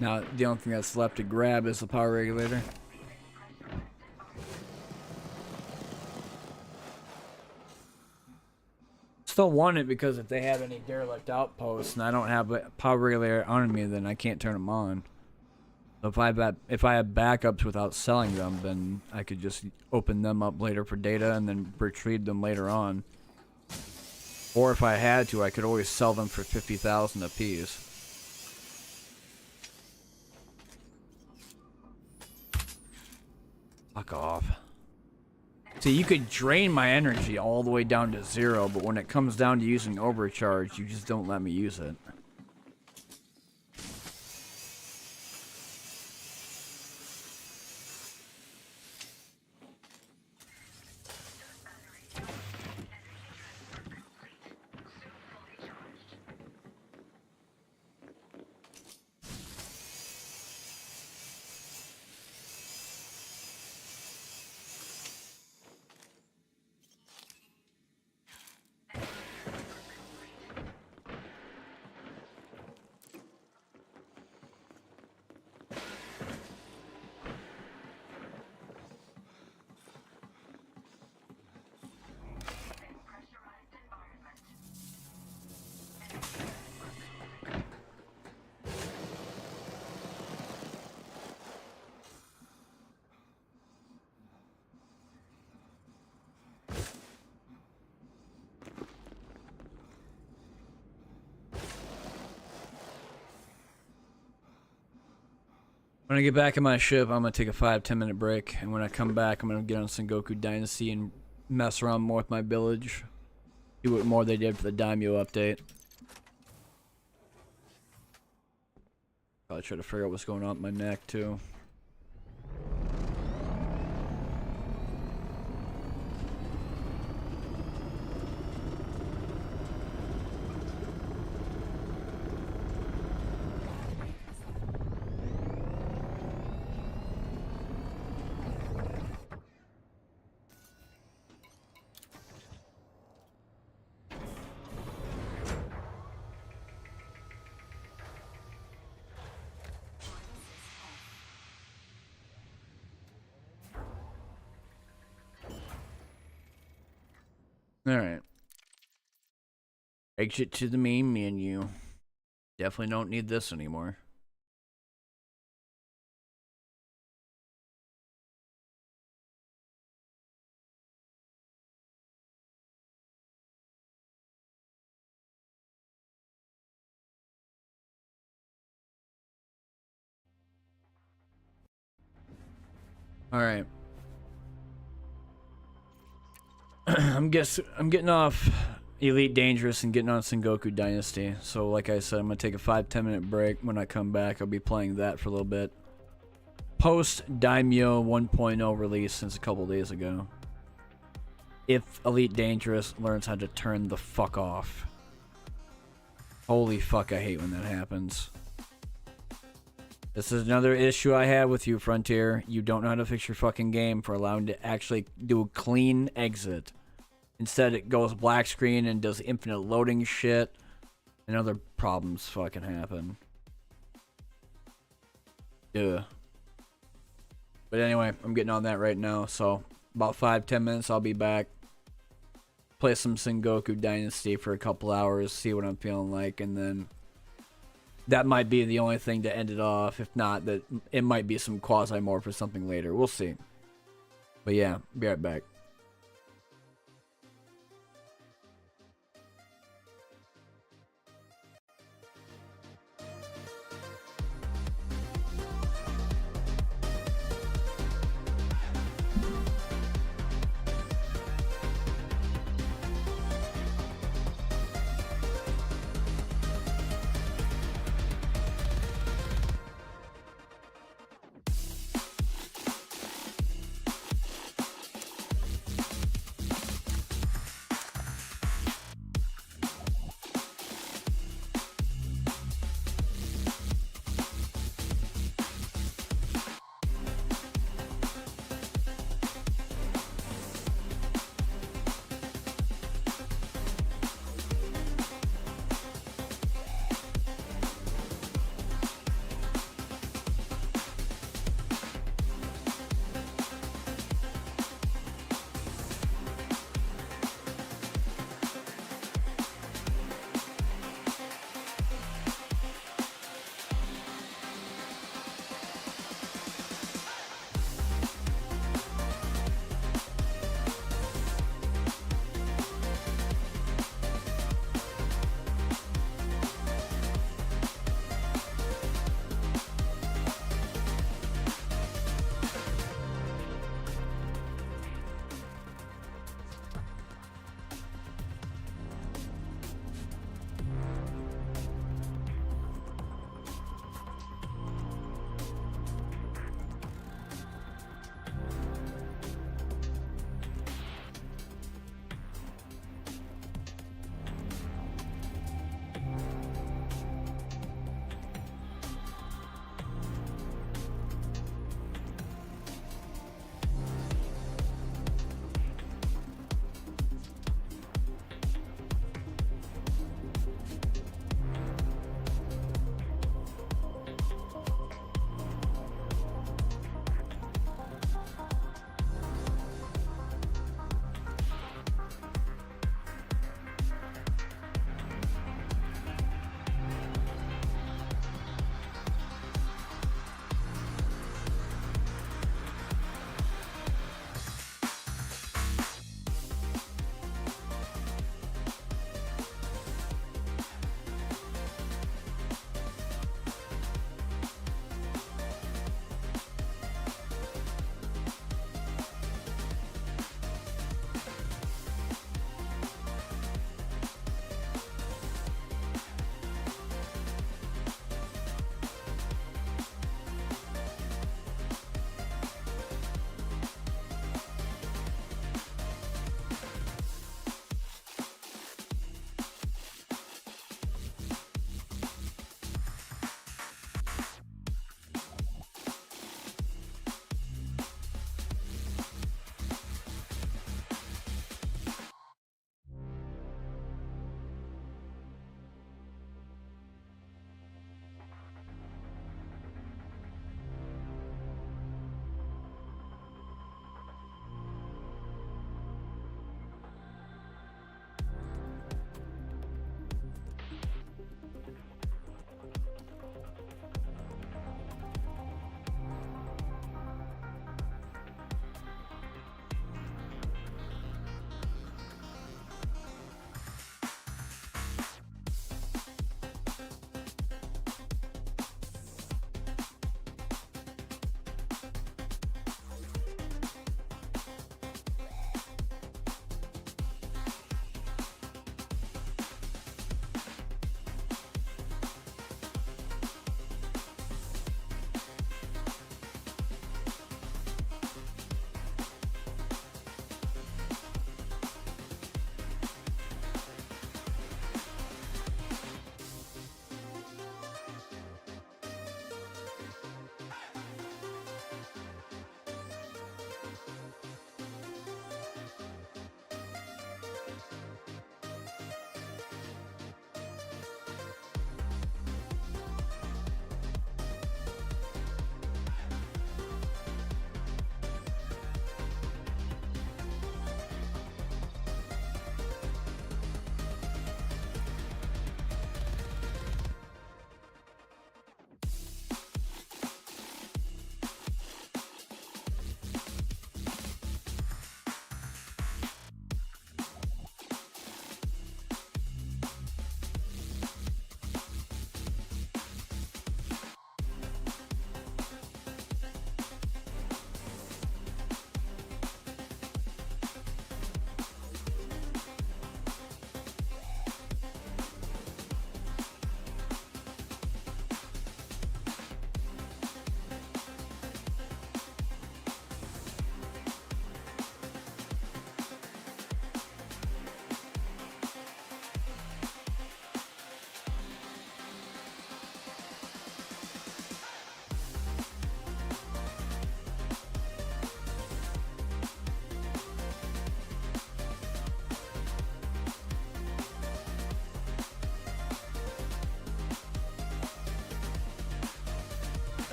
Now, the only thing that's left to grab is the power regulator. Still want it because if they have any derelict outposts and I don't have a power regulator on me, then I can't turn them on. So if I have backups without selling them, then I could just open them up later for data and then retrieve them later on. Or if I had to, I could always sell them for 50,000 apiece. Fuck off. See, you could drain my energy all the way down to 0, but when it comes down to using overcharge, you just don't let me use it. When I get back in my ship, I'm going to take a 5-10 minute break. And when I come back, I'm going to get on Sengoku Dynasty and mess around more with my village. See what more they did for the Daimyo update. Probably try to figure out what's going on with my neck, too. Alright. Exit to the main menu. Definitely don't need this anymore. Alright. I'm getting off Elite Dangerous and getting on Sengoku Dynasty. So like I said, I'm gonna take a 5-10 minute break. When I come back, I'll be playing that for a little bit. Post Daimyo 1.0 release since a couple days ago. If Elite Dangerous learns how to turn the fuck off. Holy fuck, I hate when that happens. This is another issue I have with you, Frontier. You don't know how to fix your fucking game for allowing to actually do a clean exit. Instead, it goes black screen and does infinite loading shit. And other problems fucking happen. Duh. But anyway, I'm getting on that right now. So, about 5-10 minutes, I'll be back. Play some Sengoku Dynasty for a couple hours. See what I'm feeling like. And then that might be the only thing to end it off. If not, that it might be some quasi-morph or something later. We'll see. But yeah, be right back.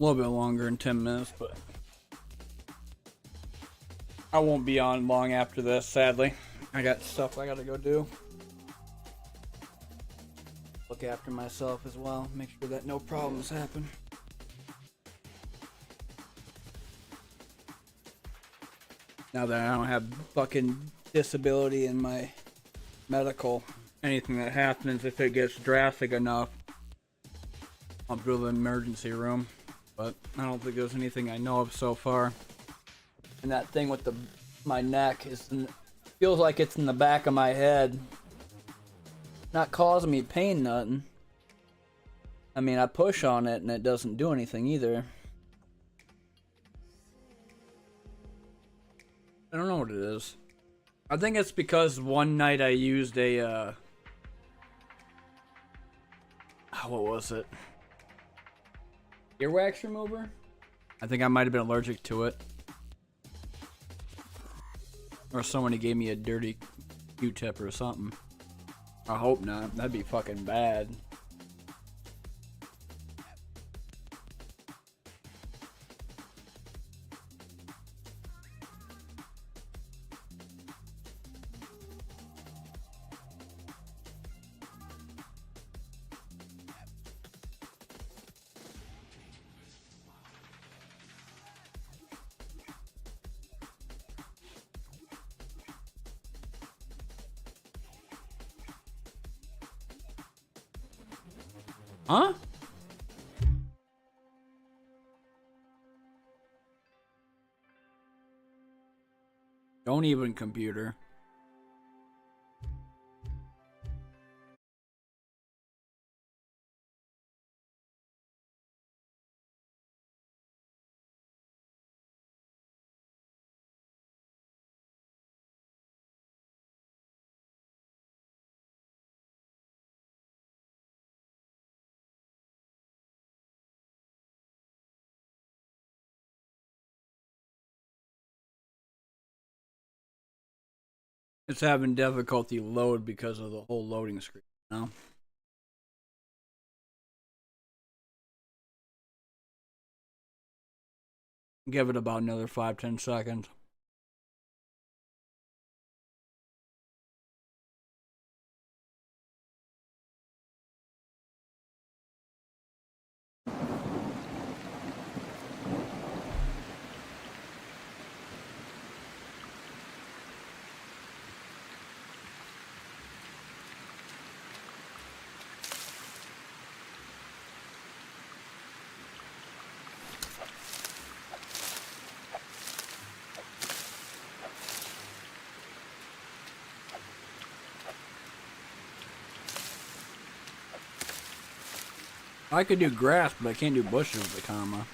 A little bit longer than 10 minutes, but I won't be on long after this, sadly. I got stuff I gotta go do. Look after myself as well, make sure that no problems happen. Now that I don't have fucking disability in my medical, anything that happens, if it gets drastic enough, I'll go to the emergency room. But I don't think there's anything I know of so far. And that thing with my neck feels like it's in the back of my head. Not causing me pain, nothing. I mean, I push on it and it doesn't do anything either. I don't know what it is. I think it's because one night I used a, what was it? Earwax remover? I think I might have been allergic to it. Or somebody gave me a dirty Q-tip or something. I hope not. That'd be fucking bad. Huh? Don't even, computer. It's having difficulty load because of the whole loading screen now. Give it about another 5-10 seconds. I could do grass, but I can't do bushes with the comma.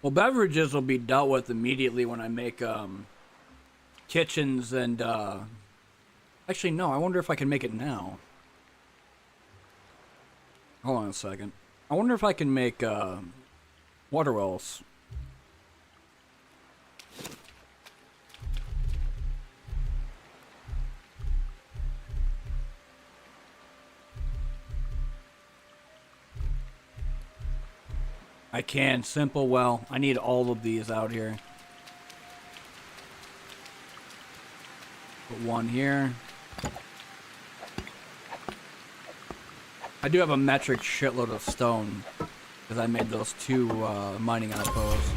Well, beverages will be dealt with immediately when I make kitchens and actually no, I wonder if I can make it now. Hold on a second. I wonder if I can make water wells. I can. Simple well. I need all of these out here. Put one here. I do have a metric shitload of stone because I made those two mining outposts.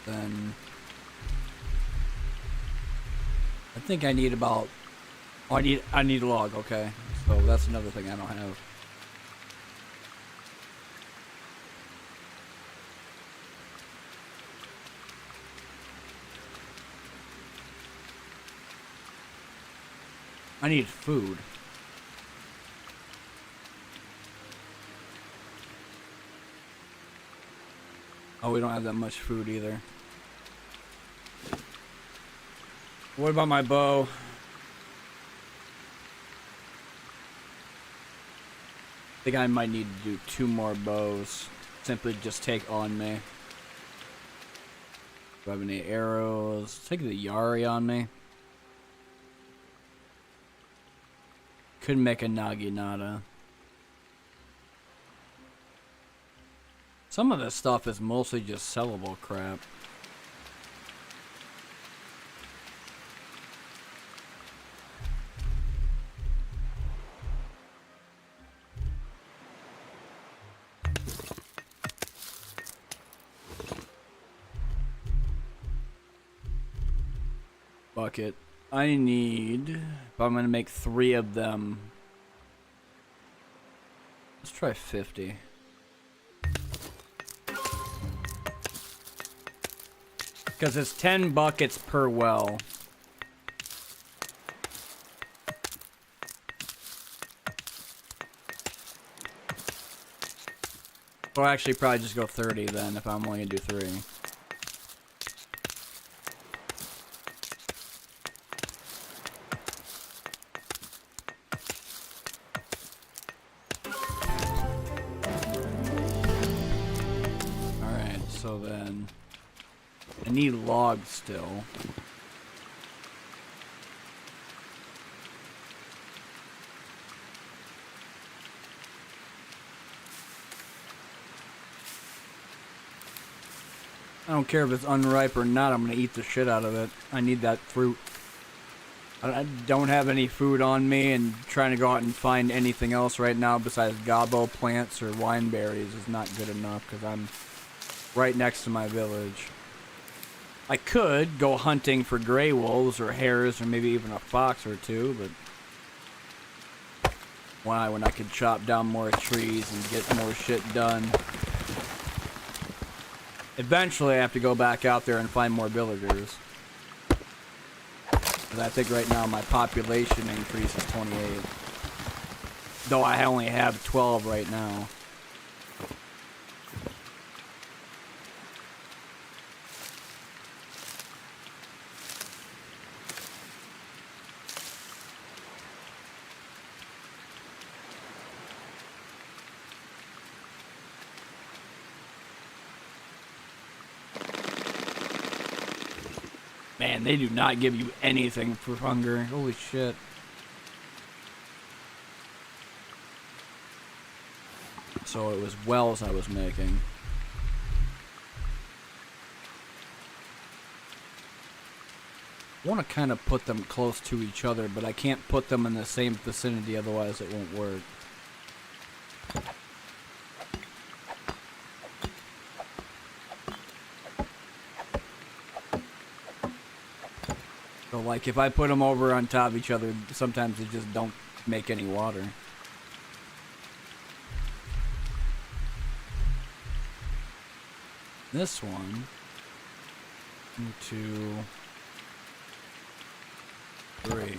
Then I think I need about. Oh, I need a log. Okay, so that's another thing I don't have. I need food. Oh, we don't have that much food either. What about my bow? I think I might need to do 2 more bows. Simply just take on me. Do I have any arrows? Let's take the Yari on me. Could make a Naginata. Some of this stuff is mostly just sellable crap. Bucket. I need, if I'm gonna make 3 of them. Let's try 50. Because it's 10 buckets per well. Well, actually, probably just go 30 then if I'm only gonna do 3. Alright, so then I need logs still. I don't care if it's unripe or not, I'm gonna eat the shit out of it. I need that fruit. I don't have any food on me, and trying to go out and find anything else right now besides gobbo plants or wine berries is not good enough because I'm right next to my village. I could go hunting for gray wolves or hares or maybe even a fox or 2, but why when I could chop down more trees and get more shit done? Eventually I have to go back out there and find more villagers. Because I think right now my population increase is 28. Though I only have 12 right now. Man, they do not give you anything for hunger. Holy shit. So it was wells I was making. I want to kind of put them close to each other, but I can't put them in the same vicinity, otherwise it won't work. So like if I put them over on top of each other, sometimes they just don't make any water. This one, 2, 3.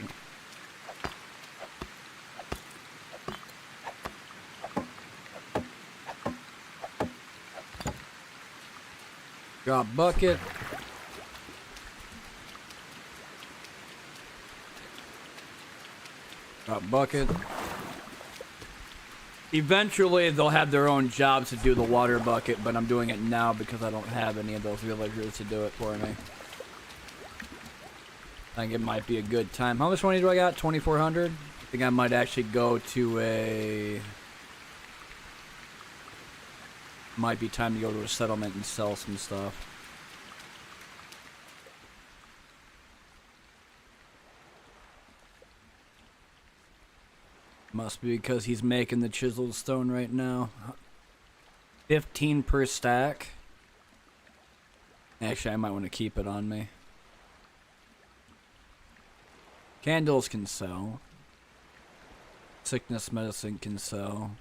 Drop bucket. Drop bucket. Eventually, they'll have their own jobs to do the water bucket, but I'm doing it now because I don't have any of those villagers to do it for me. I think it might be a good time. How much money do I got? 2,400? I think I might actually go to a... Might be time to go to a settlement and sell some stuff. Must be because he's making the chiseled stone right now. 15 per stack. Actually, I might want to keep it on me. Candles can sell. Sickness medicine can sell.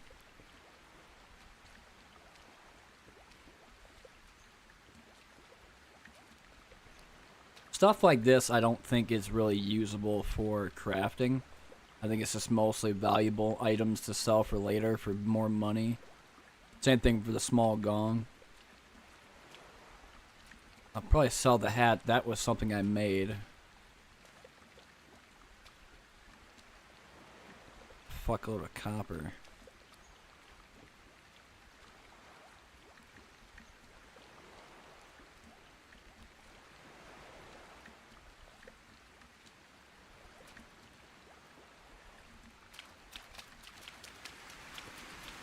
Stuff like this I don't think is really usable for crafting. I think it's just mostly valuable items to sell for later for more money. Same thing for the small gong. I'll probably sell the hat. That was something I made. Fuckload of copper.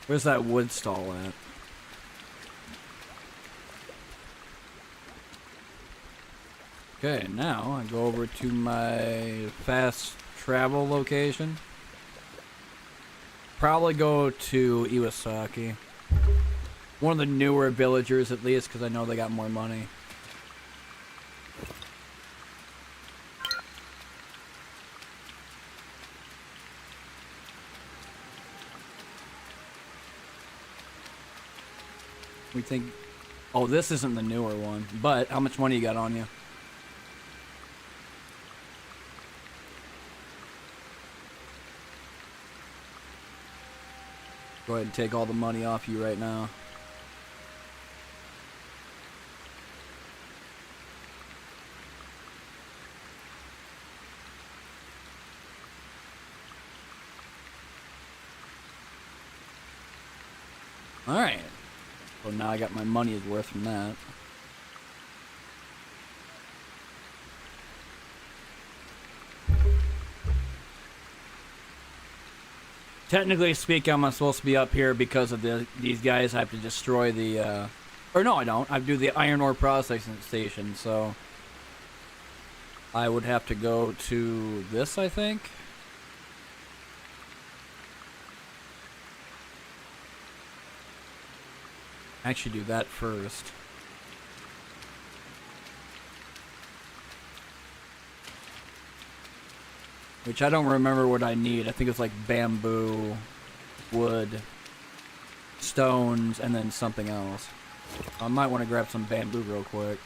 Where's that wood stall at? Okay, now I go over to my fast travel location. Probably go to Iwasaki. One of the newer villagers at least, because I know they got more money. We think... Oh, this isn't the newer one. But, how much money you got on you? Go ahead and take all the money off you right now. Alright. So now I got my money's worth from that. Technically speaking, I'm supposed to be up here because of these guys. I have to destroy the, or no, I don't. I do the iron ore processing station, so I would have to go to this, I think. Actually, do that first. Which I don't remember what I need. I think it's like bamboo, wood, stones, and then something else. I might want to grab some bamboo real quick.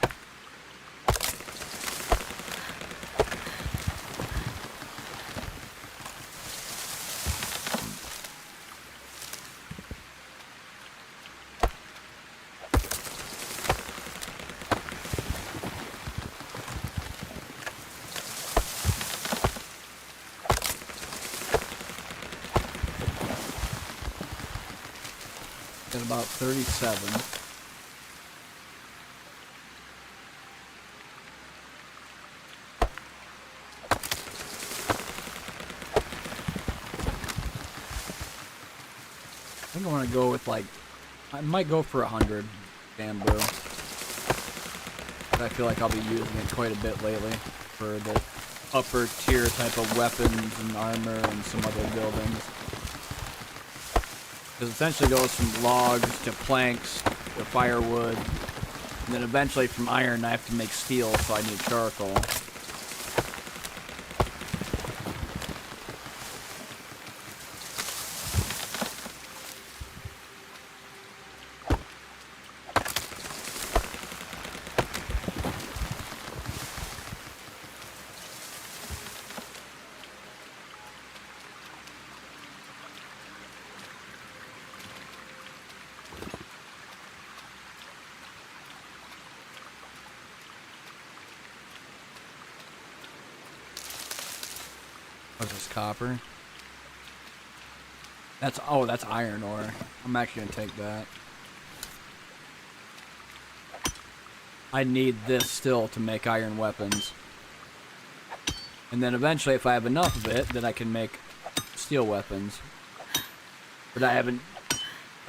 Got about 37. I think I want to go with like, I might go for 100 bamboo. But I feel like I'll be using it quite a bit lately for the upper tier type of weapons and armor and some other buildings. Because essentially it goes from logs to planks to firewood, and then eventually from iron I have to make steel, so I need charcoal. What's this, copper? That's, oh, that's iron ore. I'm actually gonna take that. I need this still to make iron weapons. And then eventually, if I have enough of it, then I can make steel weapons. But I haven't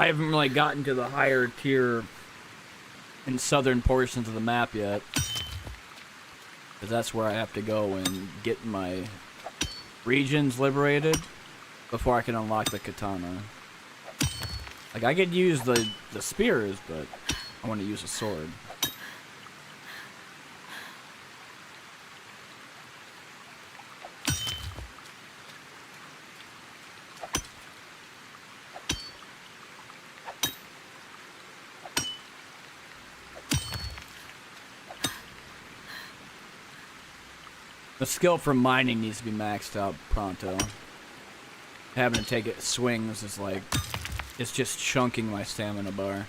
really gotten to the higher tier in southern portions of the map yet. Because that's where I have to go and get my regions liberated before I can unlock the katana. Like, I could use the spears, but I want to use a sword. The skill for mining needs to be maxed out pronto. Having to take it swings is like, it's just chunking my stamina bar.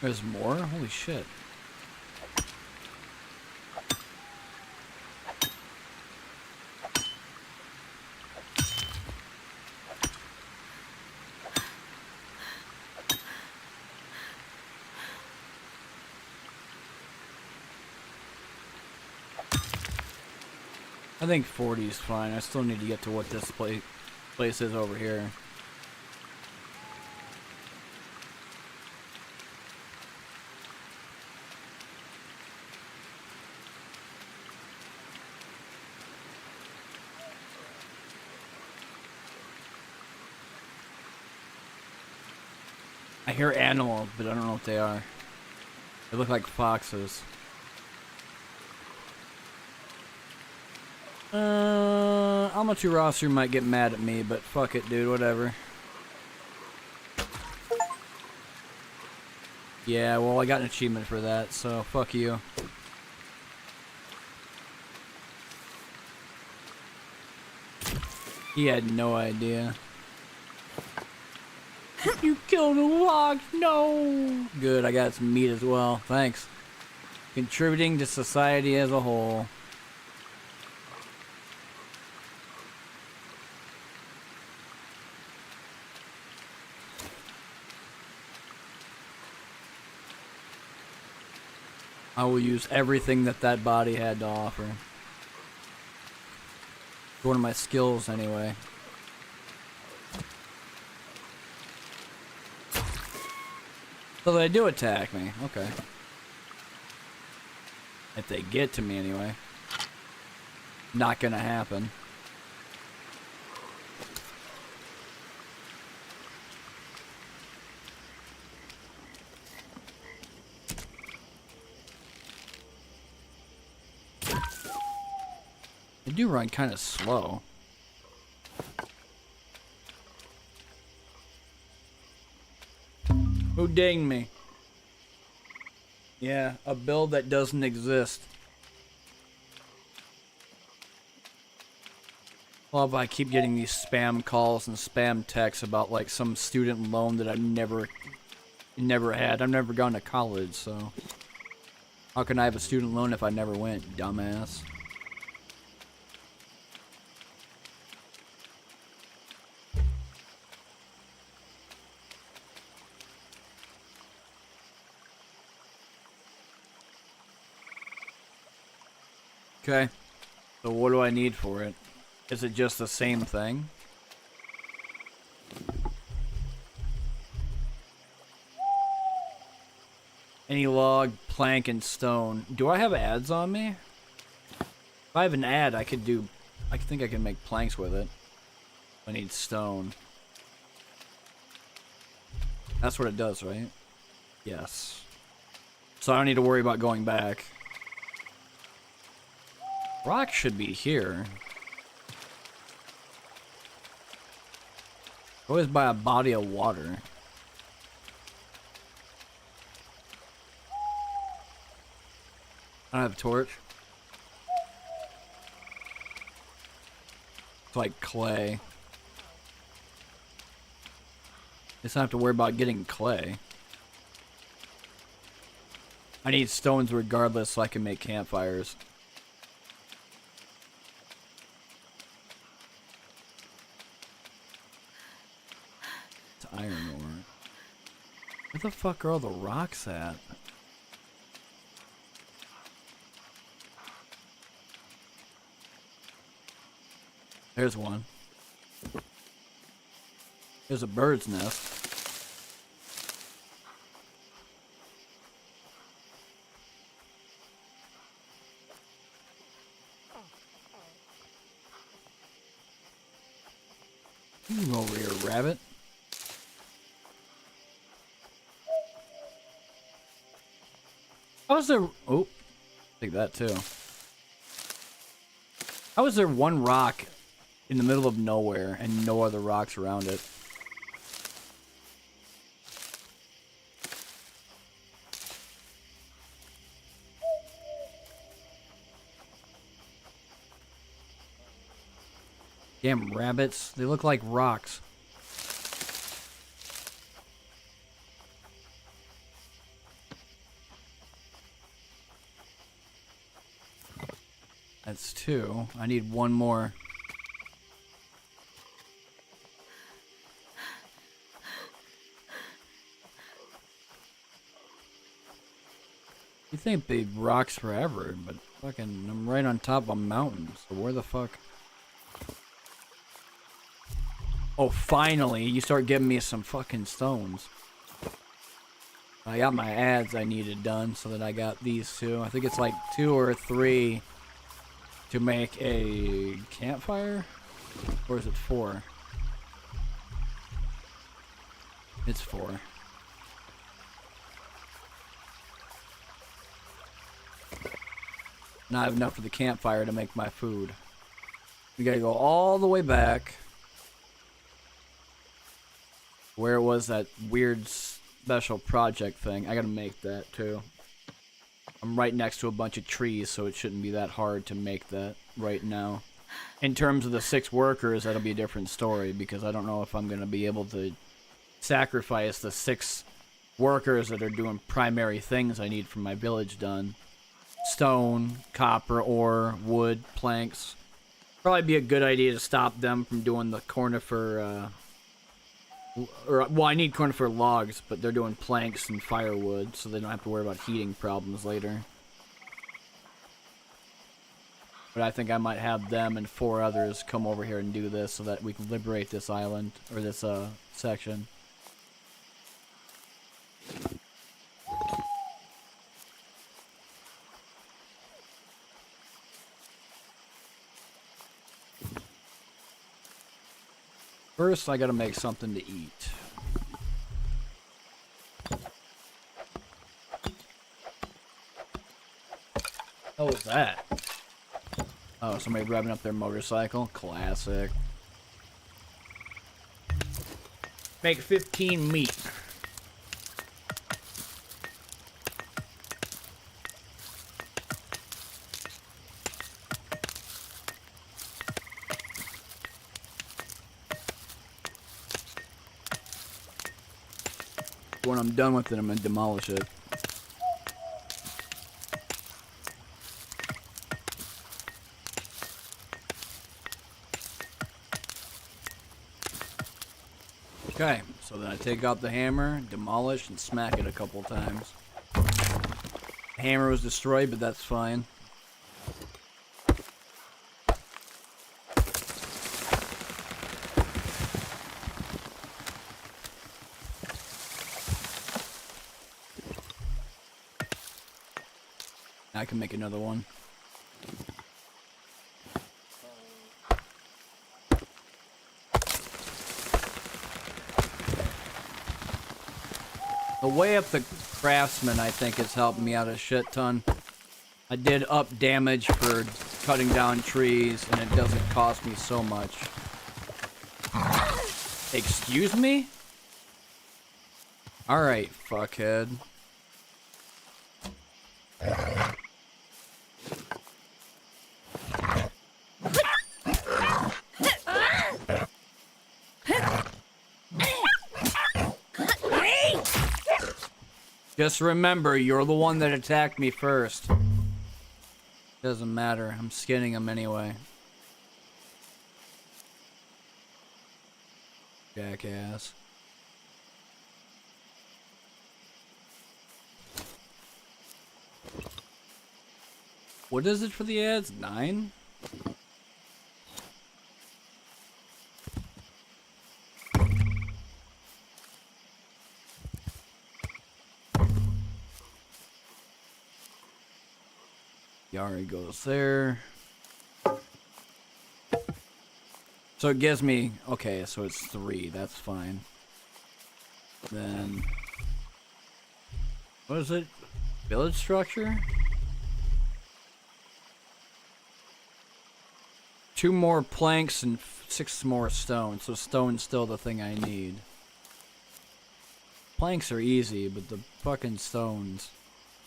There's more? Holy shit. I think 40 is fine. I still need to get to what this place is over here. I hear animals, but I don't know what they are. They look like foxes. Amaterasu might get mad at me, but fuck it, dude, whatever. Yeah, well, I got an achievement for that, so fuck you. He had no idea. You killed a fox, no! Good, I got some meat as well, thanks. Contributing to society as a whole. I will use everything that body had to offer. It's one of my skills, anyway. So they do attack me. Okay. If they get to me, anyway. Not gonna happen. They do run kind of slow. Who dinged me? Yeah, a build that doesn't exist. Love, I keep getting these spam calls and spam texts about like some student loan that I've never had. I've never gone to college, so how can I have a student loan if I never went, dumbass? Okay, so what do I need for it? Is it just the same thing? Any log, plank, and stone. Do I have ads on me? If I have an ad, I think I can make planks with it. I need stone. That's what it does, right? Yes. So I don't need to worry about going back. Rock should be here. Always by a body of water. I don't have a torch. It's like clay. Just don't have to worry about getting clay. I need stones regardless so I can make campfires. Iron ore. Where the fuck are all the rocks at? There's one. There's a bird's nest. You can go over here, rabbit. How is there... Oh, take that too. How is there one rock in the middle of nowhere and no other rocks around it? Damn rabbits, they look like rocks. That's 2. I need 1 more. You think they rocks forever, but fucking I'm right on top of a mountain, so where the fuck? Oh, finally, you start giving me some fucking stones. I got my ads I needed done, so that I got these 2. I think it's like 2 or 3 to make a campfire? Or is it 4? It's 4. Not have enough for the campfire to make my food. We gotta go all the way back. Where it was that weird special project thing. I gotta make that too. I'm right next to a bunch of trees, so it shouldn't be that hard to make that right now. In terms of the 6 workers, that'll be a different story, because I don't know if I'm gonna be able to sacrifice the 6 workers that are doing primary things I need for my village done. Stone, copper, ore, wood, planks. Probably be a good idea to stop them from doing the conifer, well, I need conifer logs, but they're doing planks and firewood, so they don't have to worry about heating problems later. But I think I might have them and 4 others come over here and do this so that we can liberate this island, or this, section. First, I gotta make something to eat. What was that? Oh, somebody revving up their motorcycle? Classic. Make 15 meat. When I'm done with it, I'm gonna demolish it. Okay, so then I take out the hammer, demolish, and smack it a couple times. The hammer was destroyed, but that's fine. I can make another one. The way up the craftsman, I think, has helped me out a shit ton. I did up damage for cutting down trees, and it doesn't cost me so much. Excuse me? Alright, fuckhead. Just remember, you're the one that attacked me first. Doesn't matter. I'm skinning him anyway. Jackass. What is it for the ads? 9? Yari goes there. So it gives me, okay, so it's 3, that's fine. Then, what is it? Village structure? 2 more planks and 6 more stone, so stone's still the thing I need. Planks are easy, but the fucking stones.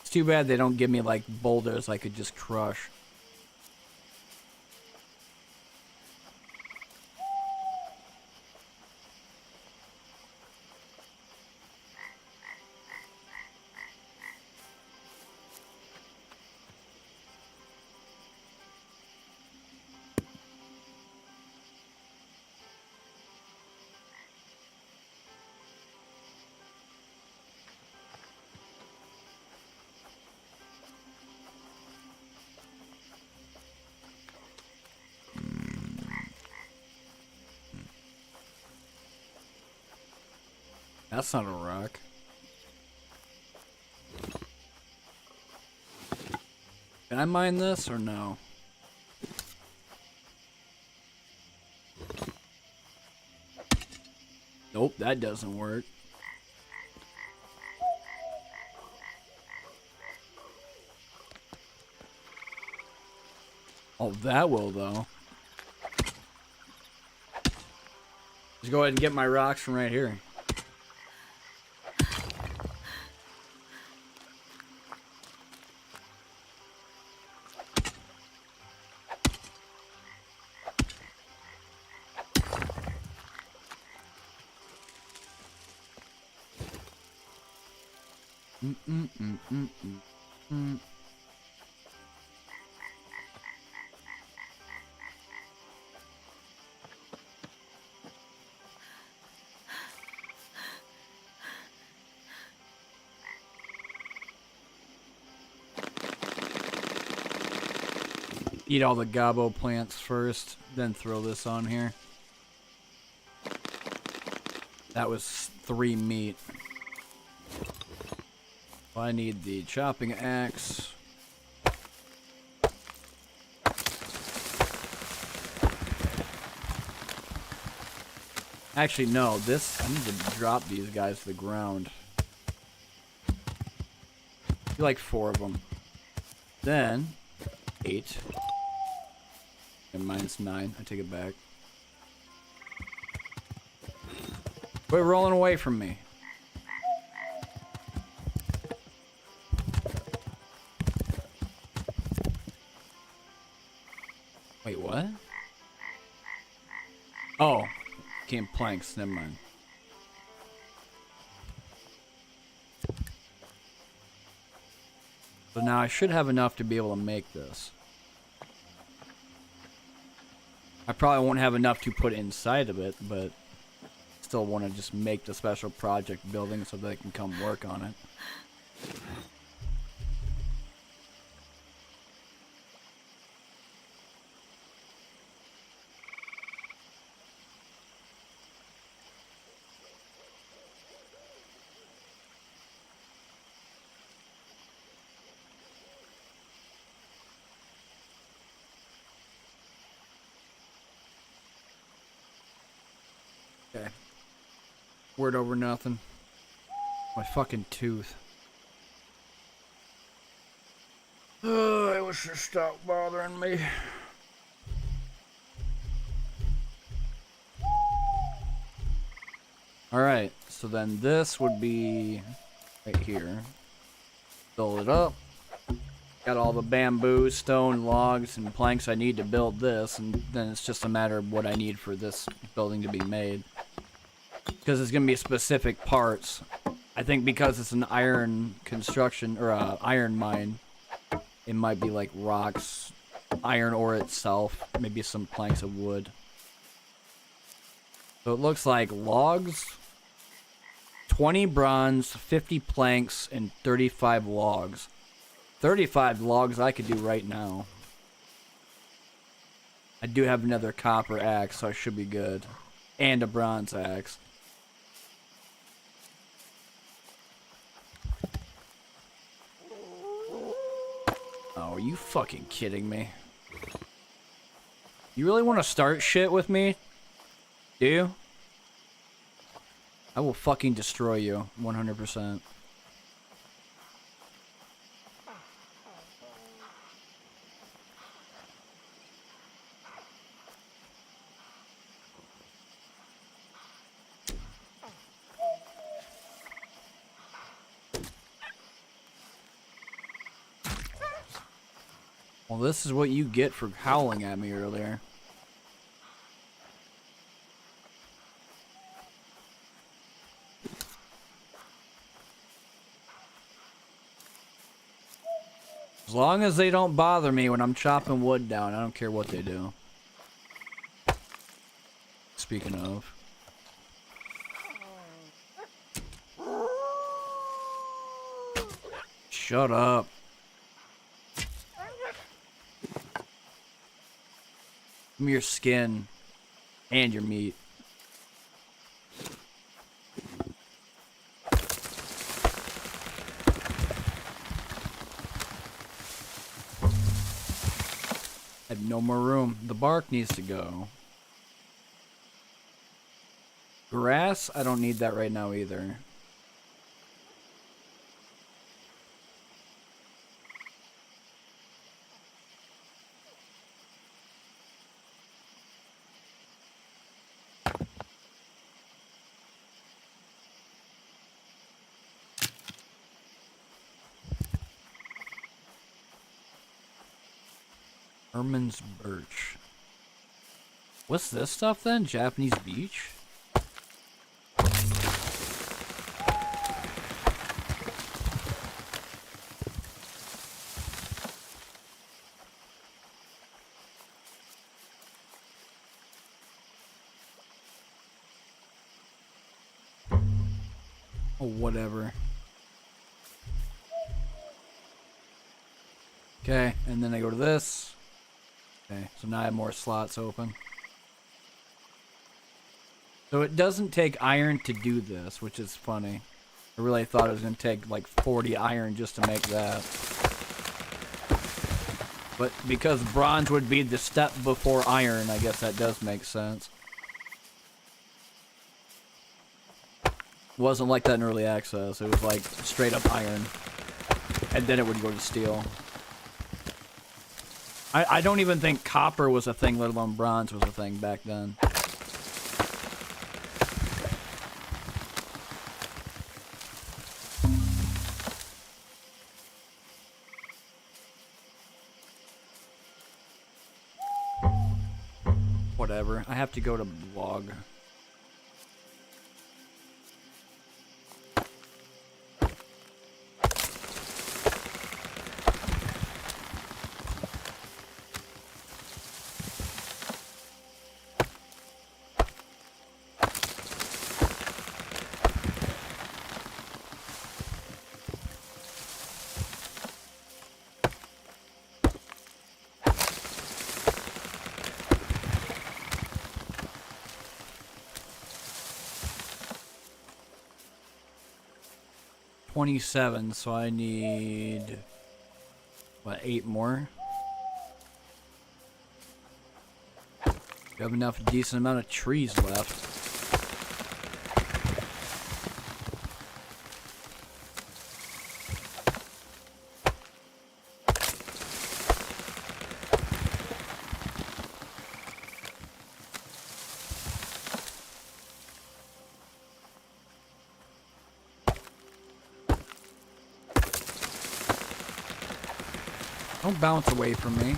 It's too bad they don't give me, like, boulders I could just crush. That's not a rock. Can I mine this or no? Nope, that doesn't work. Oh, that will though. Just go ahead and get my rocks from right here. Eat all the gobbo plants first, then throw this on here. That was 3 meat. I need the chopping axe. Actually, no, this, I need to drop these guys to the ground. Like 4 of them. Then, 8. And minus 9, I take it back. Quit rolling away from me. Wait, what? Oh, came planks, never mind. So now I should have enough to be able to make this. I probably won't have enough to put inside of it, but still want to just make the special project building so they can come work on it. Okay. Word over nothing. My fucking tooth. I wish it stopped bothering me. Alright, so then this would be right here. Fill it up. Got all the bamboo, stone, logs, and planks I need to build this, and then it's just a matter of what I need for this building to be made. Because it's going to be specific parts. I think because it's an iron construction, or iron mine, it might be like rocks, iron ore itself, maybe some planks of wood. So it looks like logs, 20 bronze, 50 planks, and 35 logs. 35 logs I could do right now. I do have another copper axe, so I should be good. And a bronze axe. Oh, are you fucking kidding me? You really want to start shit with me? Do you? I will fucking destroy you, 100%. Well, this is what you get for howling at me earlier. As long as they don't bother me when I'm chopping wood down, I don't care what they do. Speaking of. Shut up. Give me your skin and your meat. I have no more room. The bark needs to go. Grass, I don't need that right now either. Herman's Birch. What's this stuff then? Japanese beach? Oh, whatever. Okay, and then I go to this. Okay, so now I have more slots open. So it doesn't take iron to do this, which is funny. I really thought it was going to take like 40 iron just to make that. But because bronze would be the step before iron, I guess that does make sense. Wasn't like that in early access. It was like straight up iron. And then it would go to steel. I don't even think copper was a thing, let alone bronze was a thing back then. Whatever. I have to go to blog. $27, so I need what, 8 more? We have enough decent amount of trees left. Don't bounce away from me.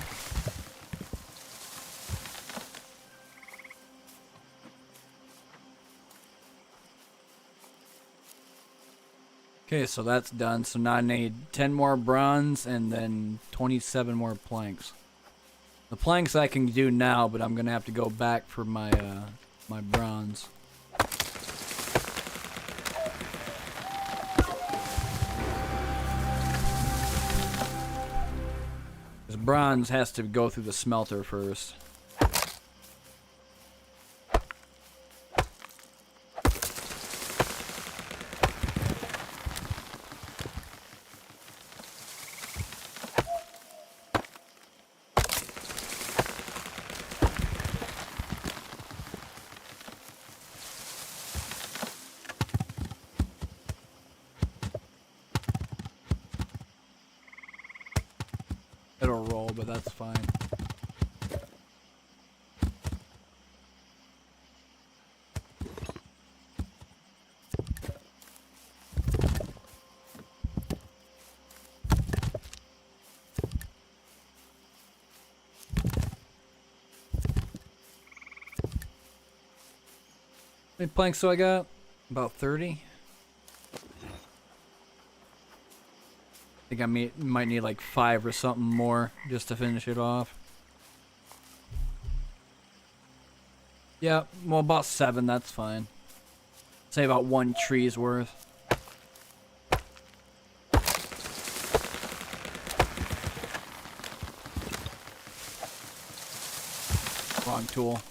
Okay, so that's done. So now I need 10 more bronze and then 27 more planks. The planks I can do now, but I'm gonna have to go back for my my bronze. Because bronze has to go through the smelter first. It'll roll, but that's fine. How many planks do I got? About 30. I think I might need like 5 or something more just to finish it off. Yeah, well, about 7, that's fine. Say about 1 tree's worth. Wrong tool.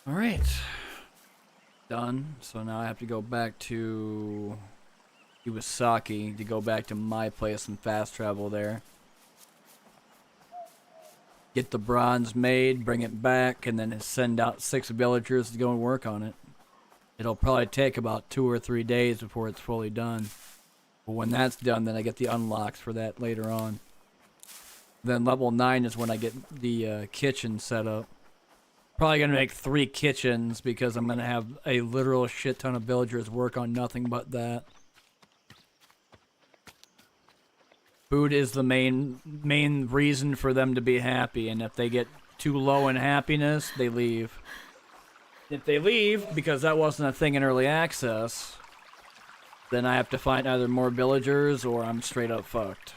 Alright. Done. So now I have to go back to Iwasaki to go back to my place and fast travel there. Get the bronze made, bring it back, and then send out 6 villagers to go and work on it. It'll probably take about 2 or 3 days before it's fully done. But when that's done, then I get the unlocks for that later on. Then level 9 is when I get the kitchen set up. Probably gonna make 3 kitchens because I'm gonna have a literal shit ton of villagers work on nothing but that. Food is the main reason for them to be happy, and if they get too low in happiness, they leave. If they leave because that wasn't a thing in early access, then I have to find either more villagers or I'm straight up fucked.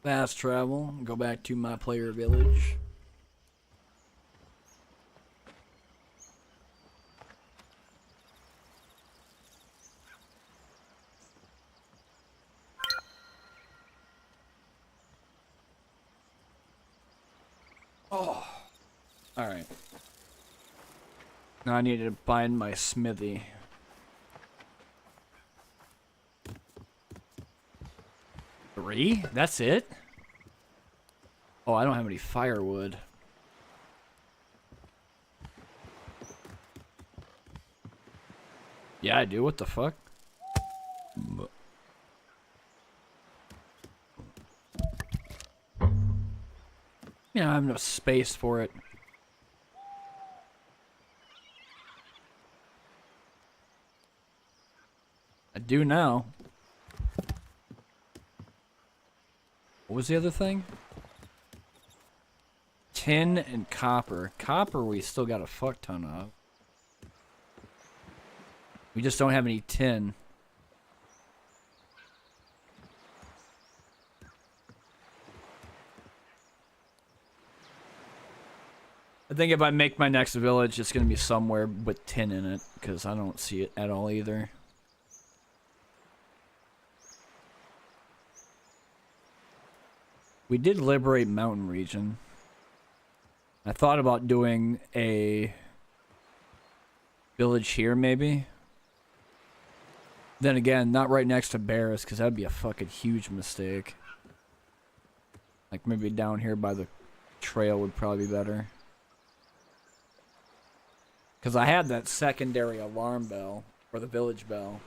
Fast travel, go back to my player village. Oh, alright. Now I need to find my smithy. Three? That's it? Oh, I don't have any firewood. Yeah, I do. What the fuck? Yeah, I have no space for it. I do now. What was the other thing? Tin and copper. Copper we still got a fuck ton of. We just don't have any tin. I think if I make my next village, it's going to be somewhere with tin in it, because I don't see it at all either. We did liberate Mountain Region. I thought about doing a village here, maybe. Then again, not right next to bears, because that'd be a fucking huge mistake. Like, maybe down here by the trail would probably be better. Because I had that secondary alarm bell, or the village bell.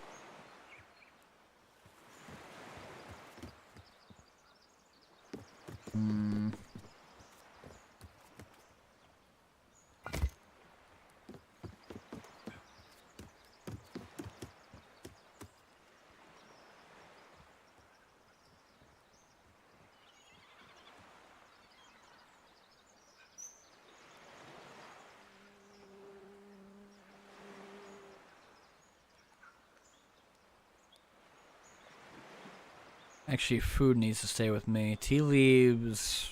Actually, food needs to stay with me. Tea leaves.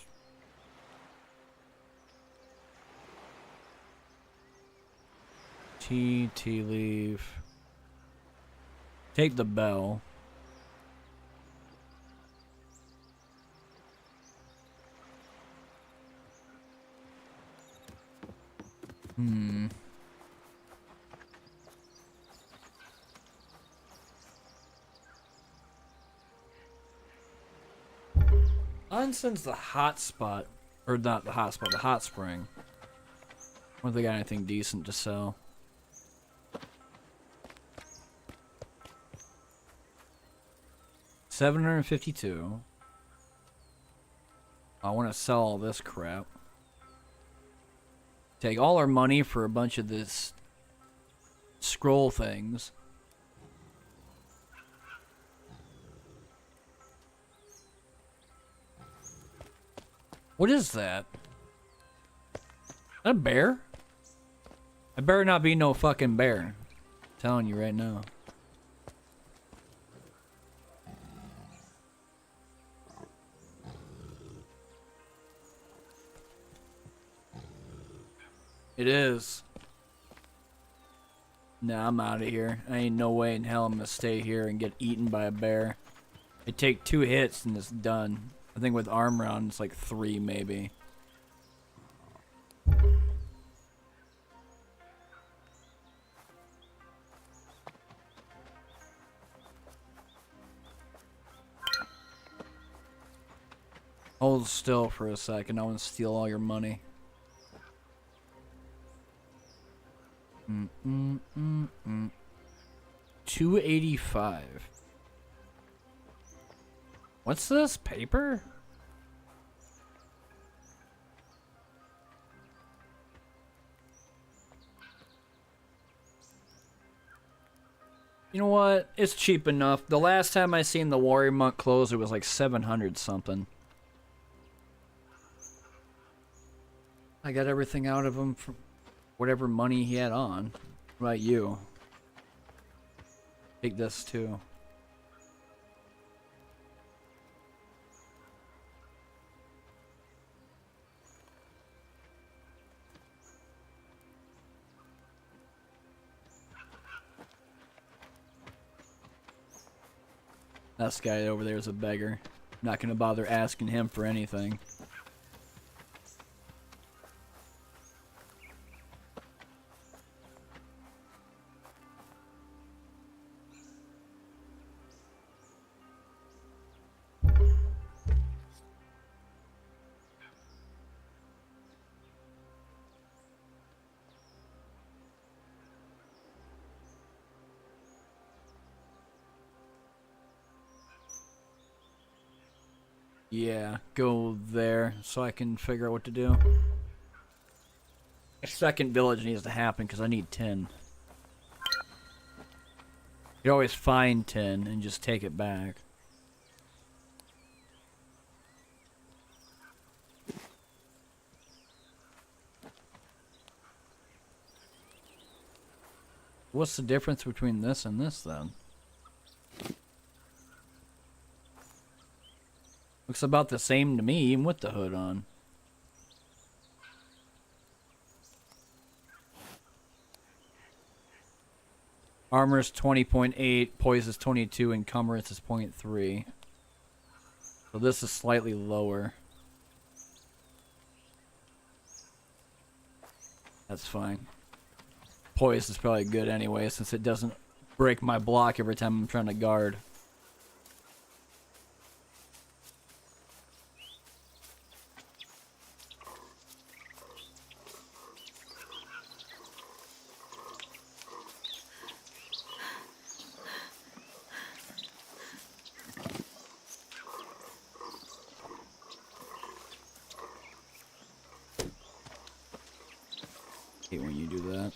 Tea leaf. Take the bell. Onson's the hot spot. Or not the hot spot, the hot spring. Wonder if they got anything decent to sell. $752. I want to sell all this crap. Take all our money for a bunch of this scroll things. What is that? Is that a bear? I better not be no fucking bear. I'm telling you right now. It is. Nah, I'm out of here. I ain't no way in hell I'm gonna stay here and get eaten by a bear. It take 2 hits and it's done. I think with arm round it's like 3 maybe. Hold still for a second. I want to steal all your money. 285. What's this? Paper? You know what? It's cheap enough. The last time I seen the Warrior Monk close, it was like 700 something. I got everything out of him from whatever money he had on. What about you? Take this too. This guy over there is a beggar. Not gonna bother asking him for anything. Yeah, go there so I can figure out what to do. A second village needs to happen because I need 10. You always find 10 and just take it back. What's the difference between this and this then? Looks about the same to me, even with the hood on. Armor is 20.8, poise is 22, encumbrance is 0.3. So this is slightly lower. That's fine. Poise is probably good anyway, since it doesn't break my block every time I'm trying to guard. Hate when you do that.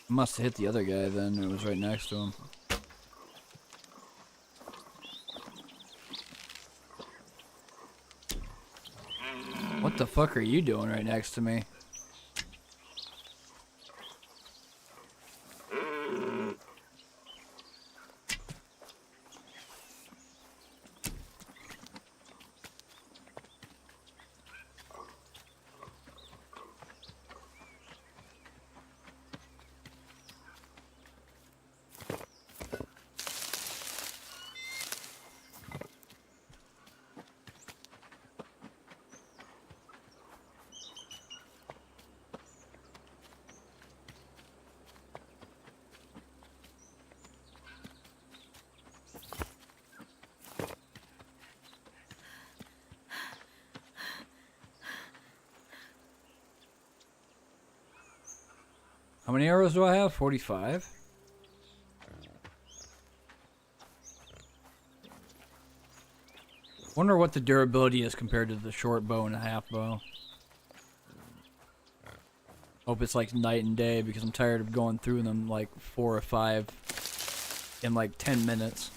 Must have hit the other guy then. It was right next to him. What the fuck are you doing right next to me? How many arrows do I have? 45? Wonder what the durability is compared to the short bow and a half bow. Hope it's like night and day because I'm tired of going through them like 4 or 5 in like 10 minutes.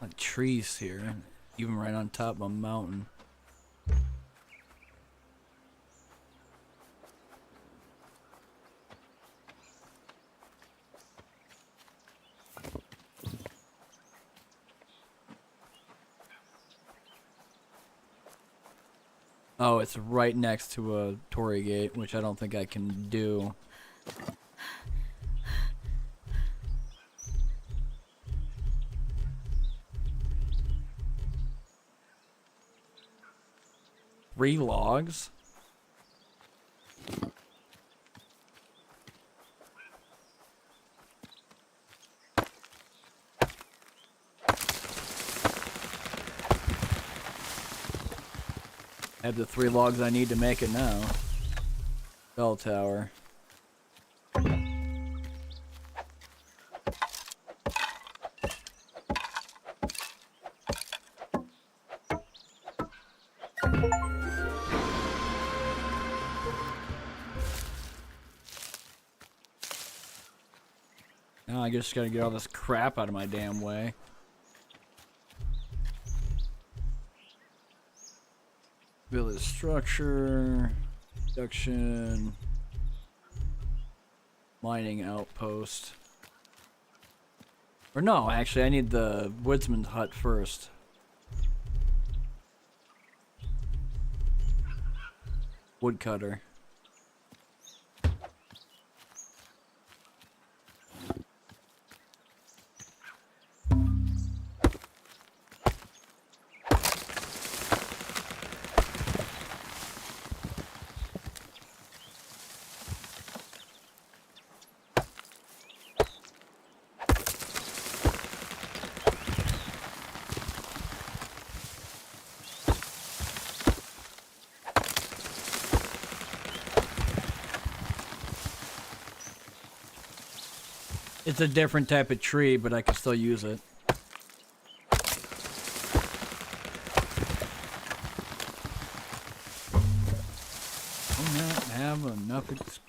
Like trees here. Even right on top of a mountain. Oh, it's right next to a Torii gate, which I don't think I can do. Three logs? I have the 3 logs I need to make it now. Bell tower. Now I just gotta get all this crap out of my damn way. Village structure, production, mining outpost. Or no, actually, I need the woodsman's hut first. Woodcutter. It's a different type of tree, but I can still use it. Do not have enough.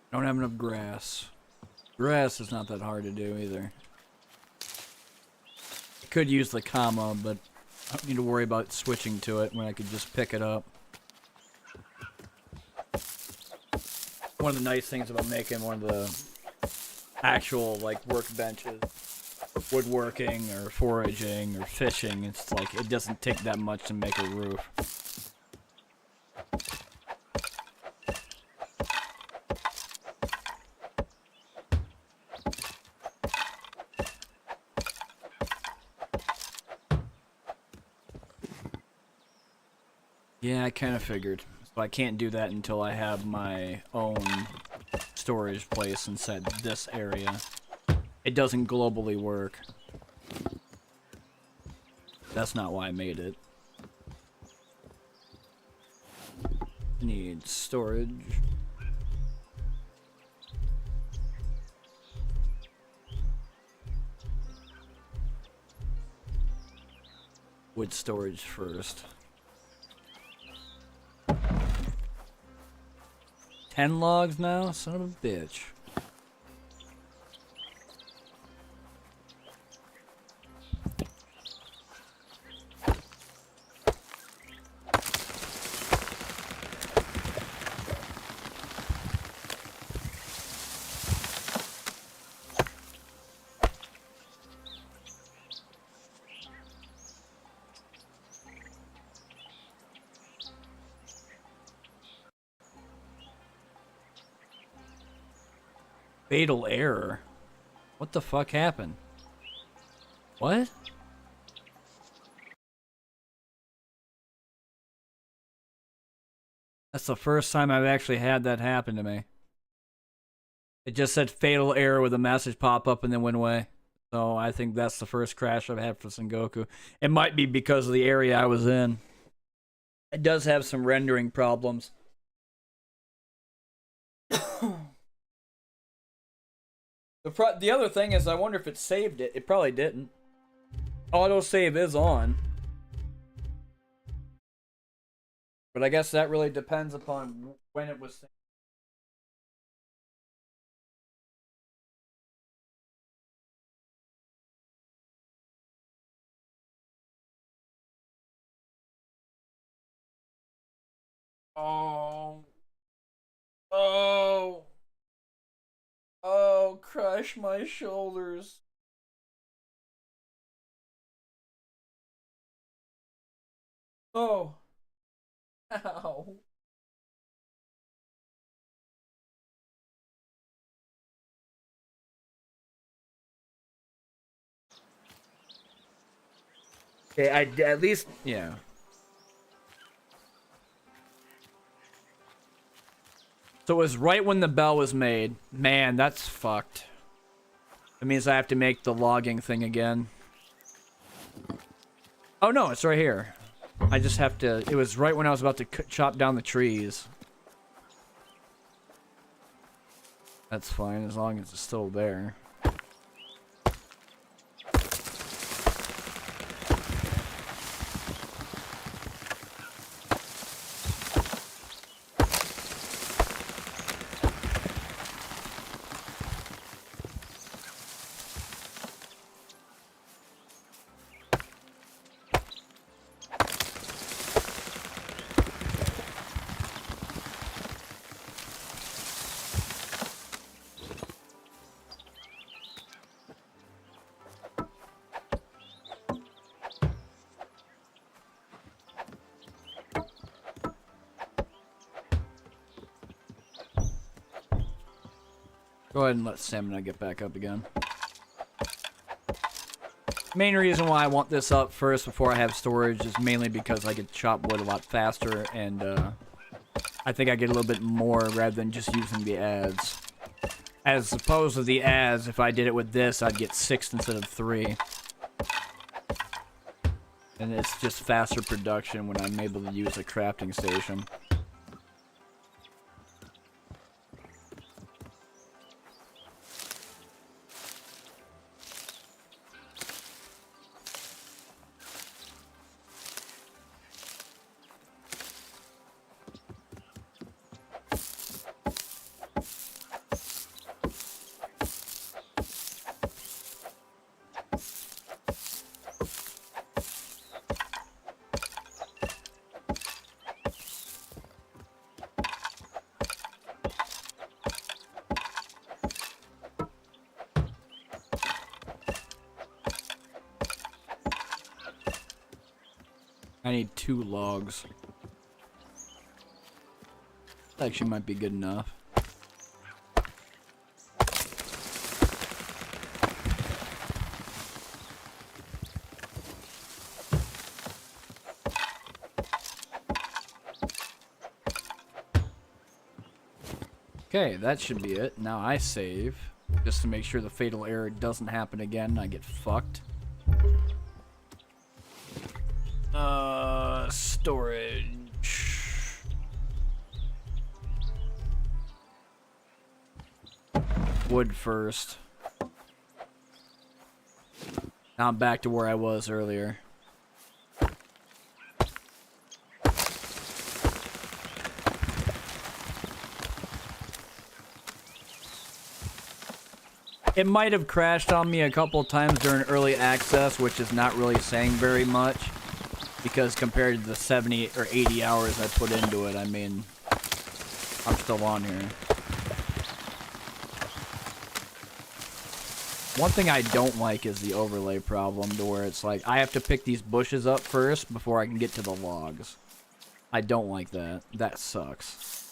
I don't have enough grass. Grass is not that hard to do either. I could use the comma, but I don't need to worry about switching to it when I could just pick it up. One of the nice things about making one of the actual like workbenches, woodworking or foraging or fishing, it's like it doesn't take that much to make a roof. Yeah, I kind of figured. So I can't do that until I have my own storage place inside this area. It doesn't globally work. That's not why I made it. Need storage. Wood storage first. 10 logs now? Son of a bitch. Fatal error? What the fuck happened? What? That's the first time I've actually had that happen to me. It just said fatal error with a message pop up and then went away. So I think that's the first crash I've had for Sengoku. It might be because of the area I was in. It does have some rendering problems. The other thing is, I wonder if it saved it. It probably didn't. Autosave is on. But I guess that really depends upon when it was saved. Oh. Oh. Oh, crush my shoulders. Oh. Ow. Okay, at least, yeah. So it was right when the bell was made. Man, that's fucked. It means I have to make the logging thing again. Oh no, it's right here. I just have to... It was right when I was about to chop down the trees. That's fine, as long as it's still there. Go ahead and let Stamina get back up again. Main reason why I want this up first before I have storage is mainly because I could chop wood a lot faster, and I think I get a little bit more rather than just using the adds. As opposed to the adds, if I did it with this, I'd get 6 instead of 3. And it's just faster production when I'm able to use a crafting station. I need 2 logs. That actually might be good enough. Okay, that should be it. Now I save, just to make sure the fatal error doesn't happen again and I get fucked. Storage. Wood first. Now I'm back to where I was earlier. It might have crashed on me a couple times during early access, which is not really saying very much. Because compared to the 70 or 80 hours I put into it, I mean, I'm still on here. One thing I don't like is the overlay problem, to where it's like, I have to pick these bushes up first before I can get to the logs. I don't like that. That sucks.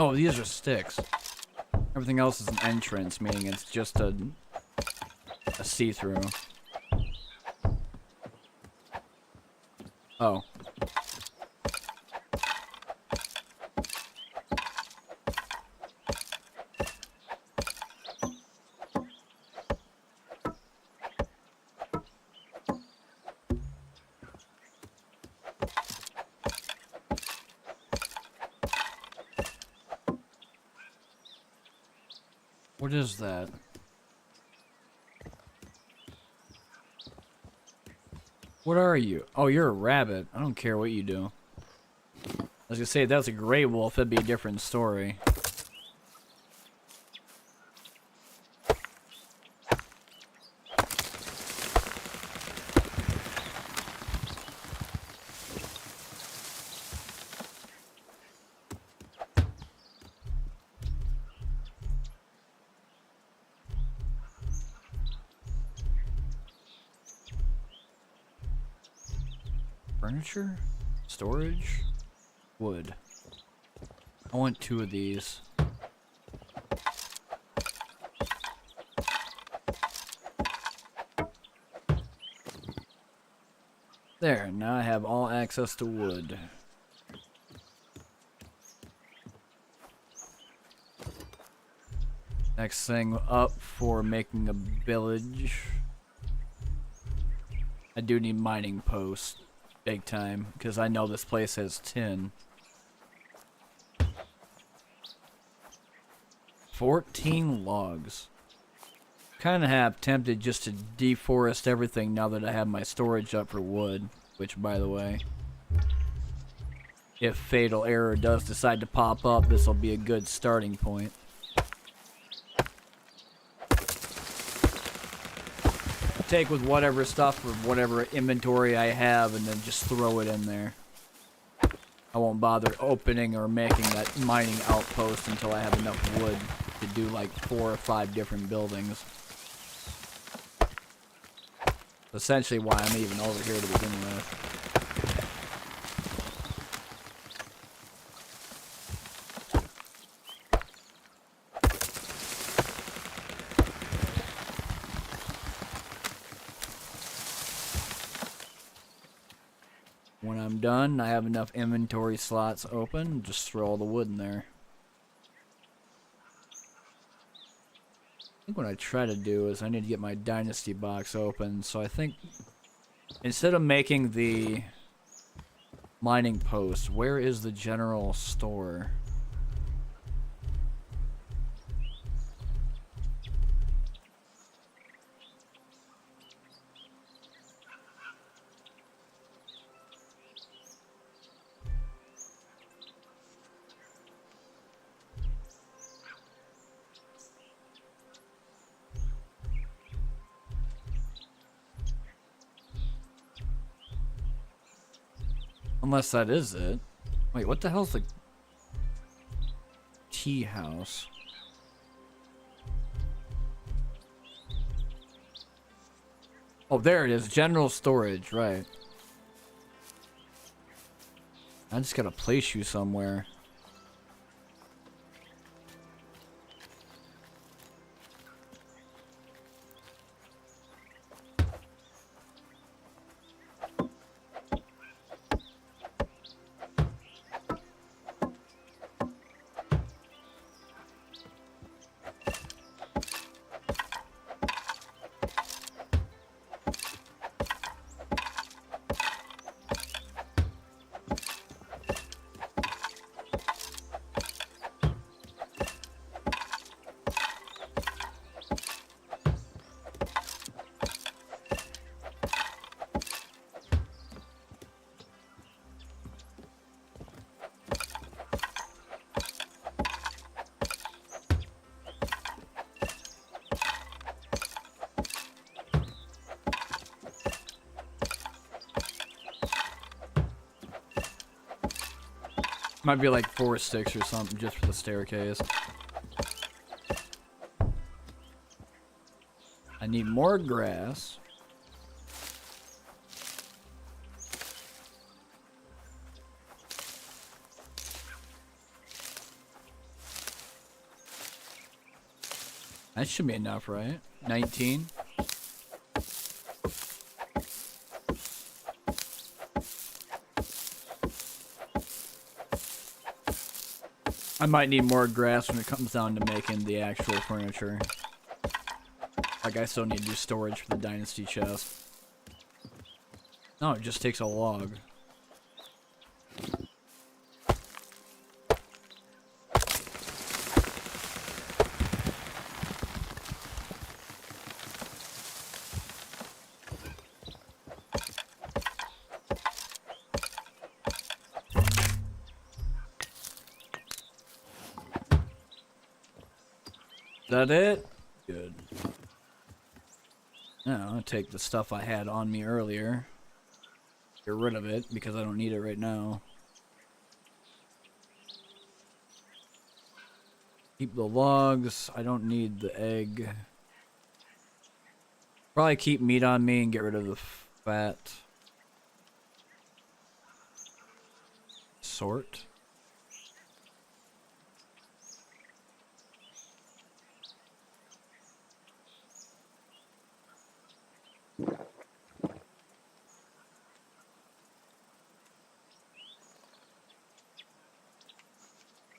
Oh, these are sticks. Everything else is an entrance, meaning it's just a see-through. Oh. What is that? What are you? Oh, you're a rabbit. I don't care what you do. I was gonna say, if that's a gray wolf, that'd be a different story. Furniture? Storage? Wood. I want 2 of these. There, now I have all access to wood. Next thing up for making a village. I do need mining posts. Big time, because I know this place has tin. 14 logs. Kind of have tempted just to deforest everything now that I have my storage up for wood. Which, by the way, if fatal error does decide to pop up, this will be a good starting point. Take with whatever stuff or whatever inventory I have and then just throw it in there. I won't bother opening or making that mining outpost until I have enough wood to do like 4 or 5 different buildings. Essentially why I'm even over here to begin with. When I'm done, I have enough inventory slots open, just throw all the wood in there. I think what I try to do is I need to get my Dynasty box open, so I think instead of making the mining post, where is the general store? Unless that is it. Wait, what the hell's the tea house? Oh, there it is. General storage, right. I just gotta place you somewhere. Might be like 4 sticks or something just for the staircase. I need more grass. That should be enough, right? 19. I might need more grass when it comes down to making the actual furniture. Like, I still need to do storage for the Dynasty chest. No, it just takes a log. Is that it? Good. Now, I'll take the stuff I had on me earlier. Get rid of it, because I don't need it right now. Keep the logs. I don't need the egg. Probably keep meat on me and get rid of the fat. Sort.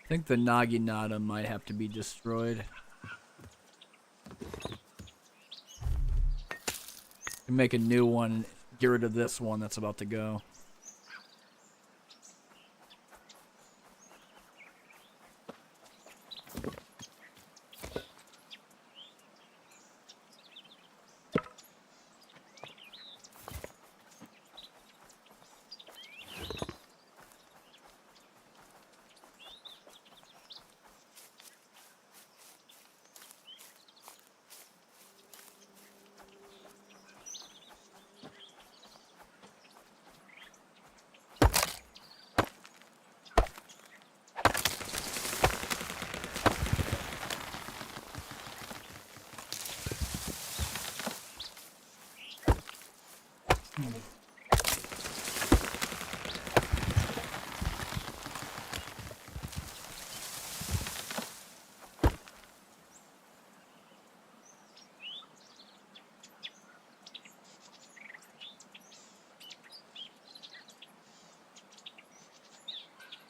I think the Naginata might have to be destroyed. And make a new one and get rid of this one that's about to go.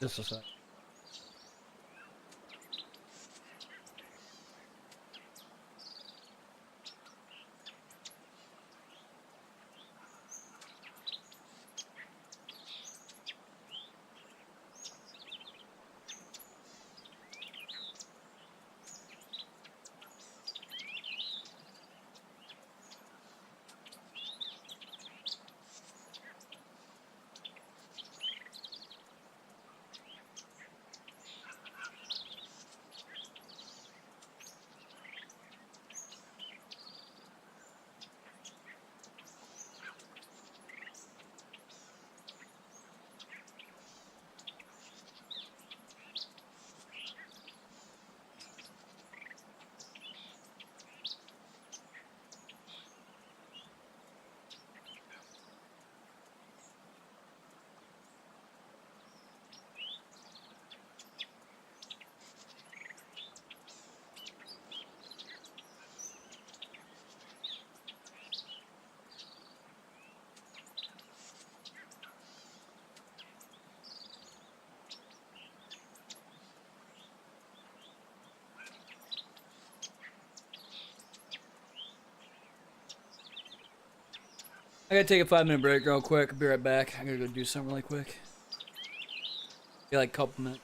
Just a sec. I gotta take a 5-minute break real quick. I'll be right back. I gotta go do something really quick. Be like a couple minutes.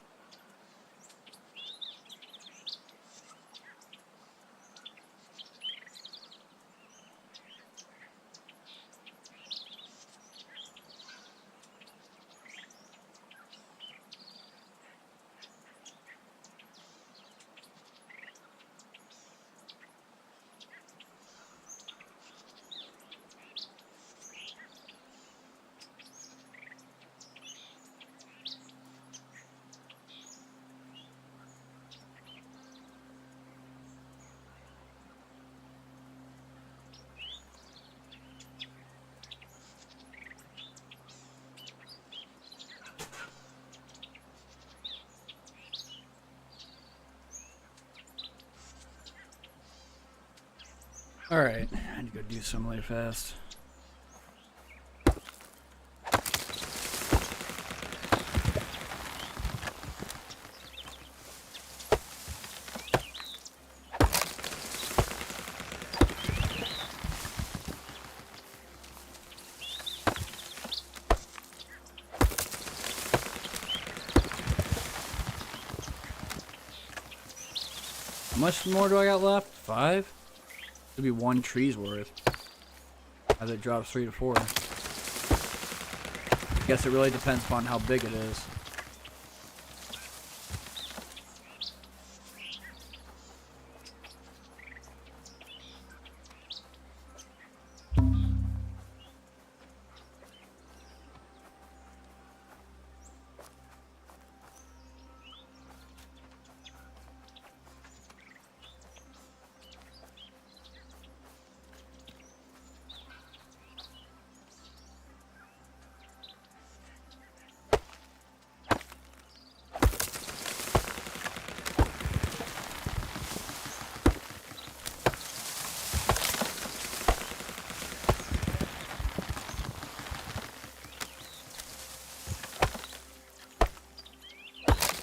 Alright, I need to go do something really fast. How much more do I got left? 5? Could be 1 tree's worth. As it drops 3 to 4. Guess it really depends upon how big it is.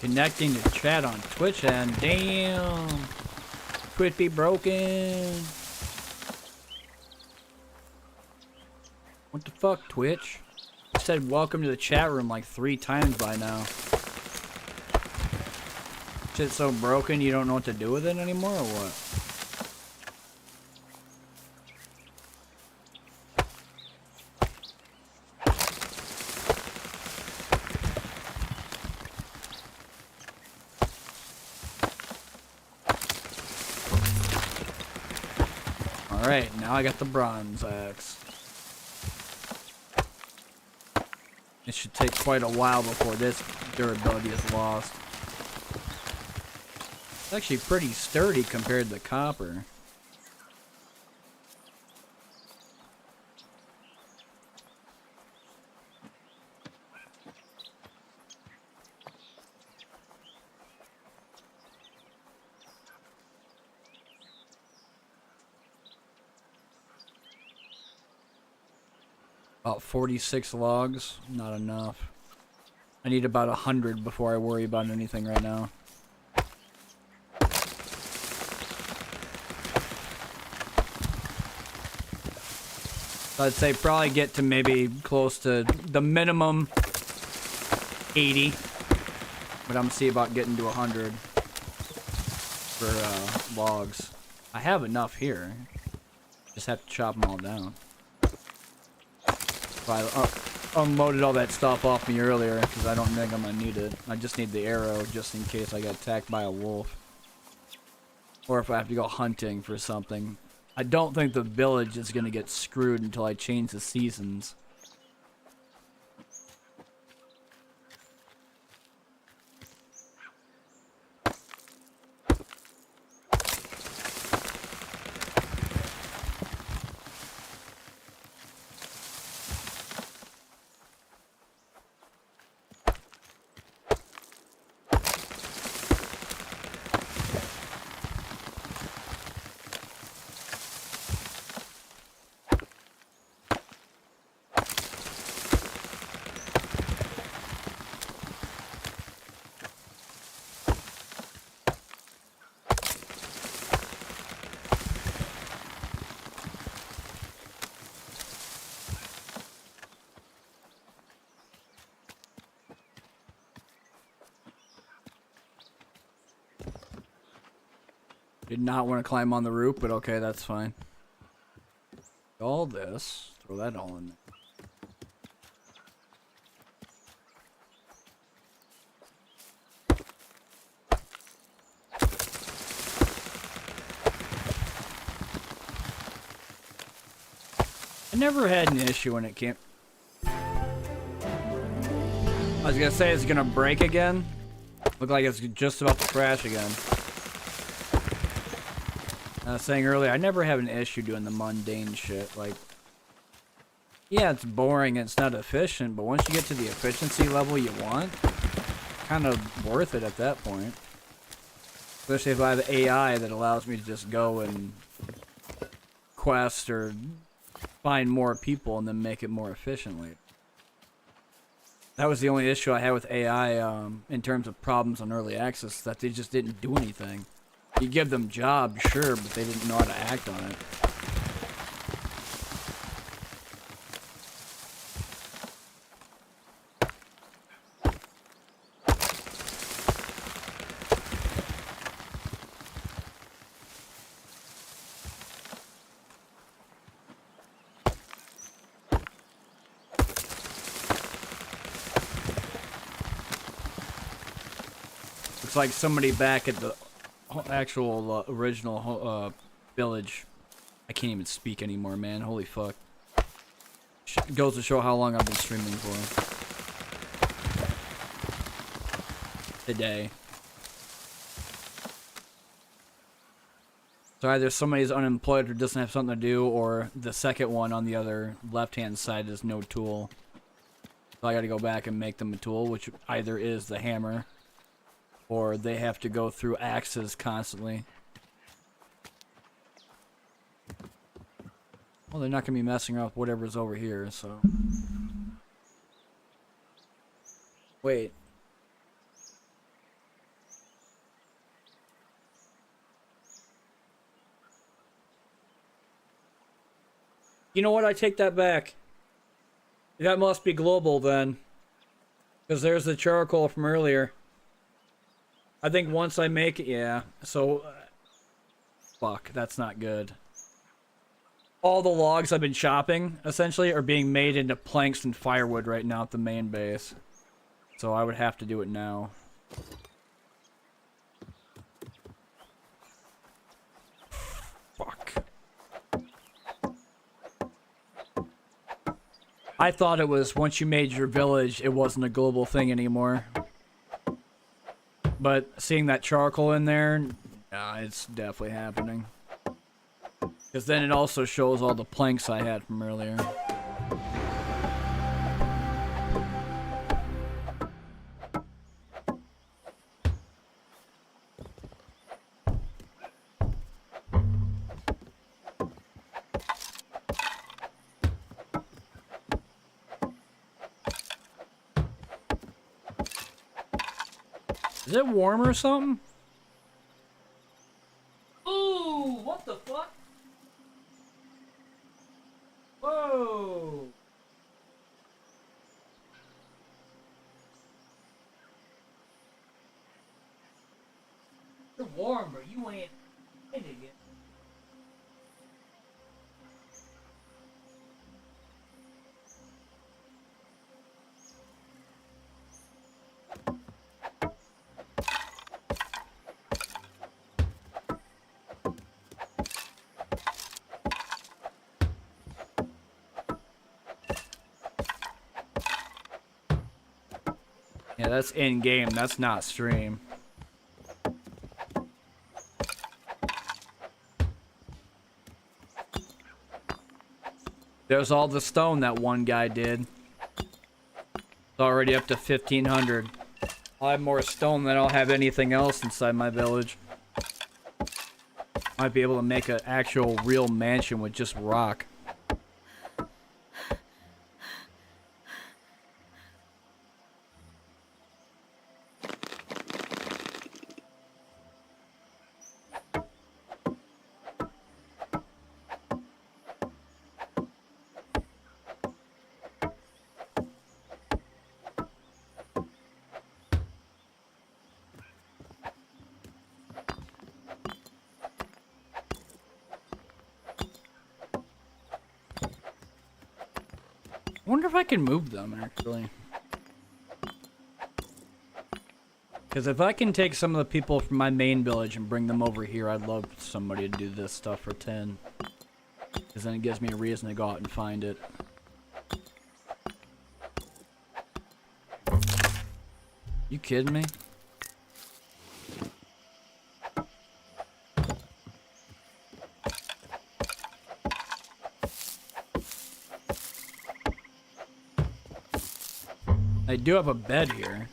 Connecting to chat on Twitch and damn, Twitch be broken. What the fuck, Twitch? I said welcome to the chat room like 3 times by now. Shit's so broken you don't know what to do with it anymore or what? Alright, now I got the bronze axe. It should take quite a while before this durability is lost. It's actually pretty sturdy compared to copper. About 46 logs, not enough. I need about 100 before I worry about anything right now. So I'd say probably get to maybe close to the minimum 80, but I'm gonna see about getting to 100 for logs. I have enough here, just have to chop them all down. I unloaded all that stuff off me earlier because I don't think I'm gonna need it. I just need the arrow just in case I get attacked by a wolf. Or if I have to go hunting for something. I don't think the village is gonna get screwed until I change the seasons. Did not want to climb on the roof, but okay, that's fine. All this, throw that all in there. I never had an issue when it came. I was gonna say it's gonna break again. Look like it's just about to crash again. I was saying earlier, I never have an issue doing the mundane shit. Like, yeah, it's boring and it's not efficient, but once you get to the efficiency level you want, kind of worth it at that point. Especially if I have AI that allows me to just go and quest or find more people and then make it more efficiently. That was the only issue I had with AI in terms of problems on early access, that they just didn't do anything. You give them jobs, sure, but they didn't know how to act on it. It's like somebody back at the actual original village. I can't even speak anymore, man. Holy fuck. Goes to show how long I've been streaming for. Today. So either somebody's unemployed or doesn't have something to do, or the second one on the other left-hand side is no tool. So I gotta go back and make them a tool, which either is the hammer, or they have to go through axes constantly. Well, they're not gonna be messing around with whatever's over here, so. Wait. You know what? I take that back. That must be global then. Because there's the charcoal from earlier. I think once I make it, yeah. So, fuck, that's not good. All the logs I've been chopping, essentially, are being made into planks and firewood right now at the main base. So I would have to do it now. Fuck. I thought it was once you made your village, it wasn't a global thing anymore. But seeing that charcoal in there, it's definitely happening. Because then it also shows all the planks I had from earlier. Is it warm or something? Ooh, what the fuck? Whoa. You're warm, but you ain't in it yet. Yeah, that's in-game, that's not stream. There's all the stone that one guy did. It's already up to 1,500. I'll have more stone than I'll have anything else inside my village. Might be able to make an actual real mansion with just rock. I wonder if I can move them, actually. Because if I can take some of the people from my main village and bring them over here, I'd love somebody to do this stuff for 10. Because then it gives me a reason to go out and find it. You kidding me? I do have a bed here.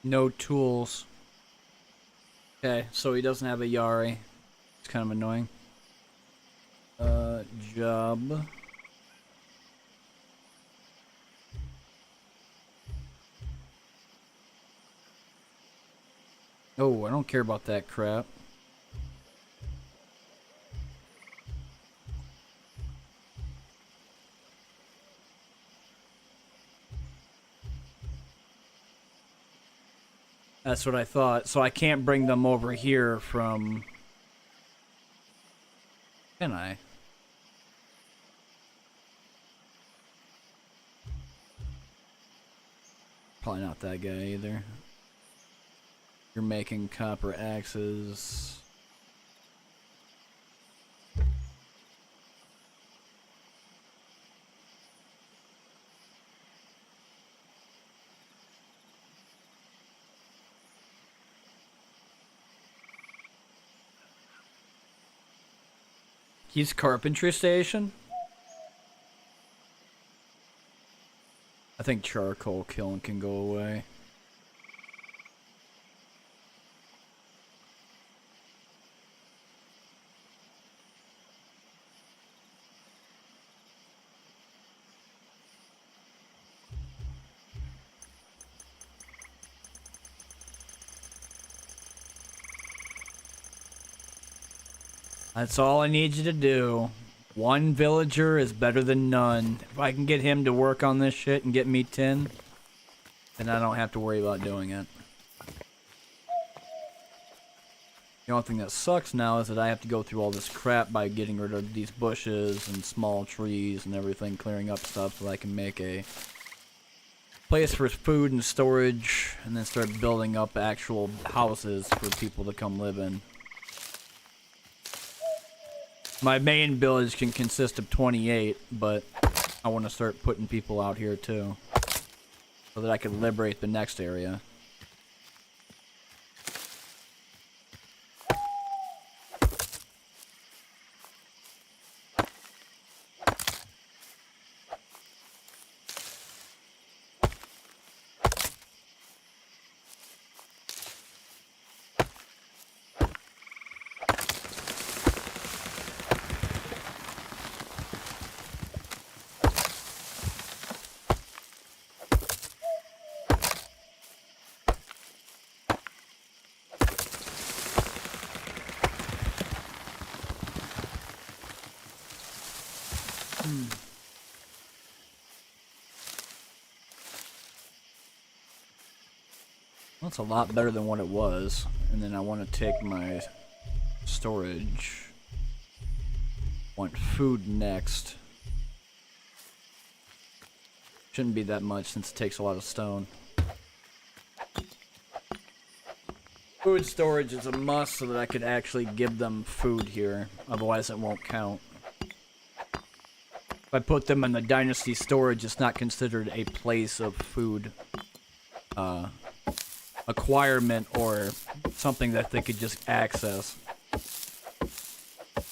No tools. Okay, so he doesn't have a Yari. It's kind of annoying. Job. Oh, I don't care about that crap. That's what I thought. So I can't bring them over here from... Can I? Probably not that guy either. You're making copper axes. He's carpentry station? I think charcoal kiln can go away. That's all I need you to do. One villager is better than none. If I can get him to work on this shit and get me 10, then I don't have to worry about doing it. The only thing that sucks now is that I have to go through all this crap by getting rid of these bushes and small trees and everything, clearing up stuff so I can make a place for food and storage, and then start building up actual houses for people to come live in. My main village can consist of 28, but I want to start putting people out here too, so that I can liberate the next area. That's a lot better than what it was. And then I want to take my storage. Want food next. Shouldn't be that much since it takes a lot of stone. Food storage is a must so that I could actually give them food here. Otherwise it won't count. If I put them in the Dynasty storage, it's not considered a place of food acquirement or something that they could just access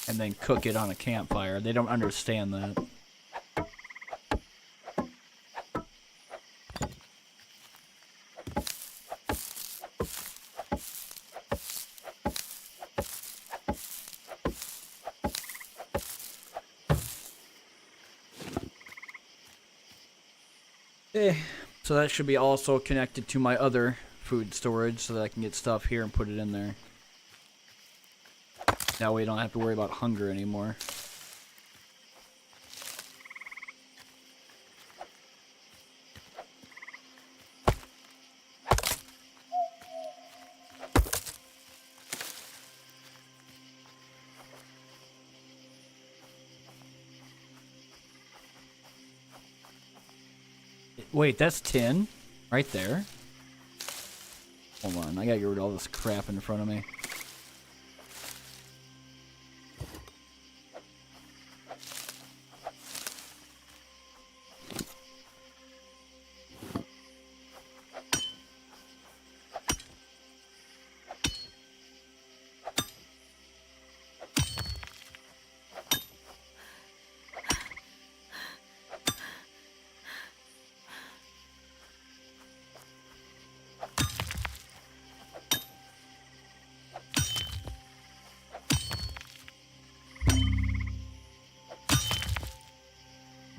and then cook it on a campfire. They don't understand that. So that should be also connected to my other food storage so that I can get stuff here and put it in there. That way I don't have to worry about hunger anymore. Wait, that's tin? Right there? Hold on, I gotta get rid of all this crap in front of me.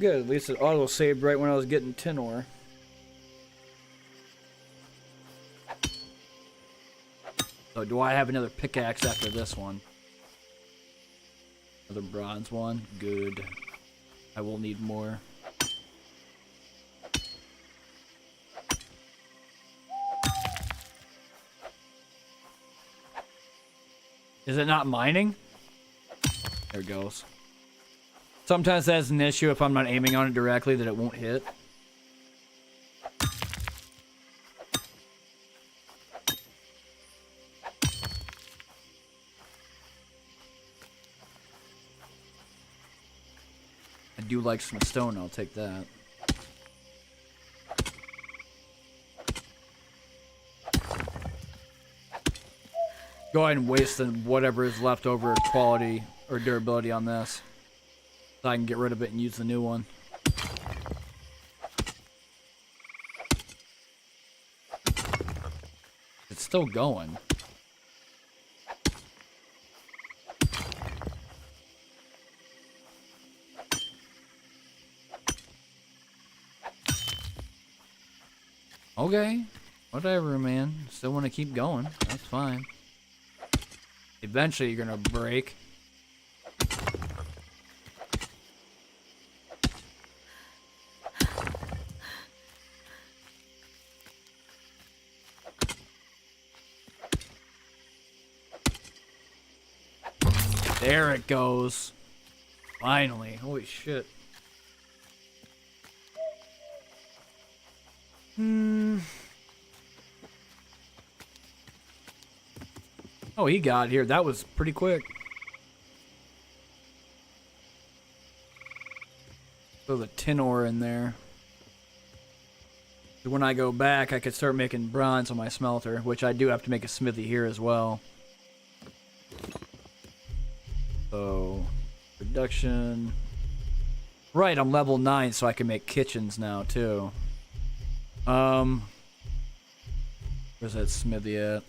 Good, at least it auto saved right when I was getting tin ore. So do I have another pickaxe after this one? Another bronze one? Good. I will need more. Is it not mining? There it goes. Sometimes that's an issue if I'm not aiming on it directly that it won't hit. I do like some stone, I'll take that. Go ahead and waste whatever is left over quality or durability on this. So I can get rid of it and use the new one. It's still going. Okay. Whatever, man. Still want to keep going. That's fine. Eventually you're gonna break. There it goes. Finally. Holy shit. Oh, he got here. That was pretty quick. Throw the tin ore in there. When I go back, I could start making bronze on my smelter, which I do have to make a smithy here as well. So, production. Right, I'm level 9, so I can make kitchens now, too. Where's that smithy at?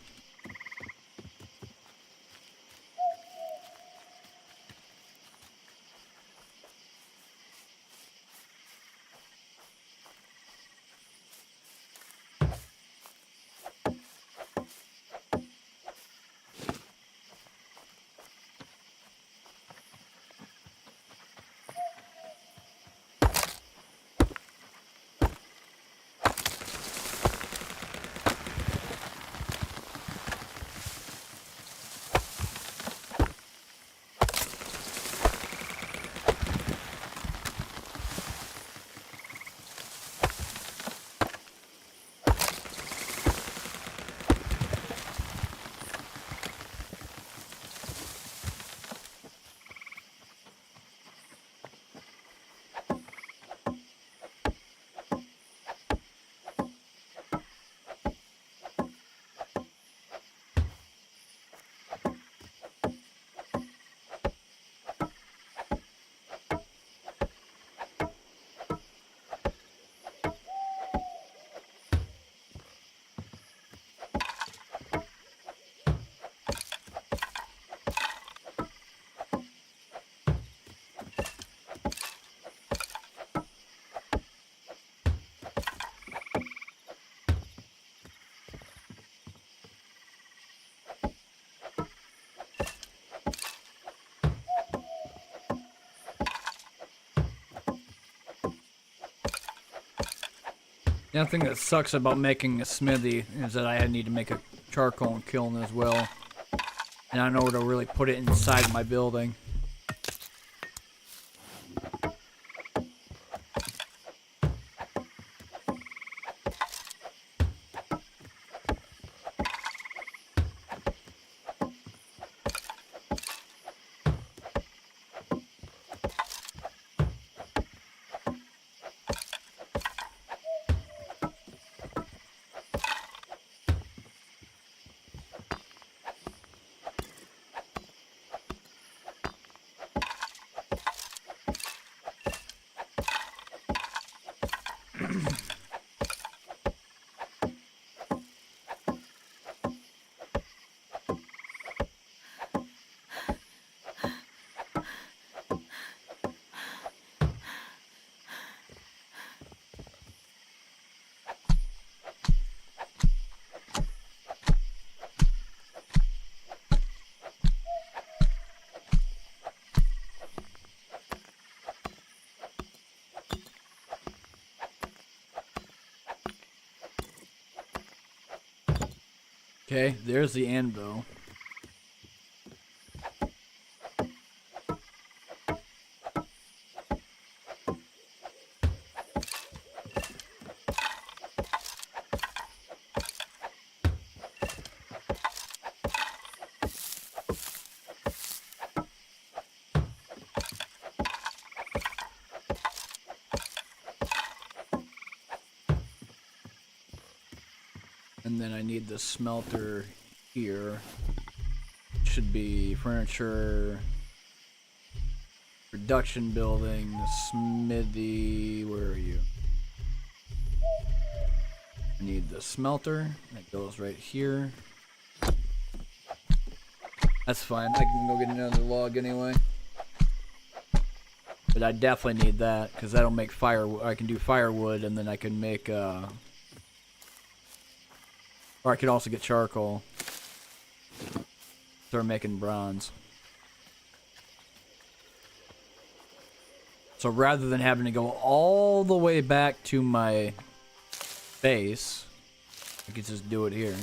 The other thing that sucks about making a smithy is that I need to make a charcoal kiln as well. And I don't know where to really put it inside my building. Okay, there's the anvil. And then I need the smelter here. Should be furniture, production building, smithy. Where are you? I need the smelter. That goes right here. That's fine. I can go get another log anyway. But I definitely need that because that'll make fire. I can do firewood, and then I can make. Or I could also get charcoal. Start making bronze. So rather than having to go all the way back to my base, I could just do it here.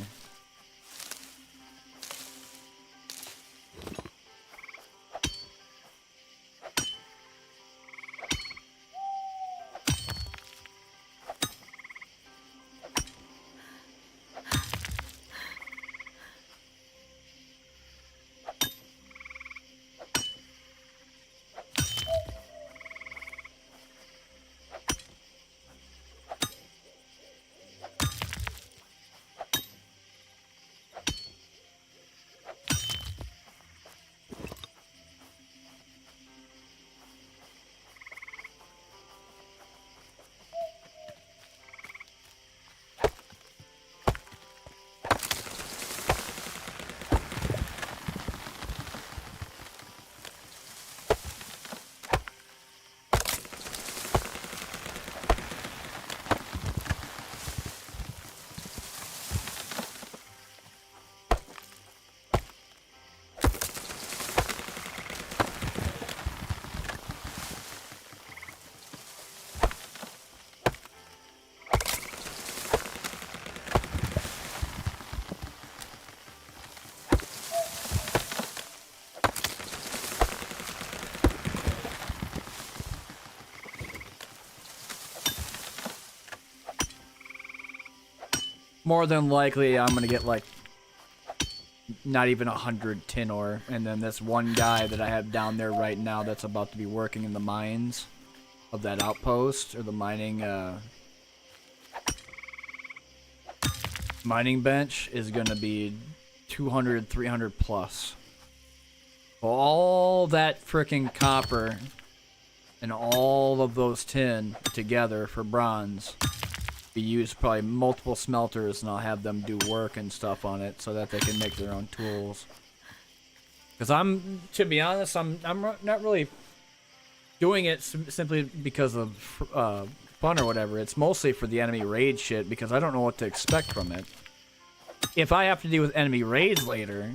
More than likely, I'm gonna get like not even 100 tin ore, and then this one guy that I have down there right now that's about to be working in the mines of that outpost or the mining bench is gonna be 200, 300 plus. All that freaking copper and all of those tin together for bronze. Be used probably multiple smelters, and I'll have them do work and stuff on it so that they can make their own tools. Because to be honest, I'm not really doing it simply because of fun or whatever. It's mostly for the enemy raid shit because I don't know what to expect from it. If I have to deal with enemy raids later,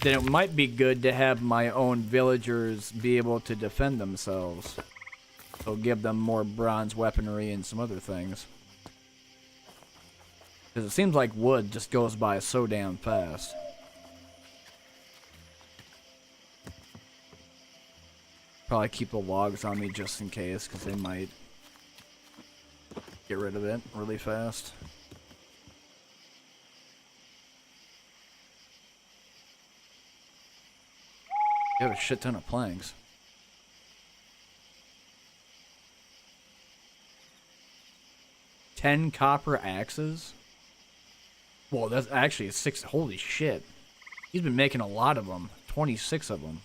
then it might be good to have my own villagers be able to defend themselves. So give them more bronze weaponry and some other things. Because it seems like wood just goes by so damn fast. Probably keep the logs on me just in case, because they might get rid of it really fast. You have a shit ton of planks. $10 copper axes? Whoa, that's actually 6. Holy shit. He's been making a lot of them. 26 of them.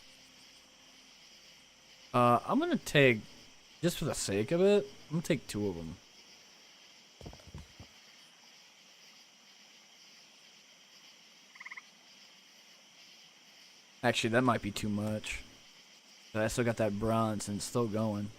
I'm gonna take, just for the sake of it, I'm gonna take 2 of them. Actually, that might be too much. But I still got that bronze and it's still going.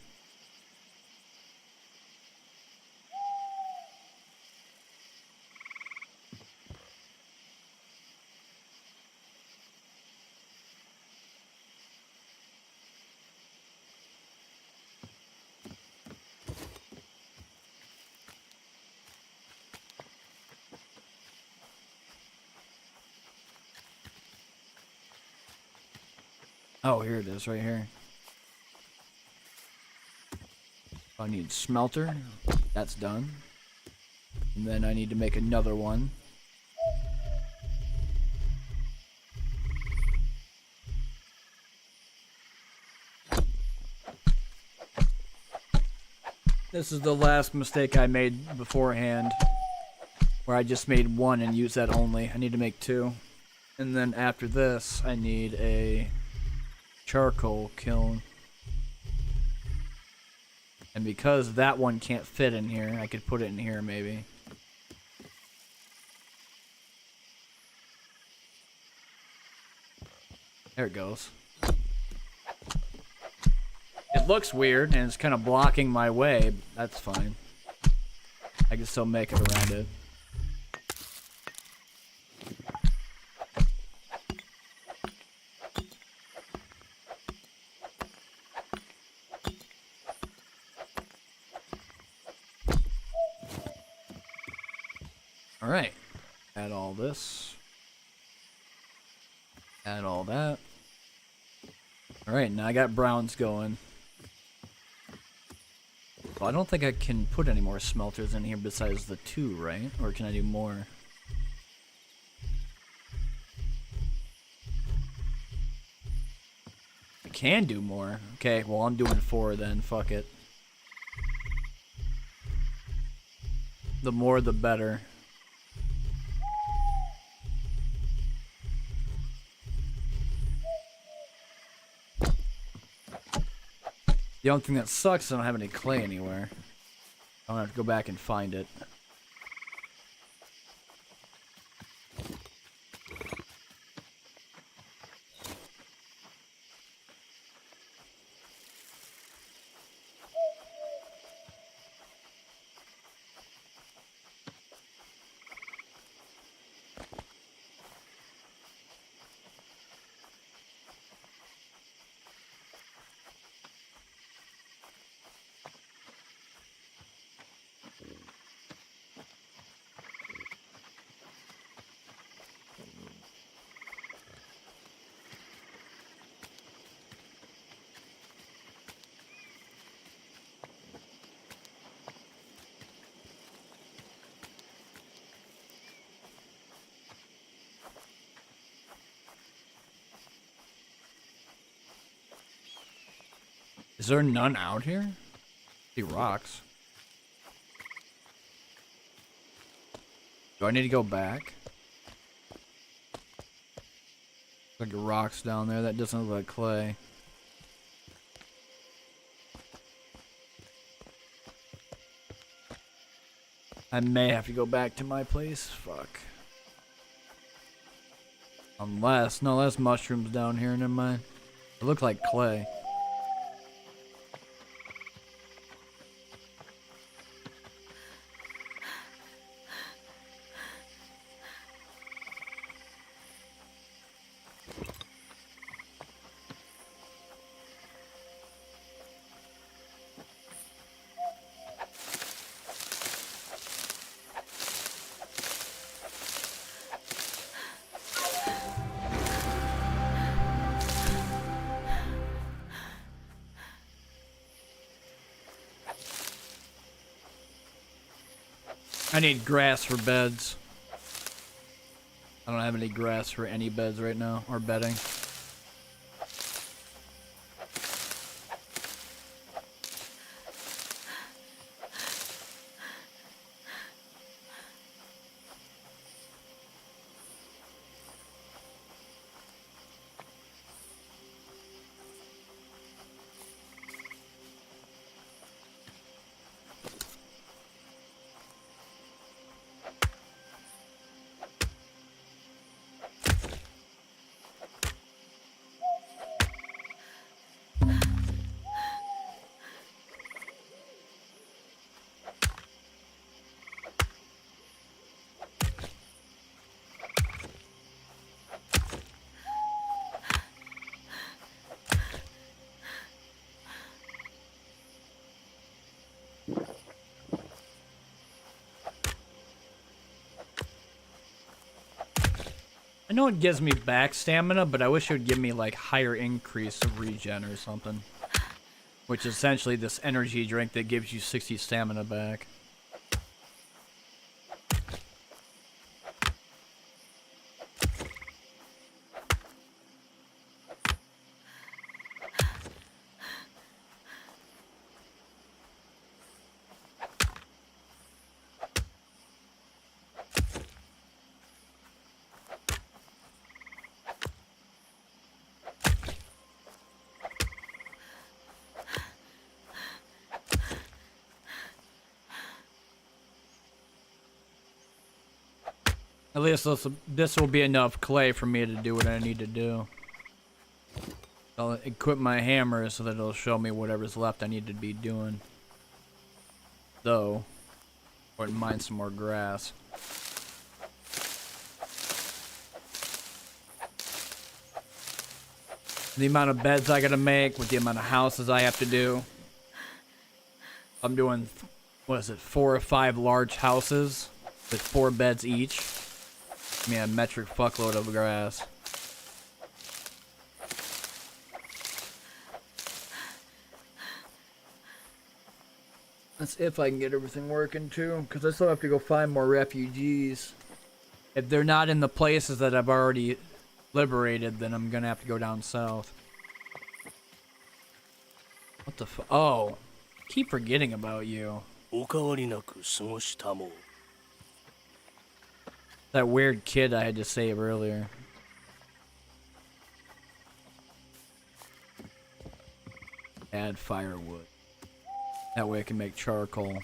Oh, here it is, right here. I need smelter. That's done. And then I need to make another one. This is the last mistake I made beforehand, where I just made one and used that only. I need to make two. And then after this, I need a charcoal kiln. And because that one can't fit in here, I could put it in here maybe. There it goes. It looks weird and it's kind of blocking my way, but that's fine. I can still make it around it. Alright. Add all this. Add all that. Alright, now I got browns going. Well, I don't think I can put any more smelters in here besides the two, right? Or can I do more? I can do more. Okay, well I'm doing 4 then. Fuck it. The more the better. The only thing that sucks is I don't have any clay anywhere. I'm gonna have to go back and find it. Is there none out here? I see rocks. Do I need to go back? Like rocks down there. That doesn't look like clay. I may have to go back to my place. Fuck. Unless, no, that's mushrooms down here. Never mind. It looked like clay. I need grass for beds. I don't have any grass for any beds right now, or bedding. I know it gives me back stamina, but I wish it would give me like higher increase of regen or something. Which is essentially this energy drink that gives you 60 stamina back. At least this will be enough clay for me to do what I need to do. I'll equip my hammer so that it'll show me whatever's left I need to be doing. Though, or mine some more grass. The amount of beds I gotta make with the amount of houses I have to do. I'm doing, what is it, 4 or 5 large houses with 4 beds each. I mean, a metric fuckload of grass. That's if I can get everything working too, because I still have to go find more refugees. If they're not in the places that I've already liberated, then I'm gonna have to go down south. What the fu- Oh, keep forgetting about you. お変わりなく過ごしたも That weird kid I had to save earlier. Add firewood. That way I can make charcoal.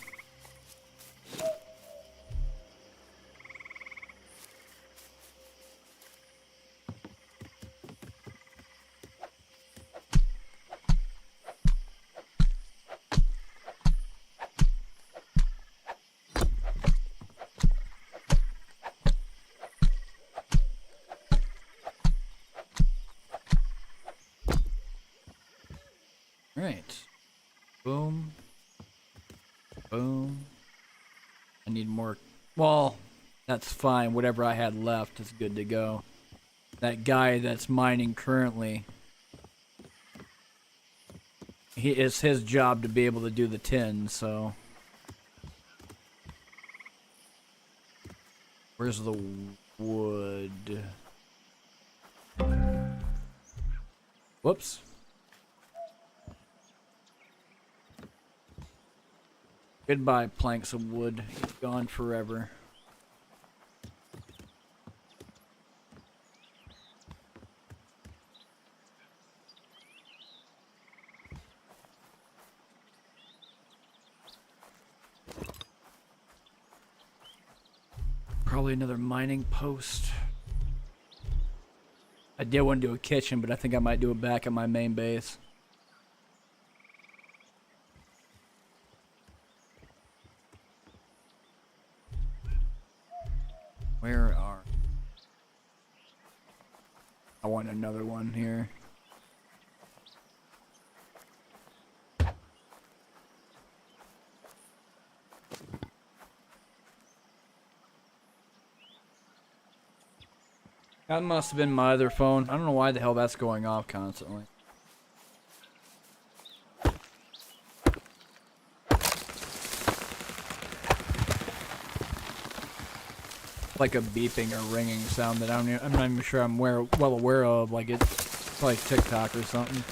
Right. Boom. Boom. I need more. Well, that's fine. Whatever I had left is good to go. That guy that's mining currently, it's his job to be able to do the tin, so. Where's the wood? Whoops. Goodbye, planks of wood. Gone forever. Probably another mining post. I did want to do a kitchen, but I think I might do it back at my main base. Where are... I want another one here. That must have been my other phone. I don't know why the hell that's going off constantly. Like a beeping or ringing sound that I'm not even sure I'm well aware of. Like it's like TikTok or something.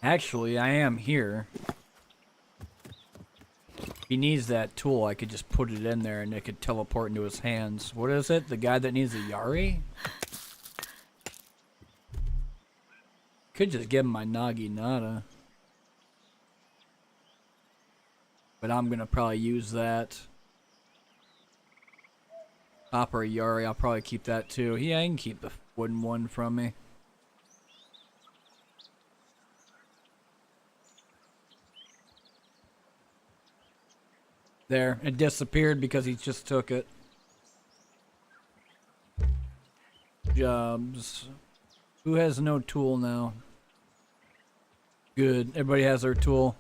Actually, I am here. he needs that tool, I could just put it in there and it could teleport into his hands. What is it? The guy that needs a Yari? Could just give him my Naginata. But I'm gonna probably use that. Copper Yari, I'll probably keep that too. Yeah, I can keep the wooden one from me. There, it disappeared because he just took it. Jobs. Who has no tool now? Good, everybody has their tool.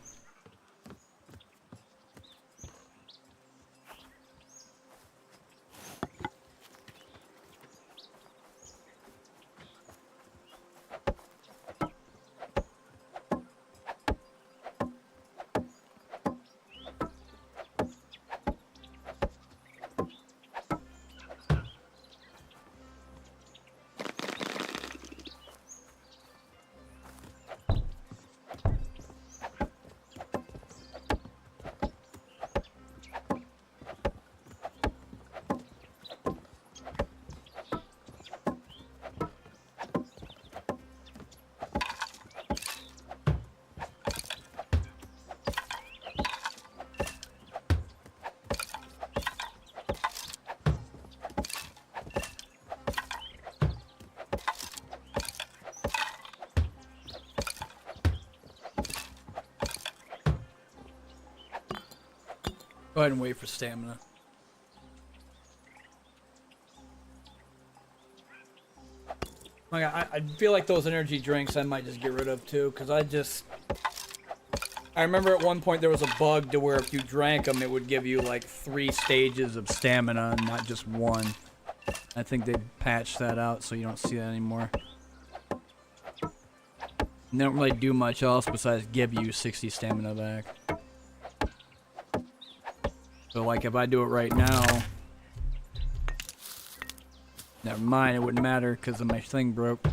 Go ahead and wait for stamina. I feel like those energy drinks I might just get rid of too, because I remember at one point there was a bug to where if you drank them it would give you like 3 stages of stamina and not just 1. I think they patched that out so you don't see that anymore. They don't really do much else besides give you 60 stamina back. So like if I do it right now, never mind, it wouldn't matter because my thing broke.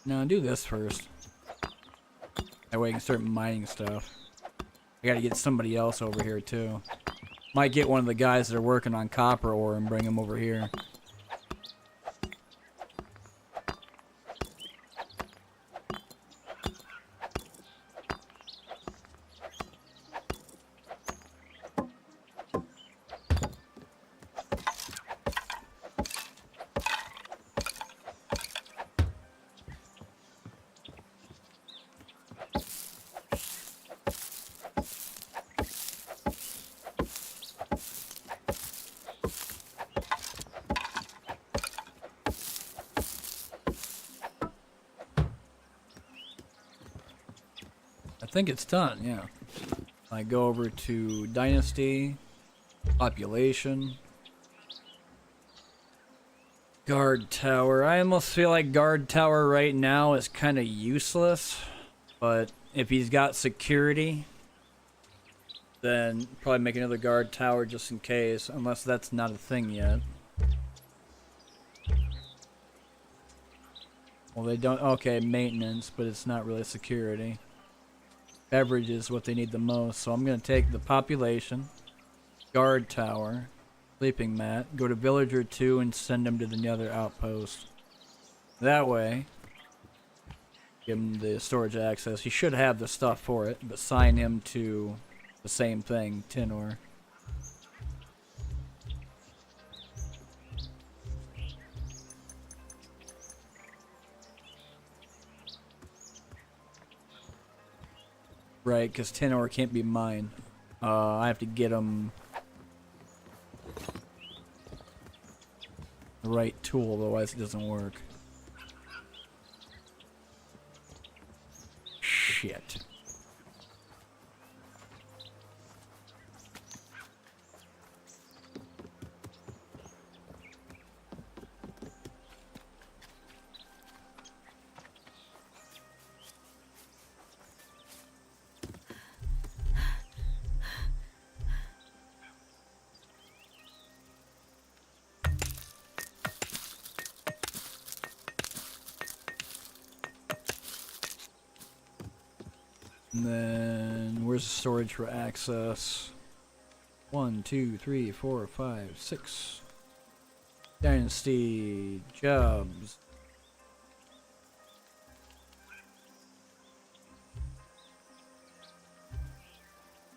No, do this first. That way I can start mining stuff. I gotta get somebody else over here too. Might get one of the guys that are working on copper ore and bring him over here. I think it's done, yeah. I go over to Dynasty, Population, Guard Tower. I almost feel like Guard Tower right now is kind of useless, but if he's got security, then probably make another Guard Tower just in case, unless that's not a thing yet. Well, they don't, okay, maintenance, but it's not really security. Beverage is what they need the most, so I'm going to take the Population, Guard Tower, Sleeping Mat, go to Villager 2 and send him to the other outpost. That way, give him the storage access. He should have the stuff for it, but sign him to the same thing, tin ore. Right, because tin ore can't be mined. I have to get him the right tool, otherwise it doesn't work. Shit. And then where's the storage for access? 1, 2, 3, 4, 5, 6. Dynasty jobs.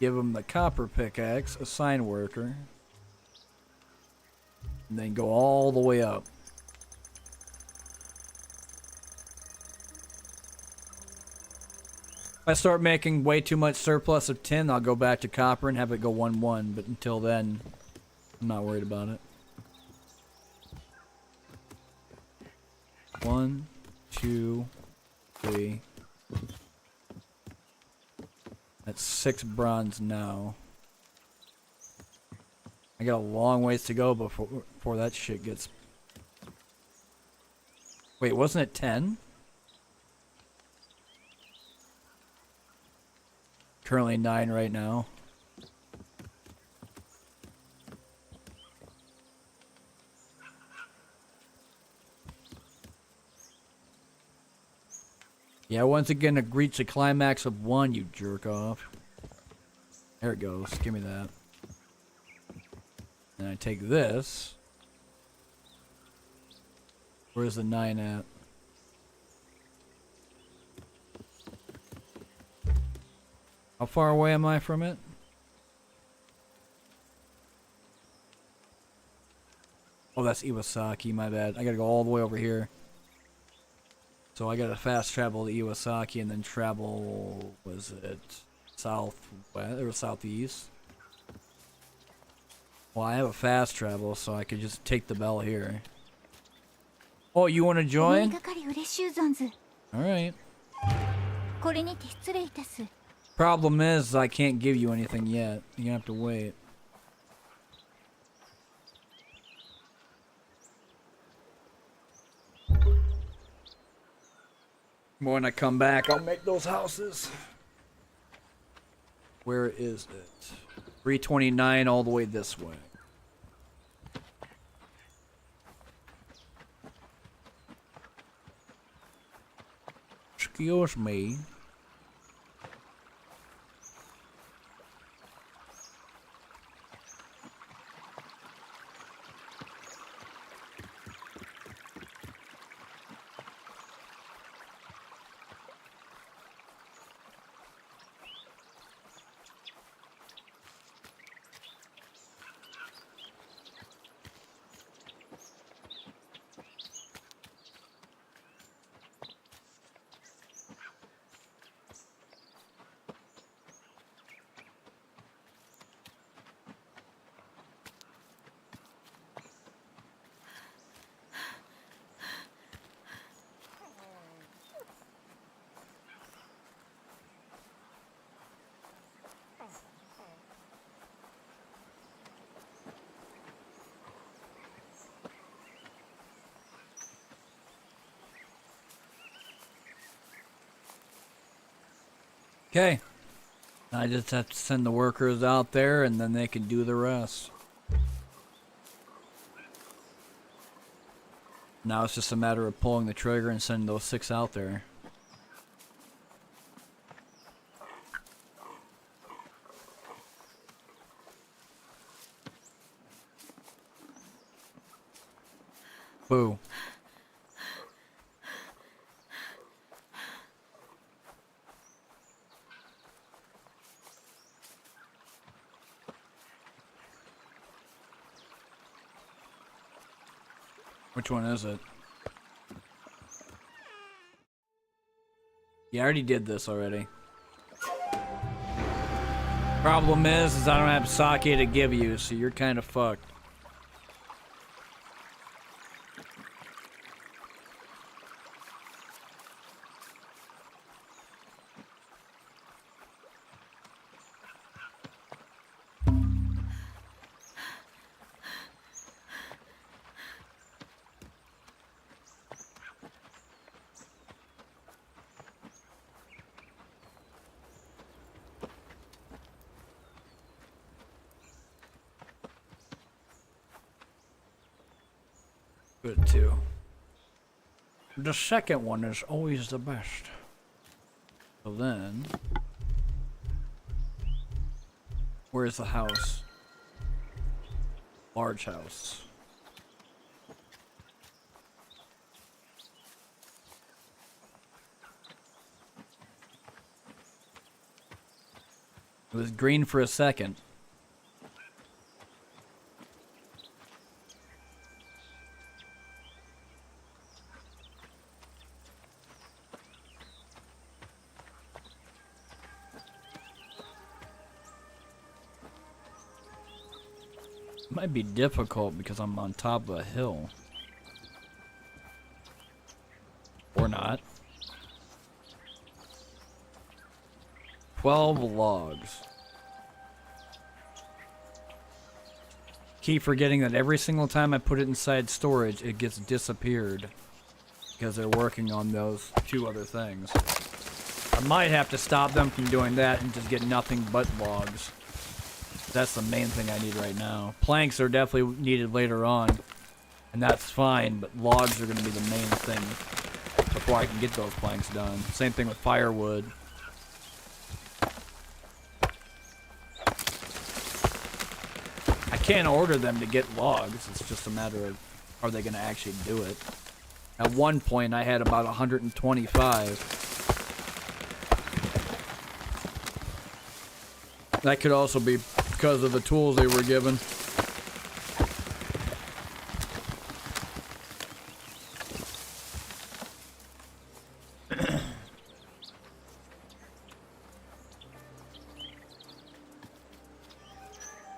Give him the copper pickaxe, assign worker. And then go all the way up. If I start making way too much surplus of tin, I'll go back to copper and have it go 1-1. But until then, I'm not worried about it. 1, 2, 3. That's 6 bronze now. I got a long ways to go before that shit gets... Wait, wasn't it 10? Currently 9 right now. Yeah, once again, to reach the climax of 1, you jerk off. There it goes. Give me that. And I take this. Where's the 9 at? How far away am I from it? Oh, that's Iwasaki, my bad. I gotta go all the way over here. So I gotta fast travel to Iwasaki and then travel, was it southwest or southeast? Well, I have a fast travel, so I could just take the bell here. Oh, you wanna join? Alright. Problem is, I can't give you anything yet. You have to wait. When I come back, I'll make those houses. Where is it? 329 all the way this way. Excuse me. Okay. I just have to send the workers out there and then they can do the rest. Now it's just a matter of pulling the trigger and sending those 6 out there. Boo. Which one is it? Yeah, I already did this already. Problem is I don't have sake to give you, so you're kind of fucked. Good too. The second one is always the best. So then, Where's the house? Large house. It was green for a second. Might be difficult because I'm on top of a hill. Or not. 12 logs. Keep forgetting that every single time I put it inside storage, it gets disappeared. Because they're working on those 2 other things. I might have to stop them from doing that and just get nothing but logs. That's the main thing I need right now. Planks are definitely needed later on. And that's fine, but logs are going to be the main thing before I can get those planks done. Same thing with firewood. I can't order them to get logs. It's just a matter of, are they going to actually do it? At one point, I had about 125. That could also be because of the tools they were given.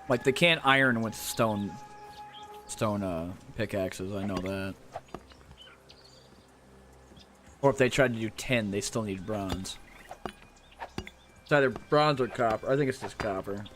Like, they can't iron with stone pickaxes, I know that. Or if they tried to do 10, they still need bronze. It's either bronze or copper. I think it's just copper.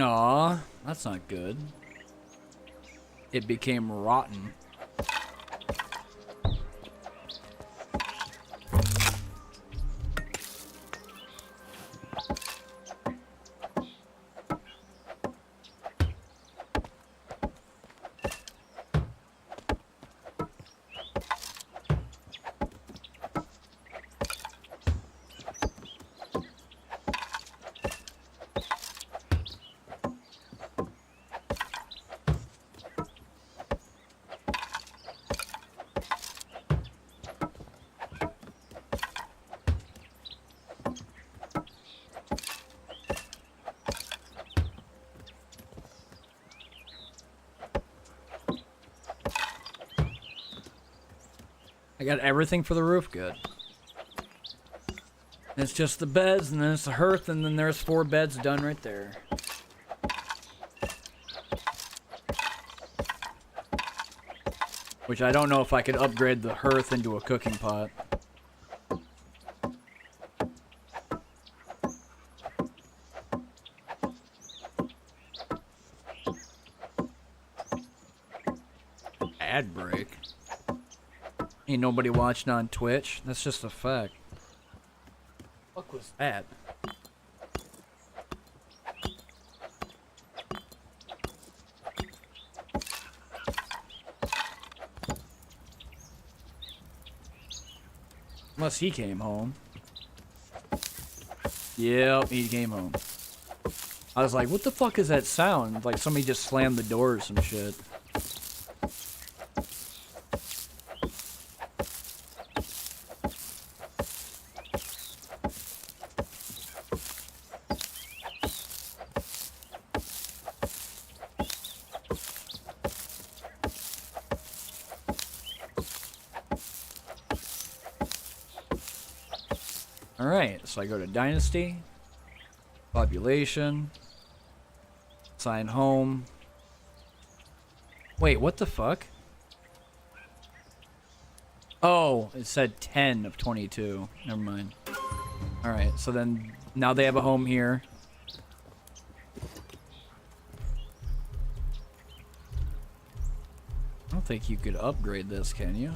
Aw, that's not good. It became rotten. I got everything for the roof good. It's just the beds, and then it's the hearth, and then there's 4 beds done right there. Which I don't know if I could upgrade the hearth into a cooking pot. Ad break. Ain't nobody watching on Twitch. That's just a fact. What the fuck was that? Unless he came home. Yep, he came home. I was like, what the fuck is that sound? Like somebody just slammed the door or some shit. Alright, so I go to Dynasty, population, sign home. Wait, what the fuck? Oh, it said 10 of 22. Never mind. Alright, so then now they have a home here. I don't think you could upgrade this, can you?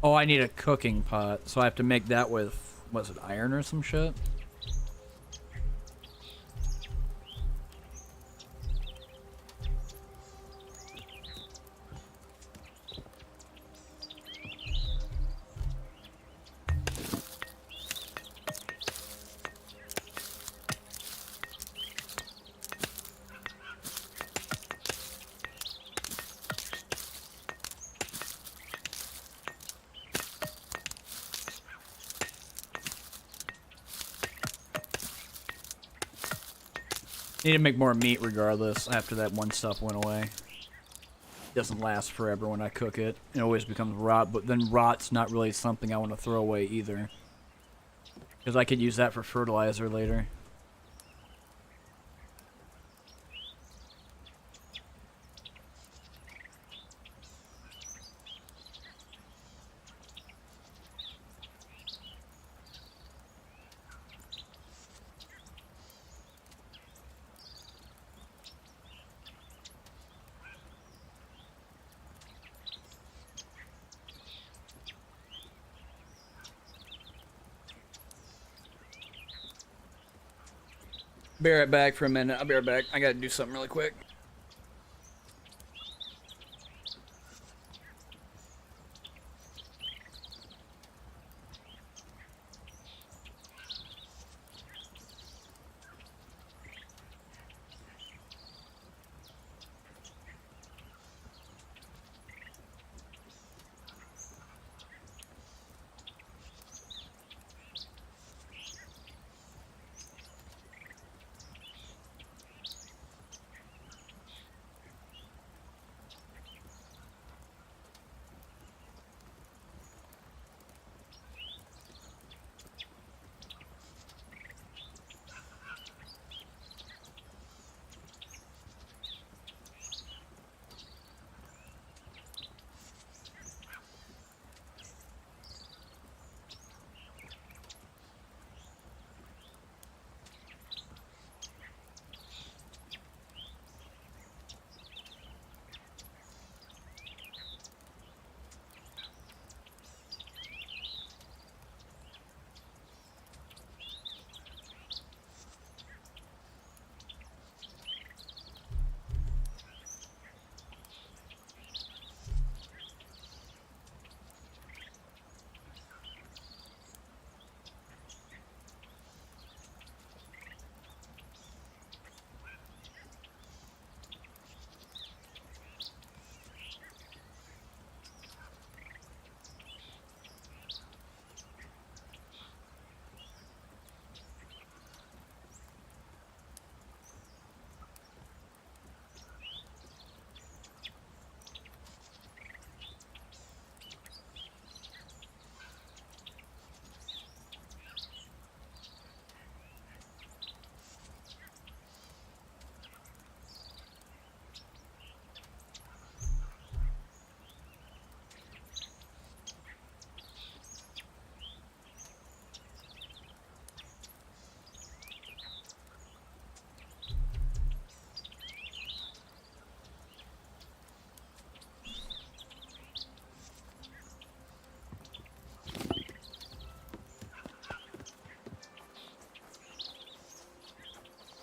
Oh, I need a cooking pot, so I have to make that with, was it iron or some shit? Need to make more meat regardless after that one stuff went away. It doesn't last forever when I cook it. It always becomes rot, but then rot's not really something I want to throw away either. Because I could use that for fertilizer later. Be right back for a minute. I'll be right back. I gotta do something really quick.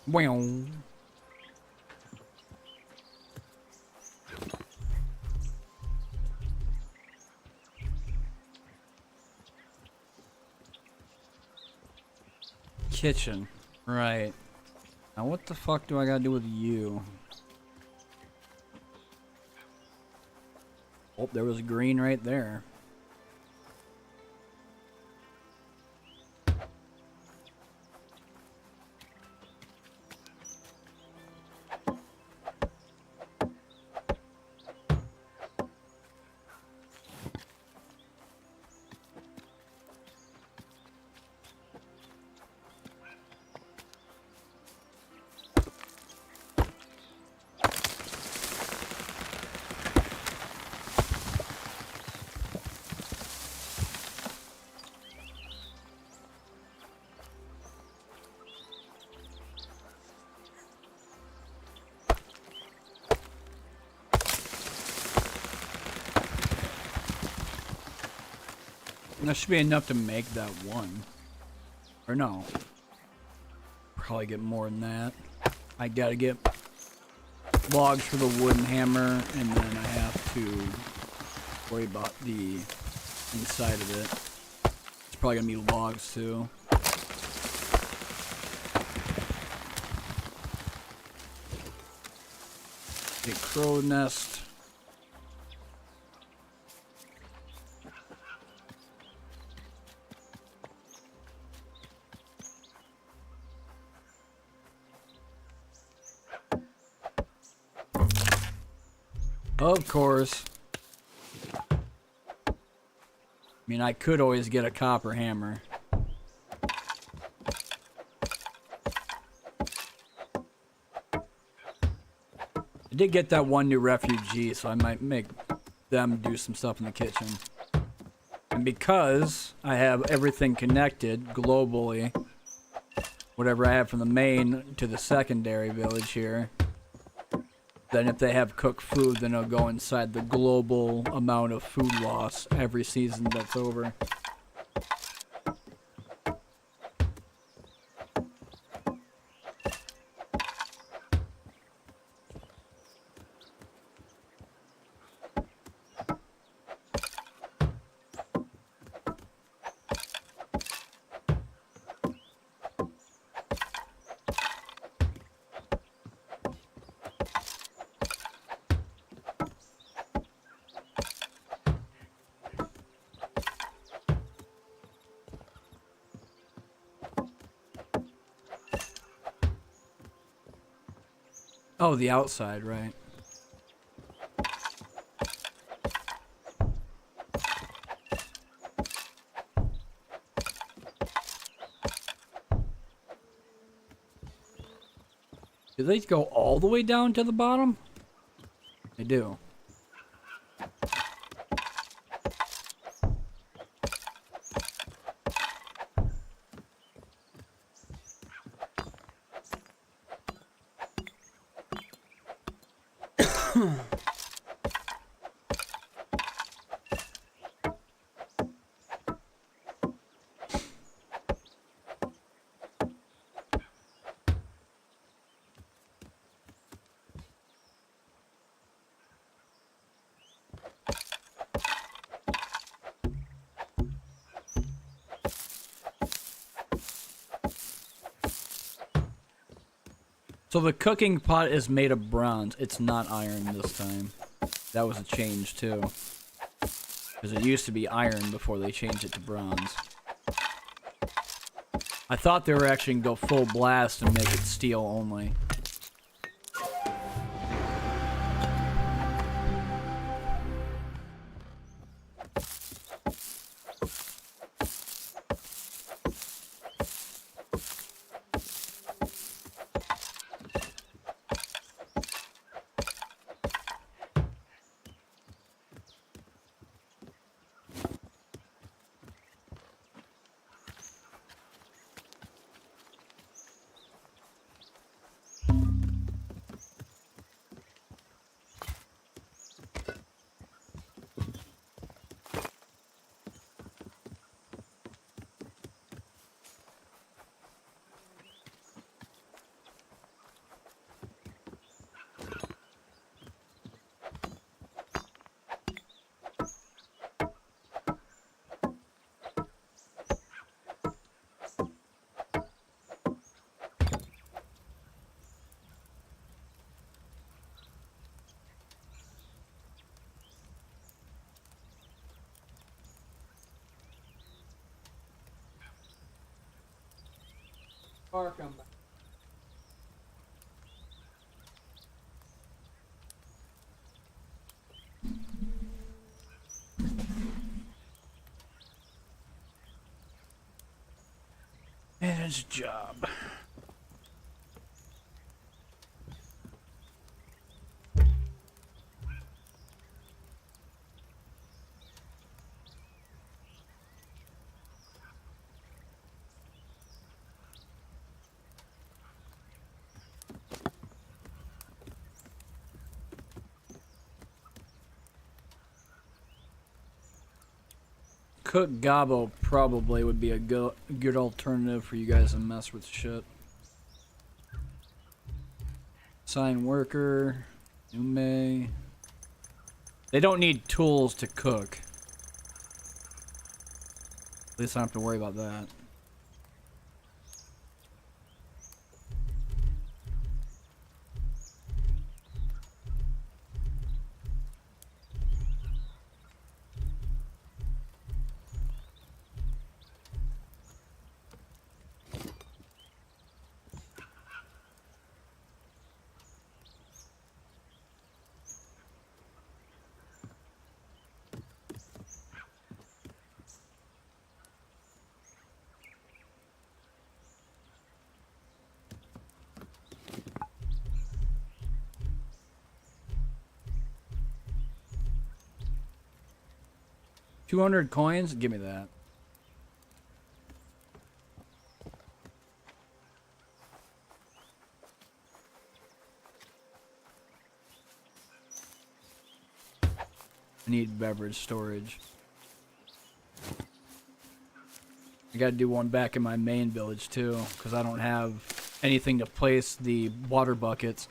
Wow. Kitchen. Right. Now what the fuck do I gotta do with you? Oh, there was green right there. That should be enough to make that one. Or no. Probably get more than that. I gotta get logs for the wooden hammer, and then I have to worry about the inside of it. It's probably gonna be logs too. Get crow nest. Of course. I mean, I could always get a copper hammer. I did get that one new refugee, so I might make them do some stuff in the kitchen. And because I have everything connected globally, whatever I have from the main to the secondary village here, then if they have cooked food, then it'll go inside the global amount of food loss every season that's over. Oh, the outside, right. Do they go all the way down to the bottom? They do. So the cooking pot is made of bronze. It's not iron this time. That was a change too. Because it used to be iron before they changed it to bronze. I thought they were actually going to go full blast and make it steel only. Manage job. Cook Gabo probably would be a good alternative for you guys to mess with shit. Sign worker, Ume. They don't need tools to cook. At least I don't have to worry about that. $200 coins? Give me that. I need beverage storage. I gotta do one back in my main village too, because I don't have anything to place the water buckets.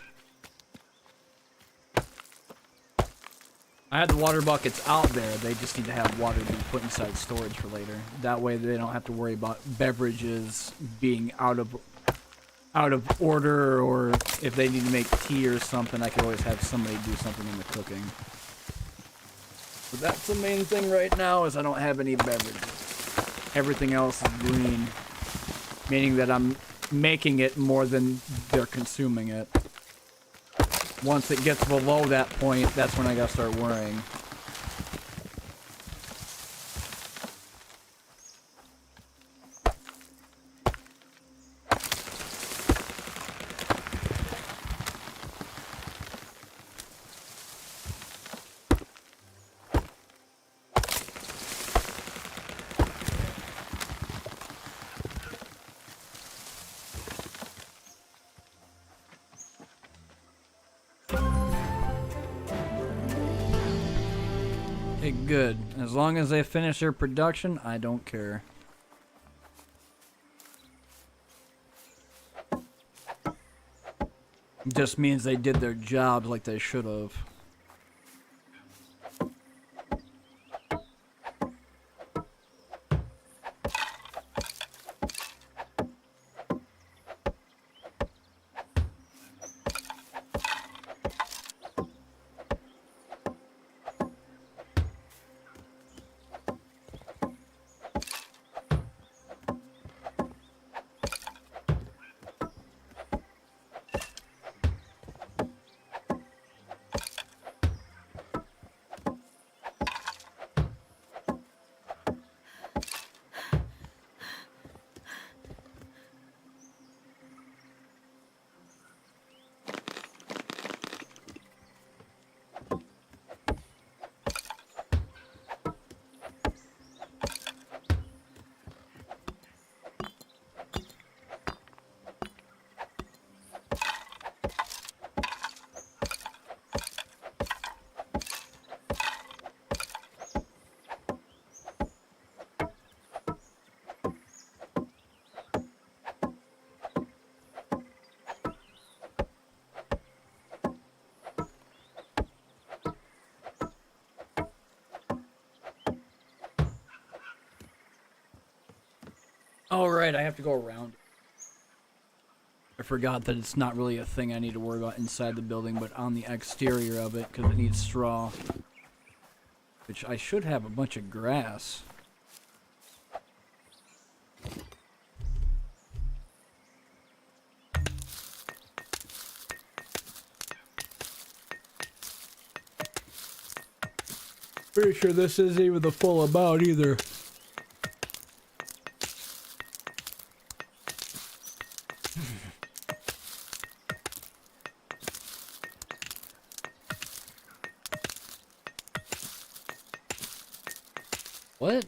I had the water buckets out there, they just need to have water being put inside storage for later. That way they don't have to worry about beverages being out of order, or if they need to make tea or something, I could always have somebody do something in the cooking. But that's the main thing right now, is I don't have any beverages. Everything else is green, meaning that I'm making it more than they're consuming it. Once it gets below that point, that's when I gotta start worrying. Okay, good. As long as they finish their production, I don't care. It just means they did their jobs like they should have. Oh, right, I have to go around. I forgot that it's not really a thing I need to worry about inside the building, but on the exterior of it, because it needs straw. Which I should have a bunch of grass. Pretty sure this isn't even the full amount either. What?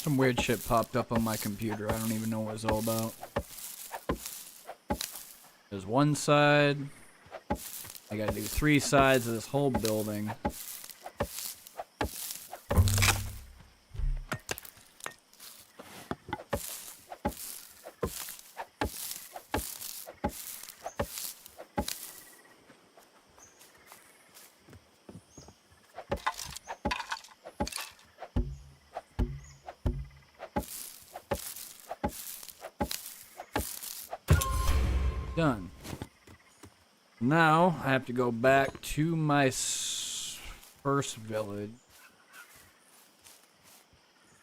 Some weird shit popped up on my computer. I don't even know what it's all about. There's one side. I gotta do 3 sides of this whole building. Done. Now I have to go back to my first village.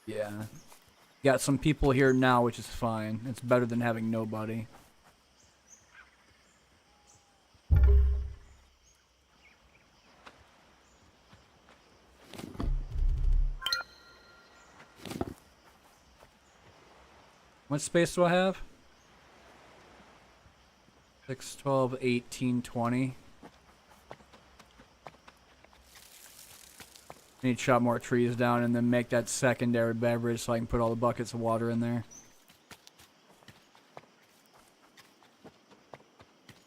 Yeah. Got some people here now, which is fine. It's better than having nobody. What space do I have? 6, 12, 18, 20. I need to chop more trees down and then make that secondary beverage so I can put all the buckets of water in there.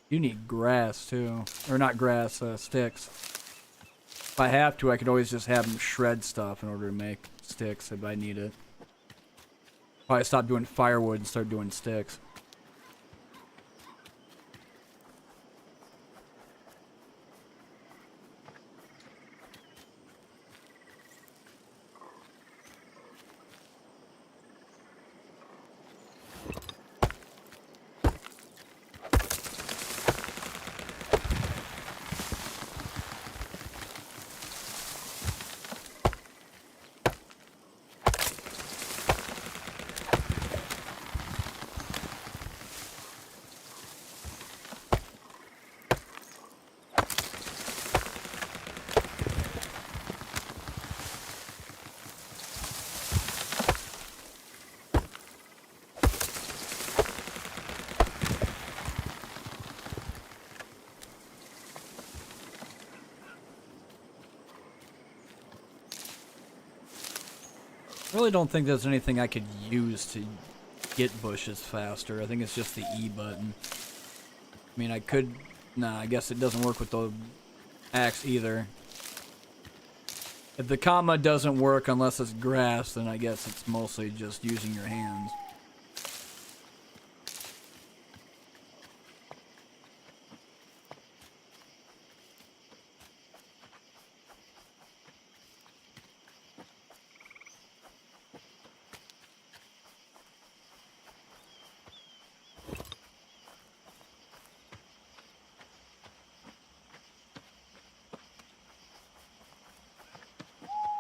You need grass too. Or not grass, sticks. If I have to, I could always just have them shred stuff in order to make sticks if I need it. Probably stop doing firewood and start doing sticks. I really don't think there's anything I could use to get bushes faster. I think it's just the E button. I mean, I could... Nah, I guess it doesn't work with the axe either. If the comma doesn't work unless it's grass, then I guess it's mostly just using your hands.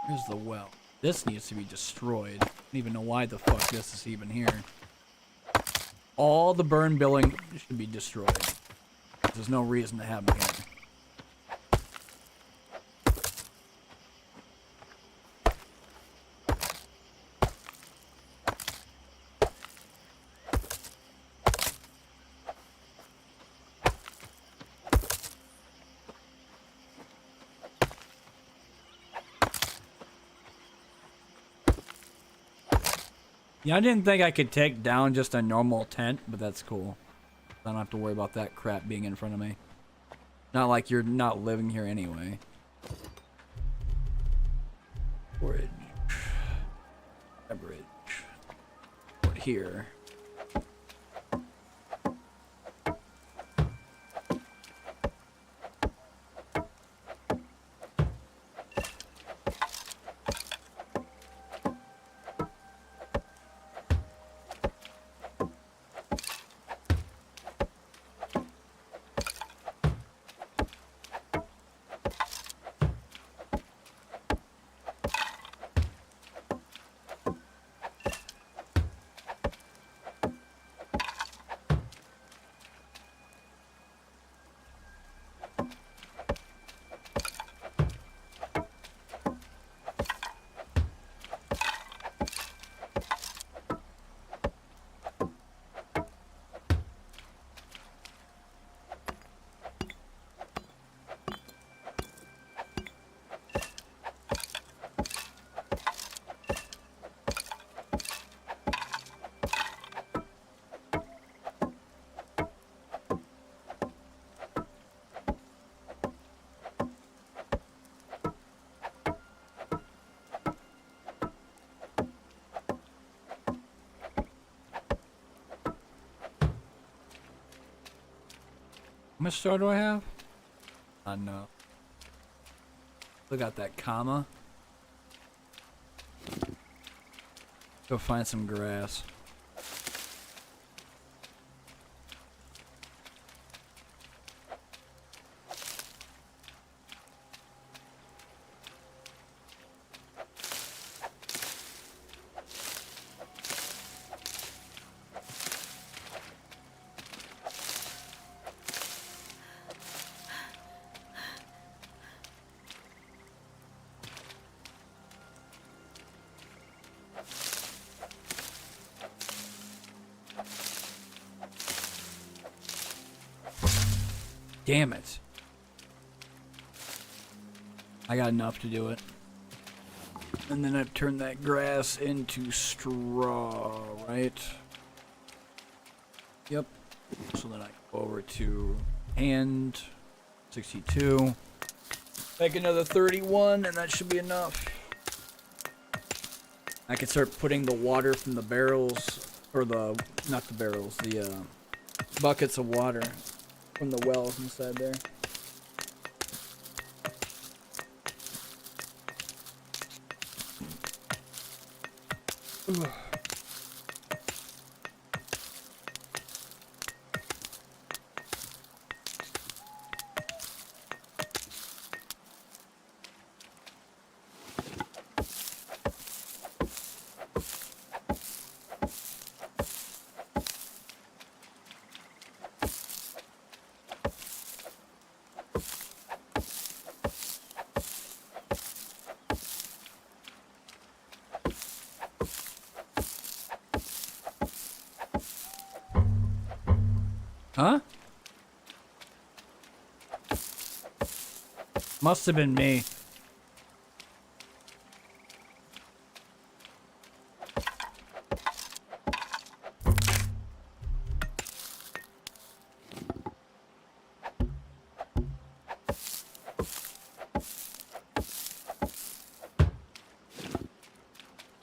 Here's the well. This needs to be destroyed. I don't even know why the fuck this is even here. All the burn building should be destroyed. There's no reason to have them here. Yeah, I didn't think I could take down just a normal tent, but that's cool. I don't have to worry about that crap being in front of me. Not like you're not living here anyway. Forage. Beverage. Put here. much star do I have? No. Look at that comma. Go find some grass. Damn it. I got enough to do it. And then I've turned that grass into straw, right? Yep. So then I go over to hand 62. Make another 31 and that should be enough. I can start putting the water from the barrels, or the, not the barrels, the buckets of water from the wells inside there. Ugh. Huh? Must have been me.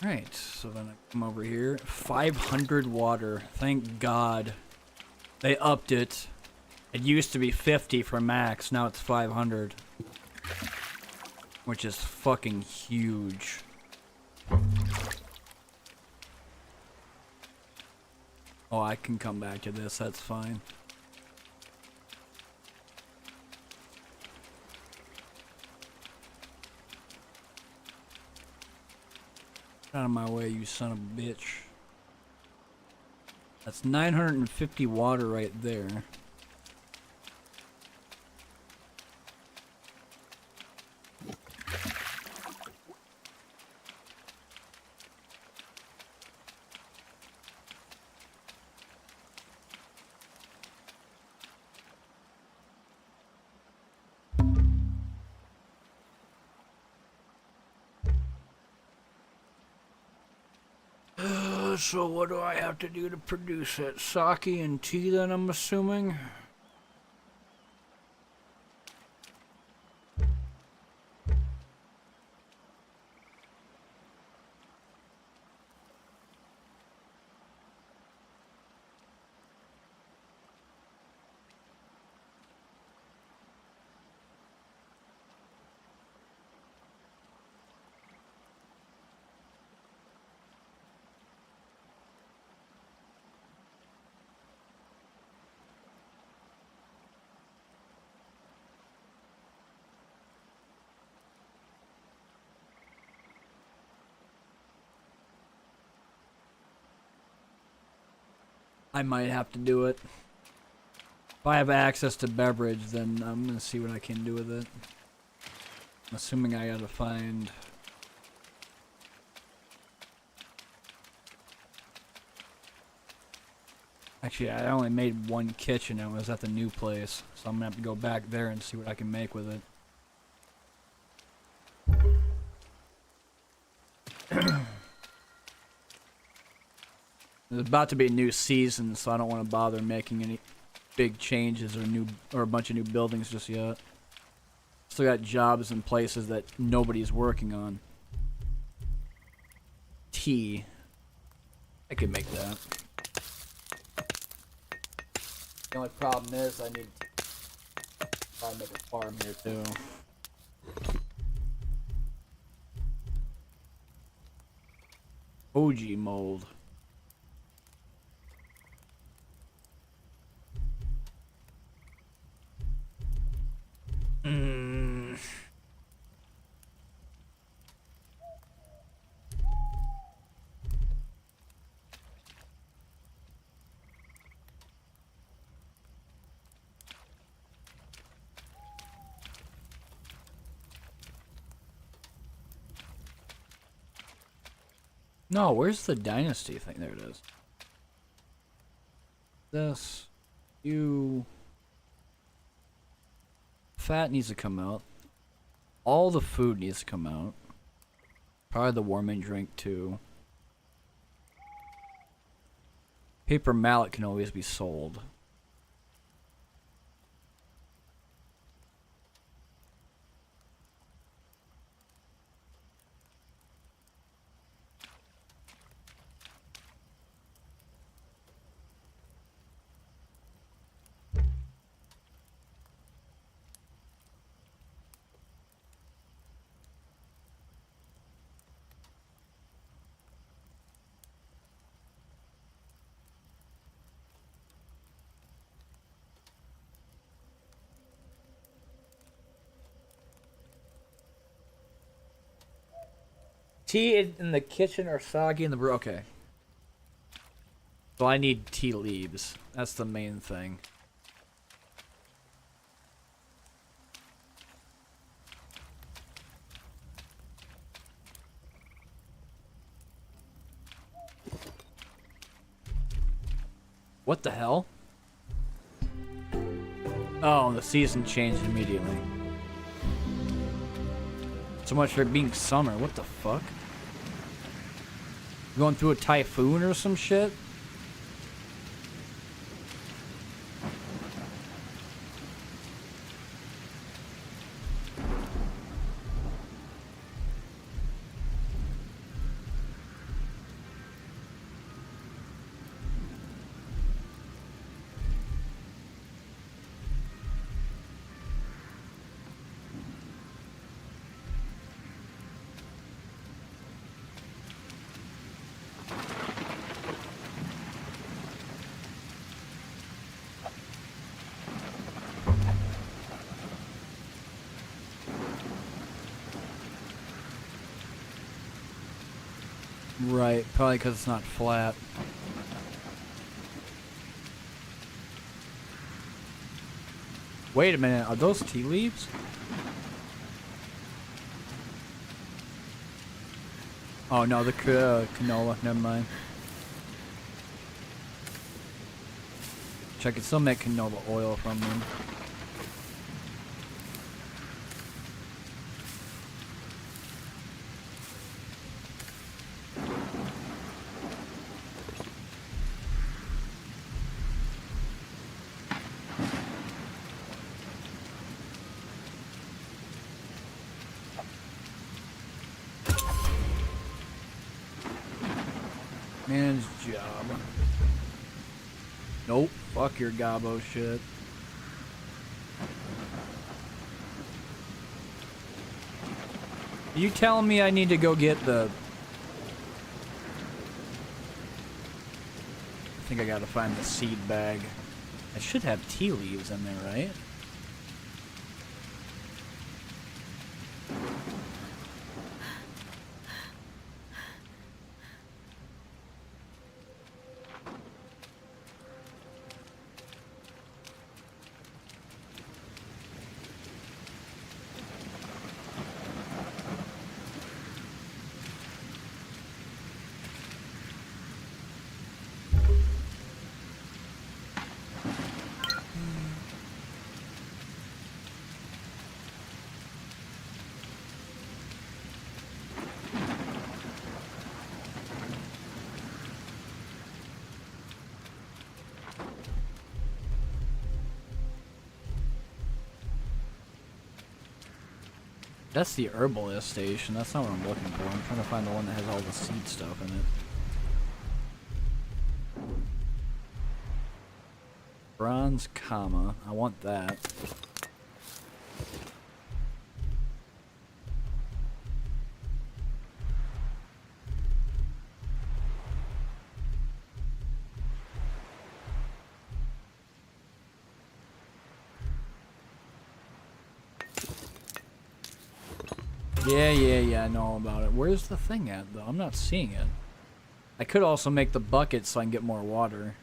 Right, so then I come over here. 500 water. Thank God. They upped it. It used to be 50 for max, now it's 500. Which is fucking huge. Oh, I can come back to this, that's fine. Get out of my way, you son of a bitch. That's 950 water right there. So what do I have to do to produce it? Sake and tea then, I'm assuming? I might have to do it. If I have access to beverage, then I'm gonna see what I can do with it. I'm assuming I gotta find... Actually, I only made one kitchen and it was at the new place. So I'm gonna have to go back there and see what I can make with it. There's about to be a new season, so I don't want to bother making any big changes or a bunch of new buildings just yet. Still got jobs in places that nobody's working on. Tea. I could make that. The only problem is I need Probably make a farm here too. OG mold. No, where's the dynasty thing? There it is. This. You. Fat needs to come out. All the food needs to come out. Probably the warming drink too. Paper mallet can always be sold. Tea in the kitchen or soggy in the brew? Okay. So I need tea leaves. That's the main thing. What the hell? Oh, the season changed immediately. So much for it being summer. What the fuck? Going through a typhoon or some shit? Right, probably because it's not flat. Wait a minute, are those tea leaves? Oh no, the canola, never mind. I can still make canola oil from them. Man's job. Nope. Fuck your gobbo shit. Are you telling me I need to go get the... I think I gotta find the seed bag. I should have tea leaves in there, right? That's the herbalist station. That's not what I'm looking for. I'm trying to find the one that has all the seed stuff in it. Bronze comma. I want that. Yeah, I know all about it. Where's the thing at, though? I'm not seeing it. I could also make the bucket so I can get more water.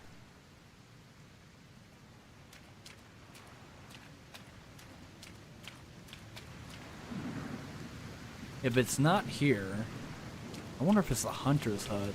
If it's not here, I wonder if it's the hunter's hut.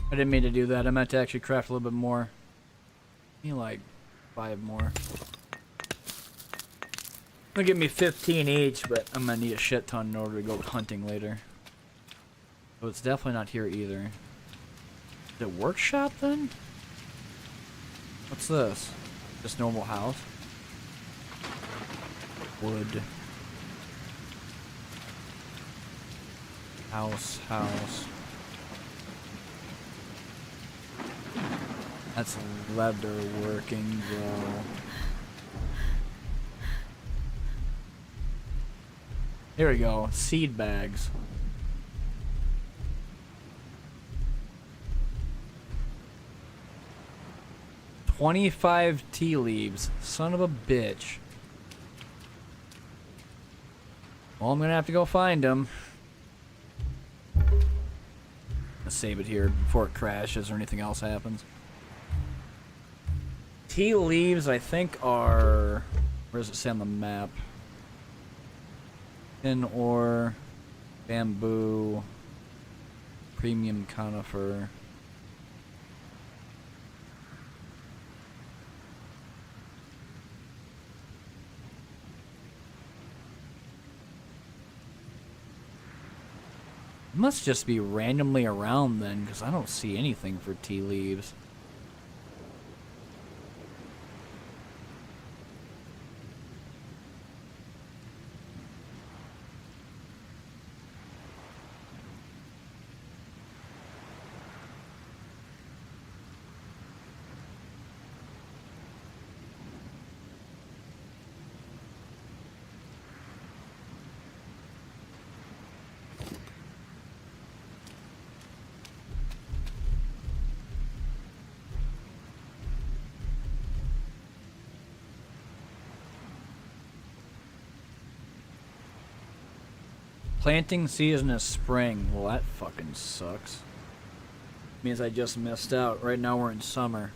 I didn't mean to do that. I meant to actually craft a little bit more. I need like 5 more. Gonna give me 15 each, but I'm gonna need a shit ton in order to go hunting later. So it's definitely not here either. Is it workshop then? What's this? Just normal house? Wood. House. That's leather working, though. Here we go. Seed bags. $25 tea leaves. Son of a bitch. Well, I'm gonna have to go find them. Let's save it here before it crashes or anything else happens. Tea leaves, I think, are... Where does it say on the map? Tin ore, bamboo, premium conifer. It must just be randomly around then, because I don't see anything for tea leaves. Planting season is spring. Well, that fucking sucks. Means I just missed out. Right now we're in summer.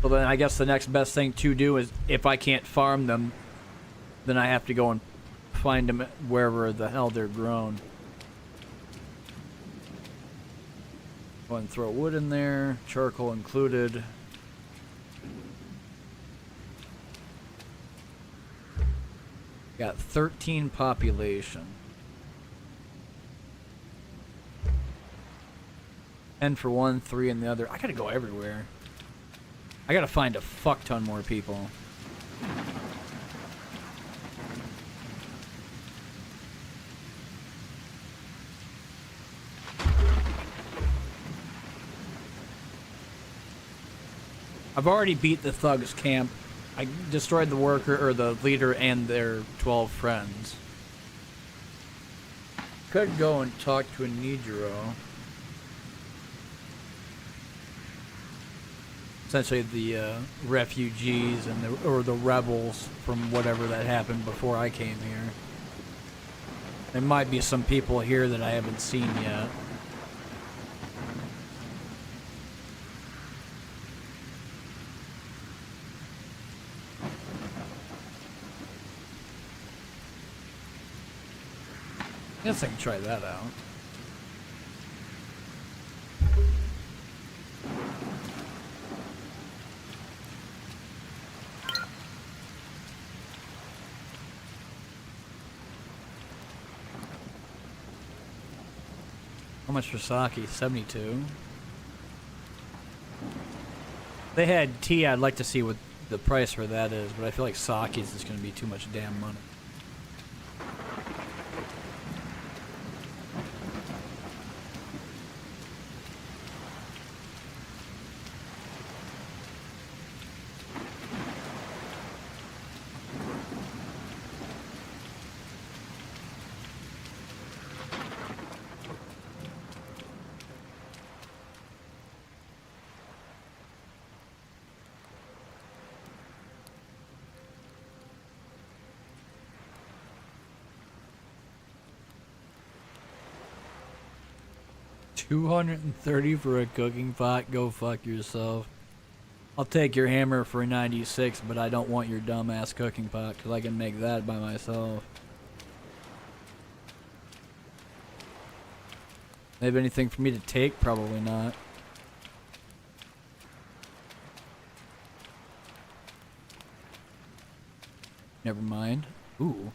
Well, then I guess the next best thing to do is, if I can't farm them, then I have to go and find them wherever the hell they're grown. Go ahead and throw wood in there, charcoal included. Got 13 population. 10 for one, 3 in the other. I gotta go everywhere. I gotta find a fuck ton more people. I've already beat the thugs camp. I destroyed the worker, or the leader, and their 12 friends. Could go and talk to a Nijiro. Essentially the refugees and or the rebels from whatever that happened before I came here. There might be some people here that I haven't seen yet. I guess I can try that out. How much for sake? 72. They had tea. I'd like to see what the price for that is, but I feel like sake is just going to be too much damn money. $230 for a cooking pot? Go fuck yourself. I'll take your hammer for 96, but I don't want your dumbass cooking pot because I can make that by myself. They have anything for me to take? Probably not. Never mind. Ooh.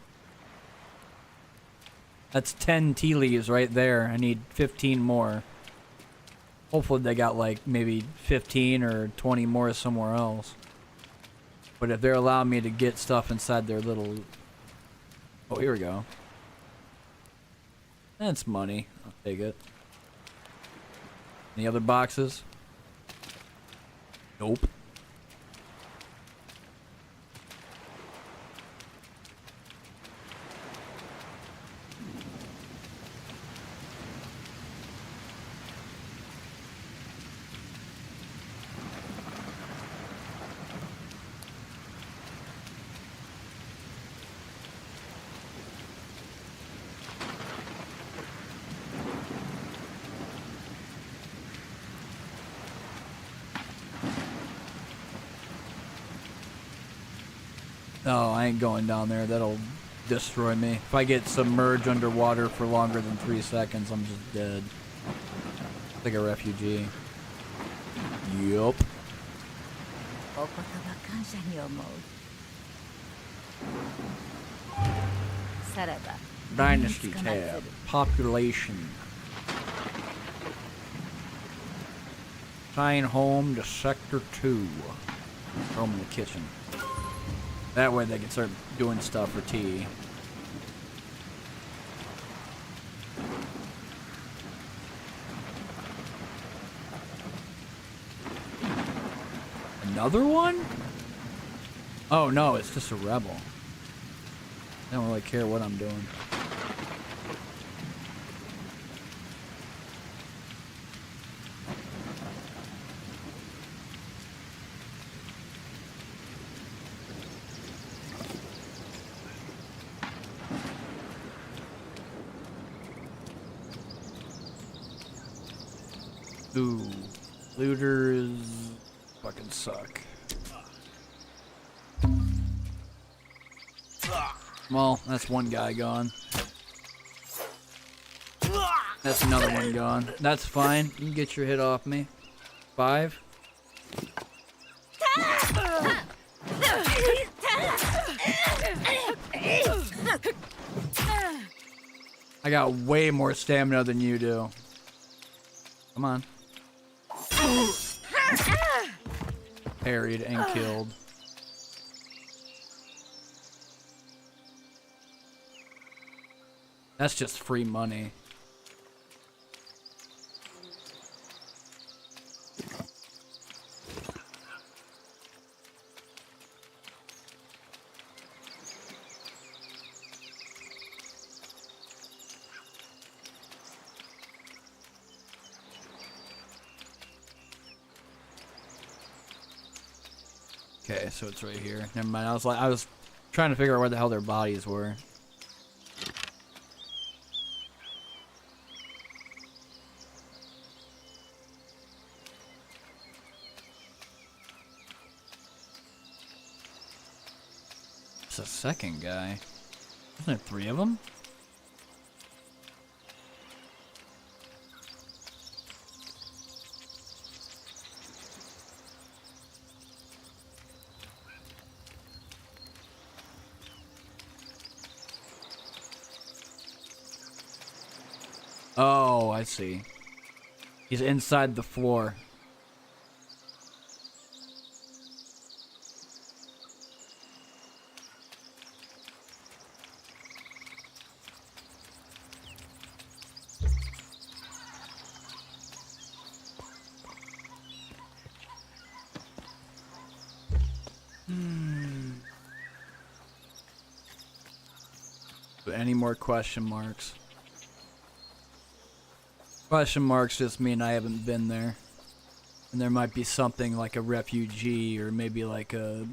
That's 10 tea leaves right there. I need 15 more. Hopefully they got like maybe 15 or 20 more somewhere else. But if they're allowing me to get stuff inside their little... Oh, here we go. That's money. I'll take it. Any other boxes? Nope. No, I ain't going down there. That'll destroy me. If I get submerged underwater for longer than 3 seconds, I'm just dead. Like a refugee. Yup. Dynasty tab. Population. Sign home to Sector 2. Throw 'em in the kitchen. That way they can start doing stuff for tea. Another one? Oh no, it's just a rebel. I don't really care what I'm doing. Ooh, looters fucking suck. Well, that's one guy gone. That's another one gone. That's fine. You can get your hit off me. 5. I got way more stamina than you do. Come on. Parried and killed. That's just free money. Okay, so it's right here. Never mind. I was trying to figure out where the hell their bodies were. It's a second guy. Isn't there 3 of them? Oh, Oh, I see. He's inside the floor. Any more question marks? Question marks just mean I haven't been there. And there might be something like a refugee or maybe like a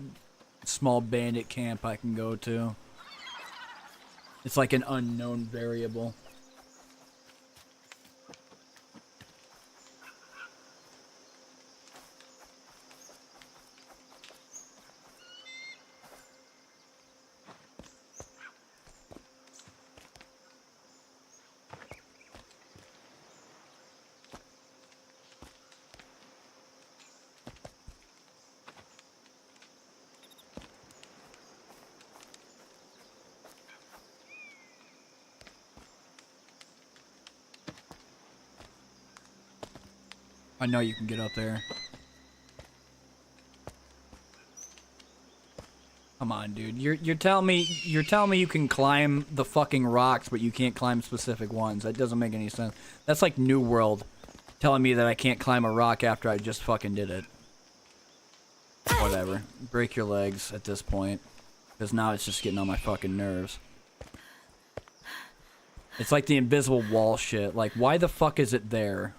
small bandit camp I can go to. It's like an unknown variable. I know you can get up there. Come on, dude. You're telling me you can climb the fucking rocks, but you can't climb specific ones. That doesn't make any sense. That's like New World telling me that I can't climb a rock after I just fucking did it. Whatever. Break your legs at this point, because now it's just getting on my fucking nerves. It's like the invisible wall shit. Like, why the fuck is it there?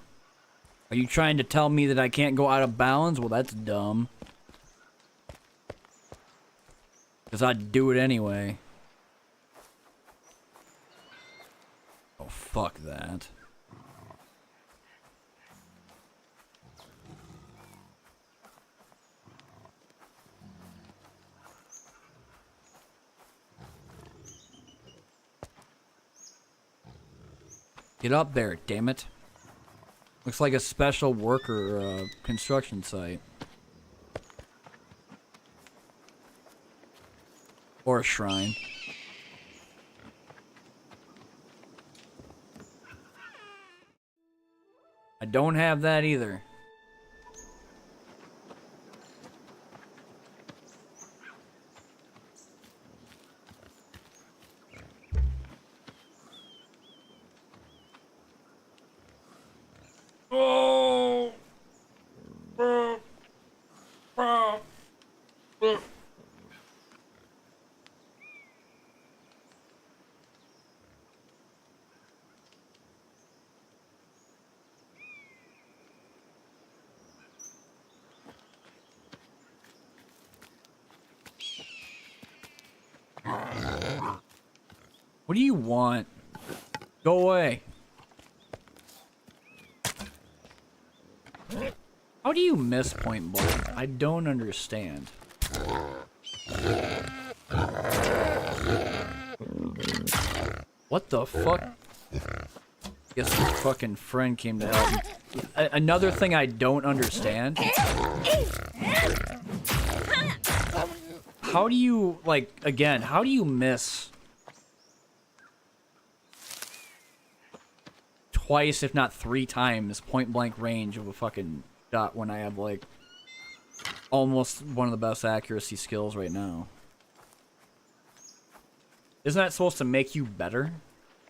Are you trying to tell me that I can't go out of bounds? Well, that's dumb. Because I'd do it anyway. Oh, fuck that. Get up there, damn it. Looks like a special worker construction site. Or a shrine. I don't have that either. What do you want? Go away. How do you miss point blank? I don't understand. What the fuck? Guess your fucking friend came to help me. Another thing I don't understand. How do you, like, again, how do you miss twice, if not 3 times, point blank range of a fucking shot when I have, like, almost one of the best accuracy skills right now? Isn't that supposed to make you better?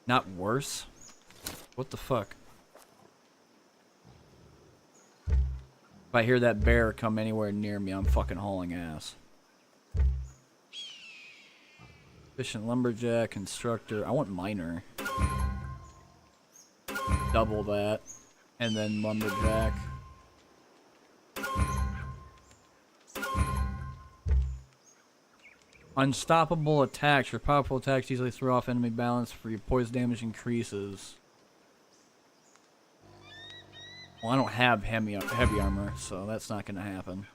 Not worse? What the fuck? If I hear that bear come anywhere near me, I'm fucking hauling ass. Efficient lumberjack, constructor. I want miner. Double that. And then lumberjack. Unstoppable attacks. Your powerful attacks easily throw off enemy balance for your poison damage increases. Well, I don't have heavy armor, so that's not gonna happen.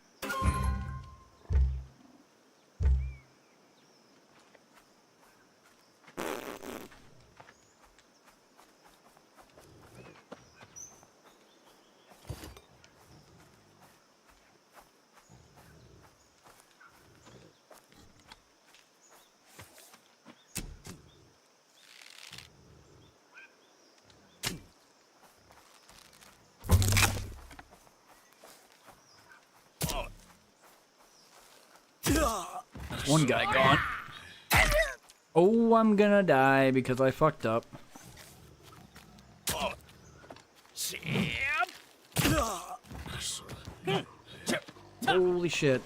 That's one guy gone. Oh, I'm gonna die because I fucked up. Holy shit.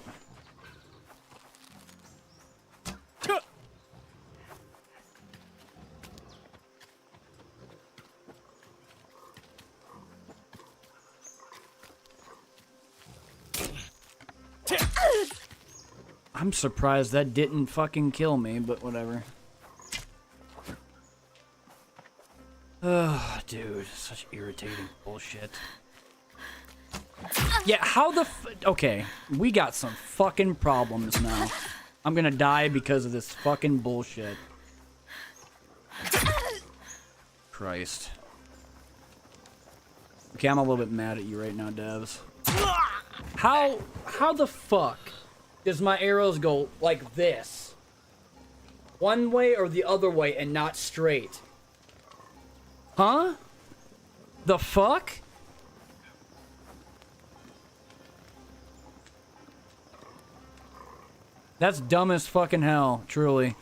I'm surprised that didn't fucking kill me, but whatever. Ugh, dude, such irritating bullshit. Yeah, how the okay, we got some fucking problems now. I'm gonna die because of this fucking bullshit. Christ. Okay, I'm a little bit mad at you right now, devs. How the fuck does my arrows go like this? One way or the other way and not straight? Huh? The fuck? That's dumb as fucking hell, truly.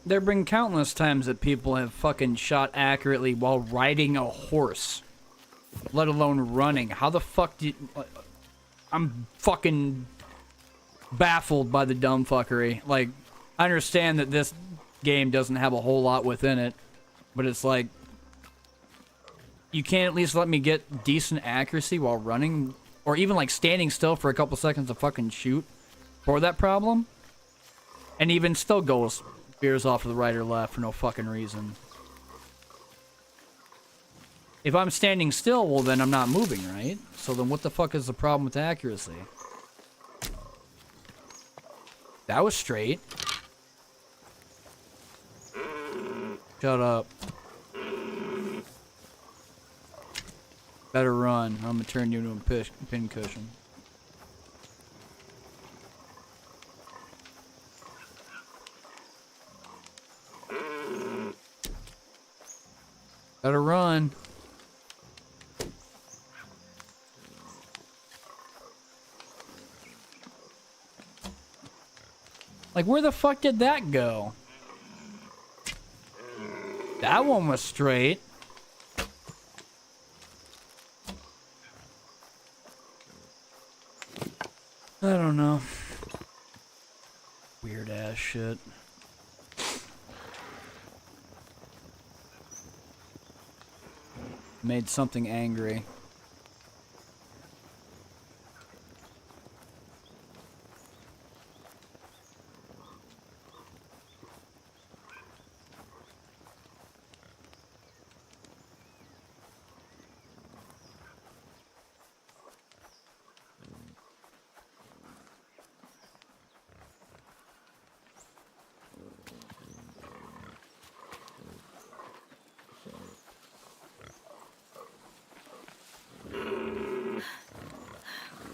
There have been countless times that people have fucking shot accurately while riding a horse. Let alone running. How the fuck did... I'm fucking baffled by the dumb fuckery. Like, I understand that this game doesn't have a whole lot within it, but it's like, you can't at least let me get decent accuracy while running, or even like standing still for a couple seconds to fucking shoot for that problem, and even still goes veers off to the right or left for no fucking reason. If I'm standing still, well then I'm not moving, right? So then what the fuck is the problem with accuracy? That was straight. Shut up. Better run. I'm gonna turn you into a pin cushion. Better run. Like, where the fuck did that go? That one was straight. I don't know. Weird ass shit. Made something angry.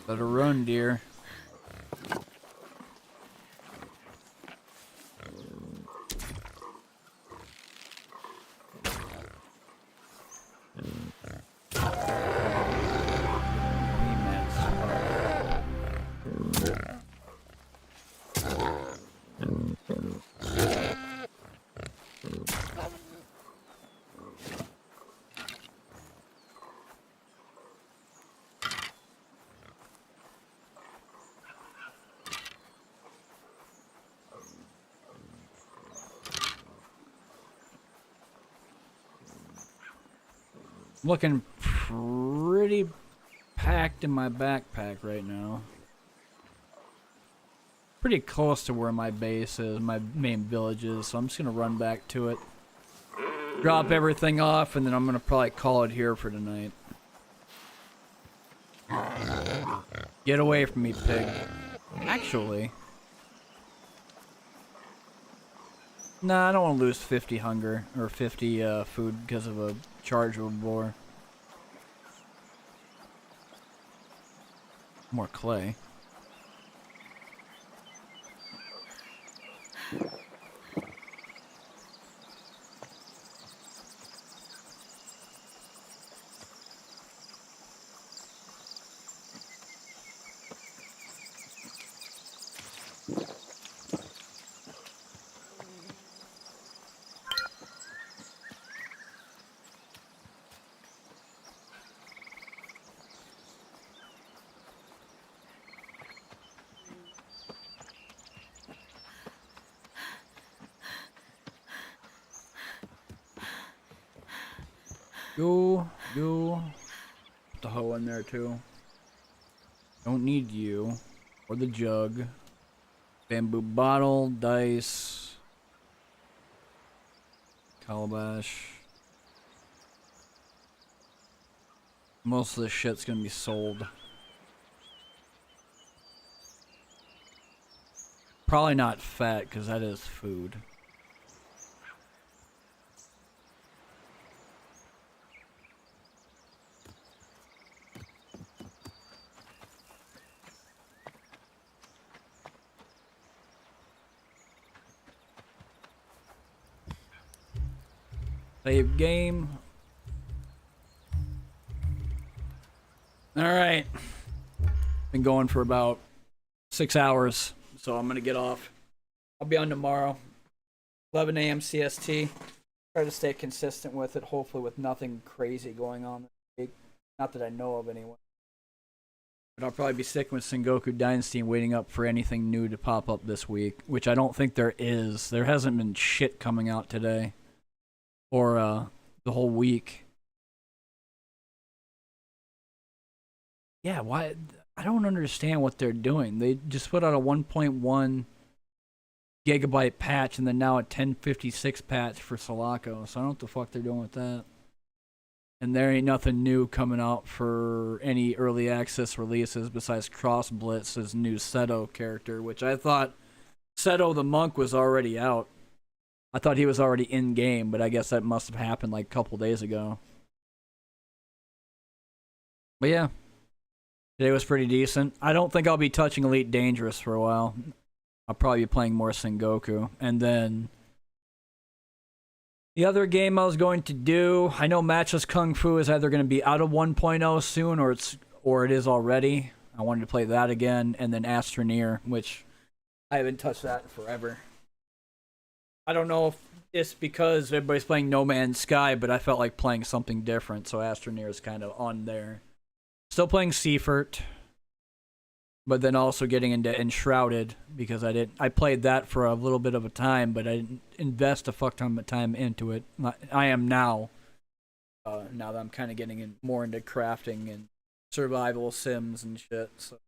Better run, dear. Looking pretty packed in my backpack right now. Pretty close to where my base is, my main village is, so I'm just gonna run back to it. Drop everything off, and then I'm gonna probably call it here for tonight. Get away from me, pig. Actually... Nah, I don't want to lose 50 hunger, or 50 food because of a charge of a boar. More clay. You. Put the hoe in there too. Don't need you. Or the jug. Bamboo bottle, dice. Calabash. Most of the shit's gonna be sold. Probably not fat, because that is food. Save game. Alright. Been going for about 6 hours, so I'm gonna get off. I'll be on tomorrow. 11 a.m. CST. Try to stay consistent with it, hopefully with nothing crazy going on this week. Not that I know of anyway. But I'll probably be sticking with Sengoku Dynasty and waiting up for anything new to pop up this week, which I don't think there is. There hasn't been shit coming out today. Or the whole week. Yeah, why? I don't understand what they're doing. They just put out a 1.1 gigabyte patch and then now a 1056 patch for Sulaco. So I don't know what the fuck they're doing with that. And there ain't nothing new coming out for any early access releases besides Cross Blitz's new Seto character, which I thought Seto the Monk was already out. I thought he was already in game, but I guess that must have happened like a couple days ago. But yeah, today was pretty decent. I don't think I'll be touching Elite Dangerous for a while. I'll probably be playing more Sengoku. And then the other game I was going to do, I know Matchless Kung Fu is either going to be out of 1.0 soon or it is already. I wanted to play that again, and then Astroneer, which I haven't touched that in forever. I don't know if it's because everybody's playing No Man's Sky, but I felt like playing something different, so Astroneer is kind of on there. Still playing Seafort, but then also getting into Enshrouded, because I played that for a little bit of a time, but I didn't invest a fuck ton of time into it. I am now. Now that I'm kind of getting more into crafting and survival sims and shit. So,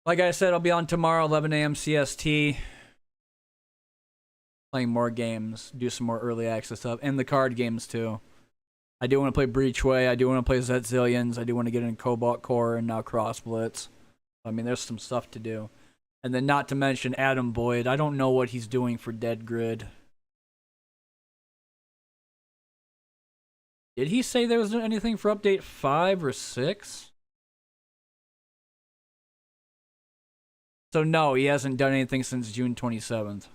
like I said, I'll be on tomorrow, 11 a.m. CST. Playing more games, do some more early access stuff, and the card games too. I do want to play Breachway, I do want to play Zetzillions, I do want to get in Cobalt Core and now Cross Blitz. I mean, there's some stuff to do. And then not to mention Adam Boyd. I don't know what he's doing for Dead Grid. Did he say there was anything for update 5 or 6? So no, he hasn't done anything since June 27th.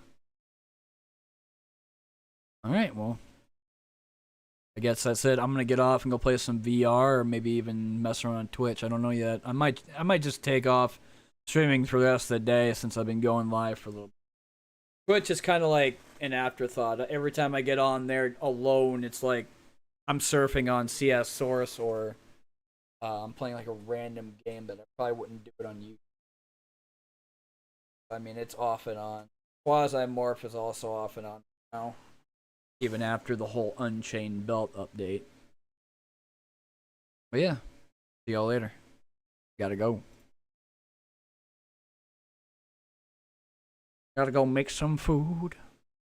Alright, well, I guess that's it. I'm gonna get off and go play some VR or maybe even mess around on Twitch. I don't know yet. I might just take off streaming for the rest of the day since I've been going live for a little bit. Twitch is kind of like an afterthought. Every time I get on there alone, it's like I'm surfing on CS Source or I'm playing like a random game that I probably wouldn't do it on YouTube. I mean, it's off and on. Quasi-Morph is also off and on now. Even after the whole Unchained Belt update. But yeah, see y'all later. Gotta go. Gotta go make some food.